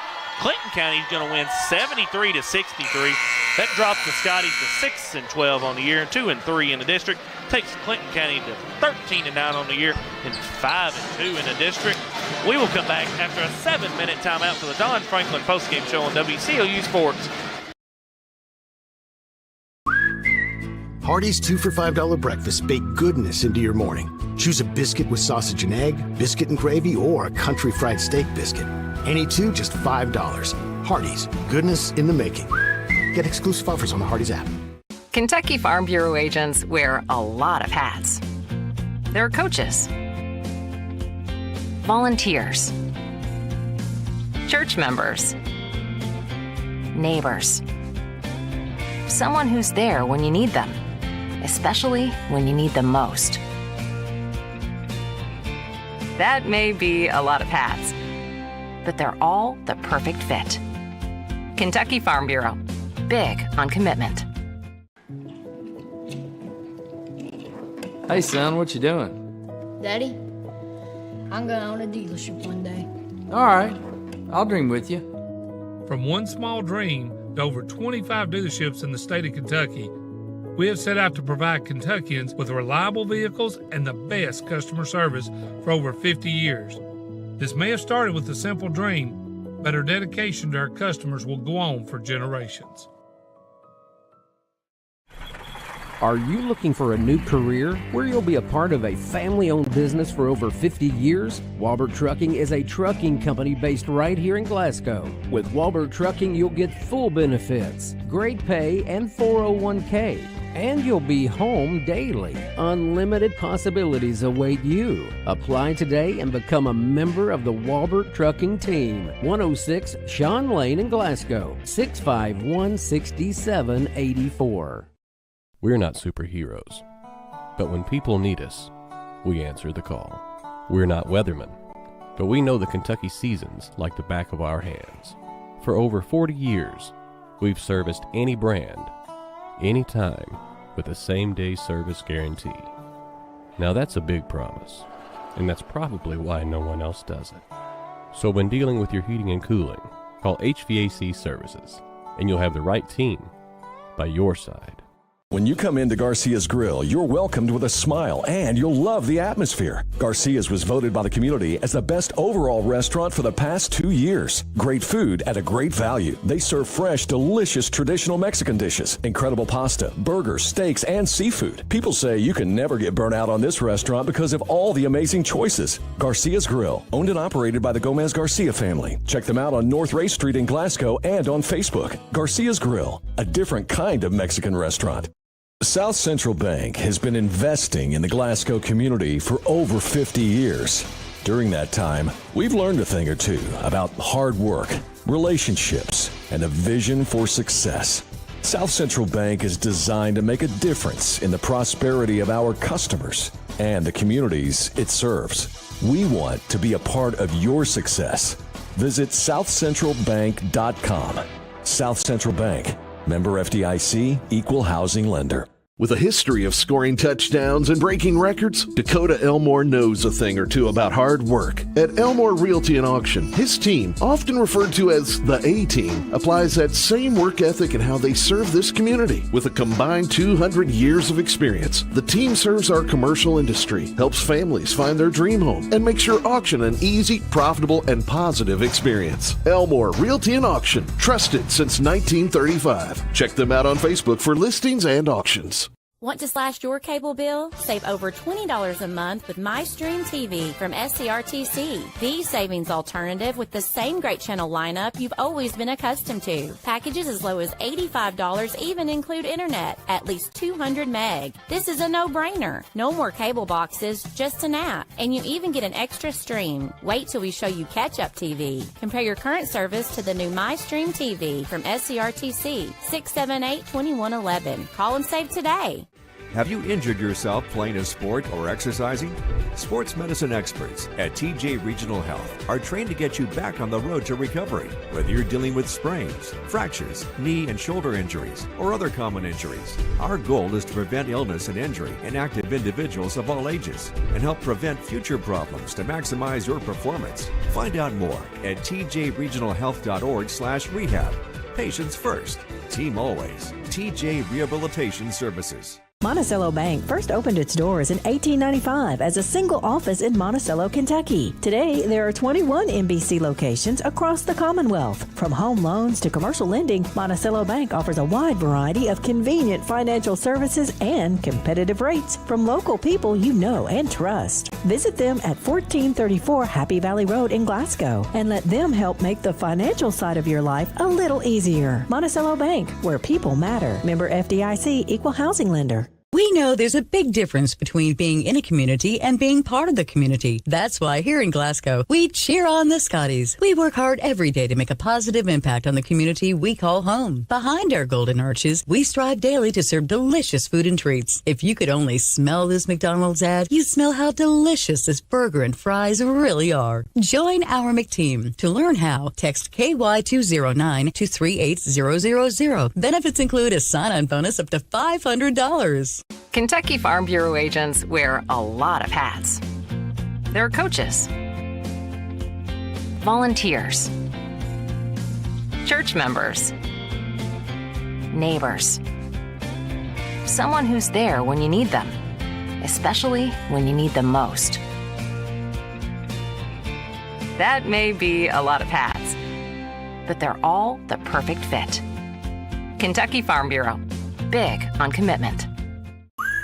Clinton County's going to win 73-63. That drops the Scotties to 6-12 on the year and 2-3 in the district. Takes Clinton County to 13-9 on the year and 5-2 in the district. We will come back after a 7-minute timeout for the Don Franklin postgame show on WCLU Sports. Hardee's 2 for $5 breakfast bake goodness into your morning. Choose a biscuit with sausage and egg, biscuit and gravy, or a country fried steak biscuit. Any 2 just $5. Hardee's, goodness in the making. Get exclusive offers on the Hardee's app. Kentucky Farm Bureau agents wear a lot of hats. They're coaches, volunteers, church members, neighbors, someone who's there when you need them, especially when you need them most. That may be a lot of hats, but they're all the perfect fit. Kentucky Farm Bureau, big on commitment. Hey, son, what you doing? Daddy, I'm going to own a dealership one day. All right, I'll dream with you. From one small dream to over 25 dealerships in the state of Kentucky, we have set out to provide Kentuckians with reliable vehicles and the best customer service for over 50 years. This may have started with a simple dream, but our dedication to our customers will go on for generations. Are you looking for a new career where you'll be a part of a family-owned business for over 50 years? Walbert Trucking is a trucking company based right here in Glasgow. With Walbert Trucking, you'll get full benefits, great pay, and 401k. And you'll be home daily. Unlimited possibilities await you. Apply today and become a member of the Walbert Trucking team. 106 Sean Lane in Glasgow, 651-6784. We're not superheroes, but when people need us, we answer the call. We're not weathermen, but we know the Kentucky seasons like the back of our hands. For over 40 years, we've serviced any brand, anytime, with the same-day service guarantee. Now that's a big promise, and that's probably why no one else does it. So when dealing with your heating and cooling, call HVAC Services, and you'll have the right team by your side. When you come into Garcia's Grill, you're welcomed with a smile and you'll love the atmosphere. Garcia's was voted by the community as the best overall restaurant for the past 2 years. Great food at a great value. They serve fresh, delicious traditional Mexican dishes, incredible pasta, burgers, steaks, and seafood. People say you can never get burnt out on this restaurant because of all the amazing choices. Garcia's Grill, owned and operated by the Gomez Garcia family. Check them out on North Ray Street in Glasgow and on Facebook. Garcia's Grill, a different kind of Mexican restaurant. South Central Bank has been investing in the Glasgow community for over 50 years. During that time, we've learned a thing or two about hard work, relationships, and a vision for success. South Central Bank is designed to make a difference in the prosperity of our customers and the communities it serves. We want to be a part of your success. Visit southcentralbank.com. South Central Bank, member FDIC, equal housing lender. With a history of scoring touchdowns and breaking records, Dakota Elmore knows a thing or two about hard work. At Elmore Realty and Auction, his team, often referred to as the A-Team, applies that same work ethic in how they serve this community. With a combined 200 years of experience, the team serves our commercial industry, helps families find their dream home, and makes your auction an easy, profitable, and positive experience. Elmore Realty and Auction, trusted since 1935. Check them out on Facebook for listings and auctions. Want to slash your cable bill? Save over $20 a month with MyStream TV from SCRTC. The savings alternative with the same great channel lineup you've always been accustomed to. Packages as low as $85 even include internet, at least 200 meg. This is a no-brainer. No more cable boxes, just an app. And you even get an extra stream. Wait till we show you catch-up TV. Compare your current service to the new MyStream TV from SCRTC, 678-2111. Call and save today. Have you injured yourself playing a sport or exercising? Sports medicine experts at TJ Regional Health are trained to get you back on the road to recovery. Whether you're dealing with sprains, fractures, knee and shoulder injuries, or other common injuries, our goal is to prevent illness and injury in active individuals of all ages and help prevent future problems to maximize your performance. Find out more at tjregionalhealth.org/rehab. Patients first, team always. TJ Rehabilitation Services. Monticello Bank first opened its doors in 1895 as a single office in Monticello, Kentucky. Today, there are 21 MBC locations across the Commonwealth. From home loans to commercial lending, Monticello Bank offers a wide variety of convenient financial services and competitive rates from local people you know and trust. Visit them at 1434 Happy Valley Road in Glasgow and let them help make the financial side of your life a little easier. Monticello Bank, where people matter. Member FDIC, Equal Housing Lender. We know there's a big difference between being in a community and being part of the community. That's why here in Glasgow, we cheer on the Scotties. We work hard every day to make a positive impact on the community we call home. Behind our golden arches, we strive daily to serve delicious food and treats. If you could only smell this McDonald's ad, you'd smell how delicious this burger and fries really are. Join our McTeam. To learn how, text KY209 to 38000. Benefits include a sign-on bonus up to $500. Kentucky Farm Bureau agents wear a lot of hats. They're coaches, volunteers, church members, neighbors, someone who's there when you need them, especially when you need them most. That may be a lot of hats, but they're all the perfect fit. Kentucky Farm Bureau, big on commitment.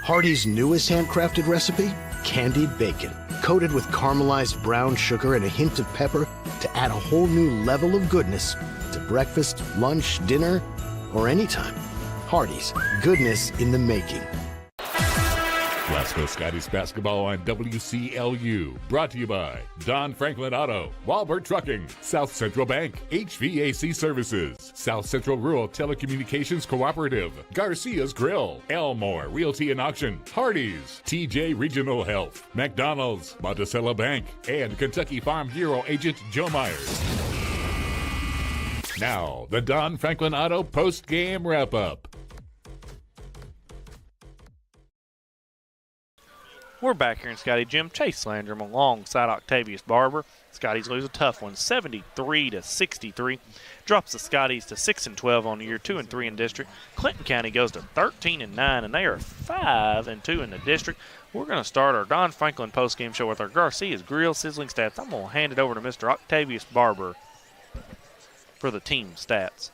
Hardee's newest handcrafted recipe? Candied bacon, coated with caramelized brown sugar and a hint of pepper to add a whole new level of goodness to breakfast, lunch, dinner, or anytime. Hardee's, goodness in the making. Glasgow Scotties basketball on WCLU. Brought to you by Don Franklin Auto, Walbert Trucking, South Central Bank, HVAC Services, South Central Rural Telecommunications Cooperative, Garcia's Grill, Elmore Realty and Auction, Hardee's, TJ Regional Health, McDonald's, Monticello Bank, and Kentucky Farm Bureau agent Joe Myers. Now, the Don Franklin Auto post-game wrap-up. We're back here in Scotty Gym. Chase Landrum alongside Octavius Barber. Scotties lose a tough one, 73-63. Drops the Scotties to 6-12 on the year, 2-3 in district. Clinton County goes to 13-9, and they are 5-2 in the district. We're going to start our Don Franklin postgame show with our Garcia's Grill Sizzling Stats. I'm going to hand it over to Mr. Octavius Barber for the team stats.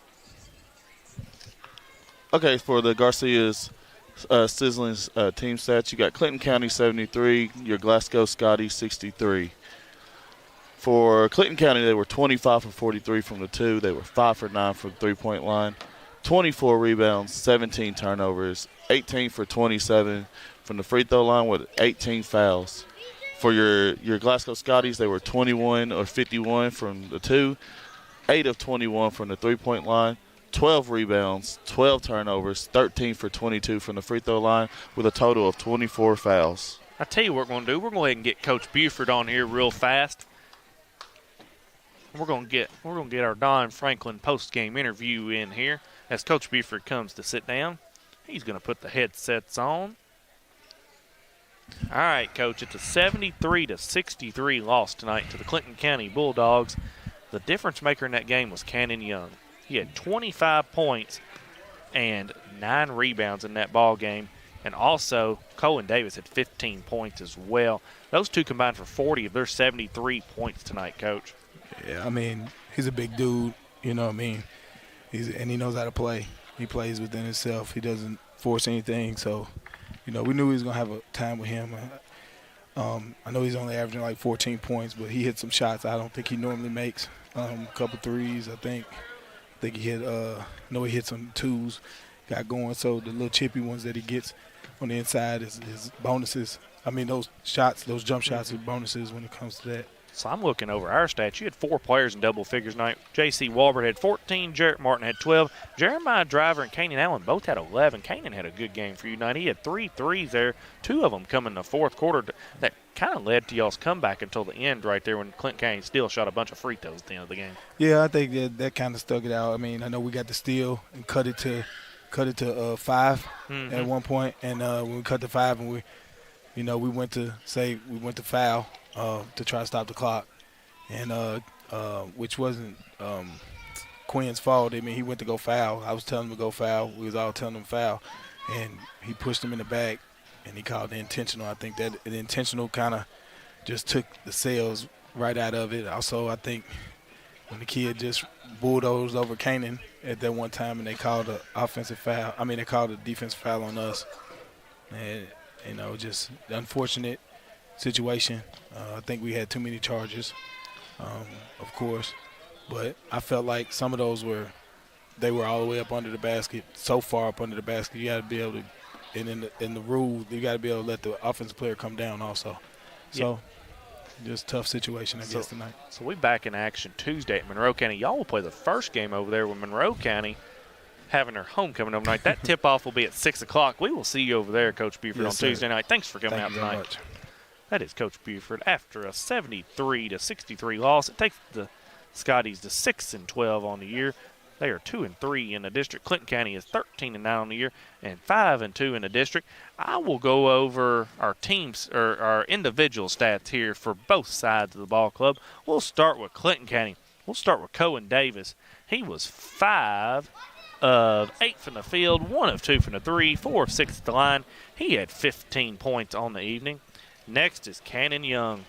Okay, for the Garcia's Sizzling team stats, you got Clinton County 73, your Glasgow Scottie 63. For Clinton County, they were 25 for 43 from the 2. They were 5 for 9 from the 3-point line, 24 rebounds, 17 turnovers, 18 for 27 from the free throw line with 18 fouls. For your Glasgow Scotties, they were 21 or 51 from the 2, 8 of 21 from the 3-point line, 12 rebounds, 12 turnovers, 13 for 22 from the free throw line with a total of 24 fouls. I tell you what we're going to do. We're going to go ahead and get Coach Buford on here real fast. We're going to get our Don Franklin post-game interview in here as Coach Buford comes to sit down. He's going to put the headsets on. All right, Coach, it's a 73-63 loss tonight to the Clinton County Bulldogs. The difference maker in that game was Cannon Young. He had 25 points and 9 rebounds in that ball game. And also, Colin Davis had 15 points as well. Those two combined for 40 of their 73 points tonight, Coach. Yeah, I mean, he's a big dude, you know what I mean? And he knows how to play. He plays within himself. He doesn't force anything. So, you know, we knew we was going to have a time with him. I know he's only averaging like 14 points, but he hit some shots I don't think he normally makes. A couple threes, I think he hit he hit some twos, got going. So the little chippy ones that he gets on the inside is bonuses. I mean, those jump shots are bonuses when it comes to that. So I'm looking over our stats. You had 4 players in double figures tonight. J.C. Walbert had 14. Jarrett Martin had 12. Jeremiah Driver and Kanan Allen both had 11. Kanan had a good game for you tonight. He had 3 threes there, 2 of them come in the fourth quarter. That kind of led to y'all's comeback until the end right there when Clinton County still shot a bunch of free throws at the end of the game. Yeah, I think that kind of stuck it out. I mean, I know we got the steal and cut it to 5 at one point, and when we cut to 5 and we went to foul to try to stop the clock, and which wasn't Quinn's fault. I mean, he went to go foul. I was telling him to go foul. We was all telling him foul, and he pushed him in the back, and he called the intentional. I think that the intentional kind of just took the sails right out of it. Also, I think when the kid just bulldozed over Kanan at that one time, and they called an offensive foul. I mean, they called a defensive foul on us, and just unfortunate situation. I think we had too many charges, of course, but I felt like some of those were all the way up under the basket, so far up under the basket. You got to be able to, and in the rule, you got to be able to let the offensive player come down also. So, just tough situation, I guess, tonight. So we back in action Tuesday at Monroe County. Y'all will play the first game over there with Monroe County having their homecoming overnight. That tip-off will be at 6 o'clock. We will see you over there, Coach Buford, on Tuesday night. Thanks for coming out tonight. Much. That is Coach Buford. After a 73-63 loss, it takes the Scotties to 6-12 on the year. They are 2-3 in the district. Clinton County is 13-9 on the year and 5-2 in the district. I will go over our teams or our individual stats here for both sides of the ball club. We'll start with Clinton County. We'll start with Cohen Davis. He was 5 of 8 from the field, 1 of 2 from the 3, 4 of 6 at the line. He had 15 points on the evening. Next is Cannon Young.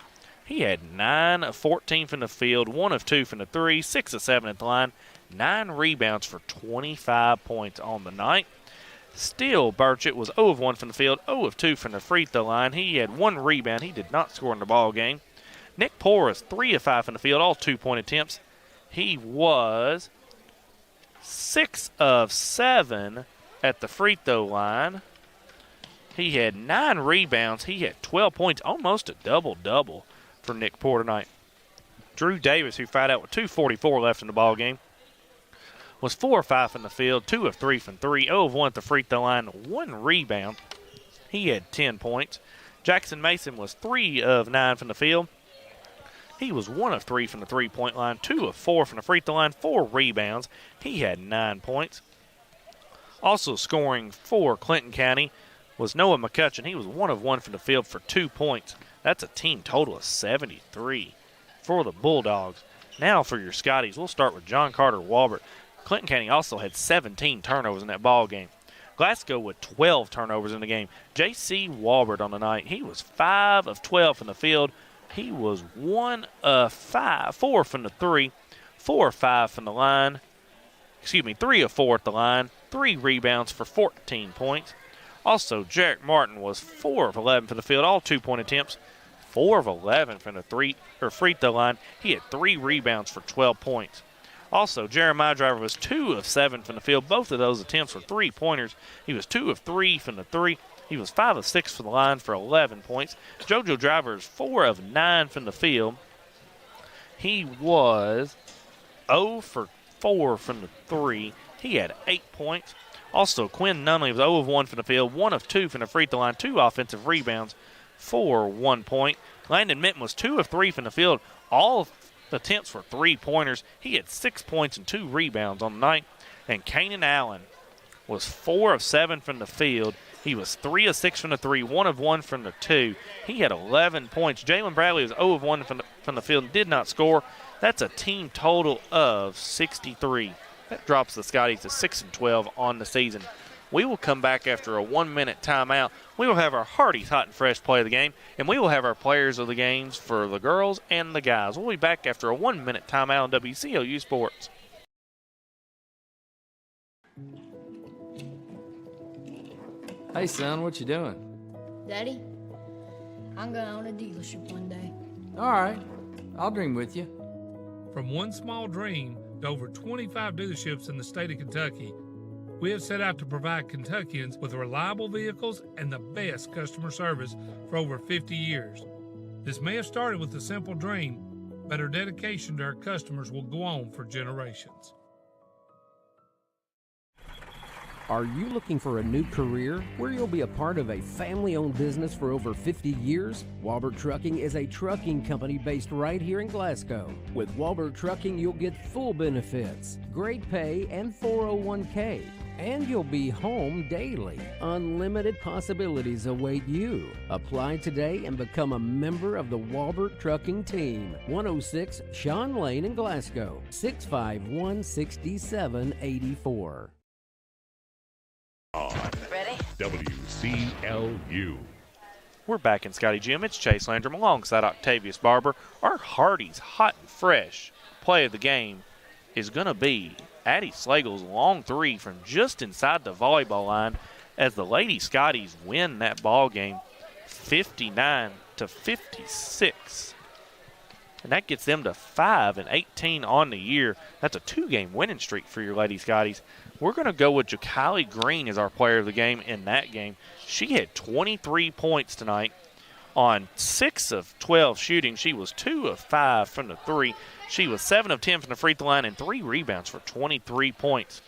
He had 9 of 14 from the field, 1 of 2 from the 3, 6 of 7 at the line, 9 rebounds for 25 points on the night. Still, Burchett was 0 of 1 from the field, 0 of 2 from the free throw line. He had 1 rebound. He did not score in the ball game. Nick Porras, 3 of 5 from the field, all 2-point attempts. He was 6 of 7 at the free throw line. He had 9 rebounds. He had 12 points, almost a double-double for Nick Porter tonight. Drew Davis, who fouled out with 2:44 left in the ball game, was 4 of 5 from the field, 2 of 3 from 3, 0 of 1 at the free throw line, 1 rebound. He had 10 points. Jackson Mason was 3 of 9 from the field. He was 1 of 3 from the three-point line, 2 of 4 from the free throw line, 4 rebounds. He had 9 points. Also scoring for Clinton County was Noah McCutcheon. He was 1 of 1 from the field for 2 points. That's a team total of 73 for the Bulldogs. Now for your Scotties, we'll start with John Carter Walbert. Clinton County also had 17 turnovers in that ball game. Glasgow with 12 turnovers in the game. J.C. Walbert on the night, he was 5 of 12 from the field. He was 1 of 5, 4 from the 3, 4 of 5 from the line. 3 of 4 at the line, 3 rebounds for 14 points. Also, Jarrett Martin was 4 of 11 from the field, all 2-point attempts, 4 of 11 from the free throw line. He had 3 rebounds for 12 points. Also, Jeremiah Driver was 2 of 7 from the field. Both of those attempts were 3-pointers. He was 2 of 3 from the 3. He was 5 of 6 from the line for 11 points. JoJo Driver is 4 of 9 from the field. He was 0 for 4 from the 3. He had 8 points. Also, Quinn Nunley was 0 of 1 from the field, 1 of 2 from the free throw line, 2 offensive rebounds for 1 point. Landon Minton was 2 of 3 from the field. All attempts were 3-pointers. He had 6 points and 2 rebounds on the night. And Kanan Allen was 4 of 7 from the field. He was 3 of 6 from the 3, 1 of 1 from the 2. He had 11 points. Jalen Bradley was 0 of 1 from the field and did not score. That's a team total of 63. That drops the Scotties to 6-12 on the season. We will come back after a 1-minute timeout. We will have our Hardy's Hot and Fresh play of the game, and we will have our players of the games for the girls and the guys. We'll be back after a 1-minute timeout on WCLU Sports. Hey, son, what you doing? Daddy, I'm gonna own a dealership one day. All right, I'll dream with you. From one small dream to over 25 dealerships in the state of Kentucky, we have set out to provide Kentuckians with reliable vehicles and the best customer service for over 50 years. This may have started with a simple dream, but our dedication to our customers will go on for generations. Are you looking for a new career where you'll be a part of a family-owned business for over 50 years? Walbert Trucking is a trucking company based right here in Glasgow. With Walbert Trucking, you'll get full benefits, great pay, and 401k. And you'll be home daily. Unlimited possibilities await you. Apply today and become a member of the Walbert Trucking team. 106 Sean Lane in Glasgow, 651-6784. Ready? WCLU. We're back in Scotty Gym. It's Chase Landrum alongside Octavius Barber. Our Hardy's Hot and Fresh play of the game is going to be Addie Slagle's long three from just inside the volleyball line as the Lady Scotties win that ball game 59-56. And that gets them to 5-18 on the year. That's a 2-game winning streak for your Lady Scotties. We're going to go with Jacali Green as our player of the game in that game. She had 23 points tonight on 6 of 12 shooting. She was 2 of 5 from the 3. She was 7 of 10 from the free throw line and 3 rebounds for 23 points.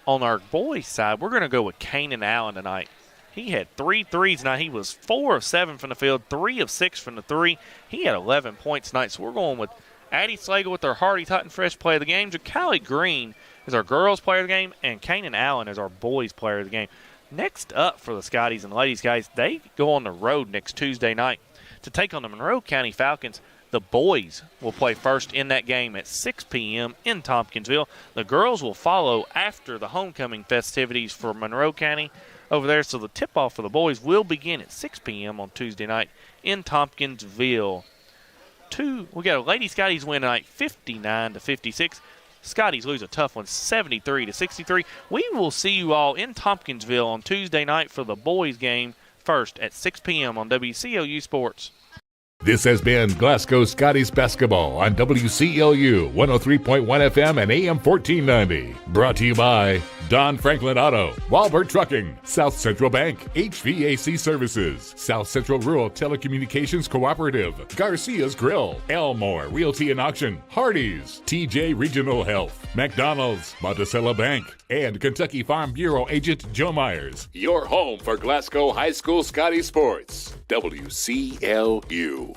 On our boys' side, we're going to go with Kanan Allen tonight. He had 3 threes tonight. He was 4 of 7 from the field, 3 of 6 from the 3. He had 11 points tonight. So we're going with Addie Slagle with our Hardy's Hot and Fresh play of the game. Jacali Green is our girls' player of the game, and Kanan Allen is our boys' player of the game. Next up for the Scotties and Ladies, guys, they go on the road next Tuesday night to take on the Monroe County Falcons. The boys will play first in that game at 6 p.m. in Tompkinsville. The girls will follow after the homecoming festivities for Monroe County over there. So the tip-off for the boys will begin at 6 p.m. on Tuesday night in Tompkinsville. We got a Lady Scotties win tonight, 59-56. Scotties lose a tough one, 73-63. We will see you all in Tompkinsville on Tuesday night for the boys game first at 6 p.m. on WCLU Sports. This has been Glasgow Scotties basketball on WCLU 103.1 FM and AM 1490. Brought to you by Don Franklin Auto, Walbert Trucking, South Central Bank, HVAC Services, South Central Rural Telecommunications Cooperative, Garcia's Grill, Elmore Realty and Auction, Hardy's, TJ Regional Health, McDonald's, Monticello Bank, and Kentucky Farm Bureau Agent Joe Myers. Your home for Glasgow High School Scotty sports. WCLU.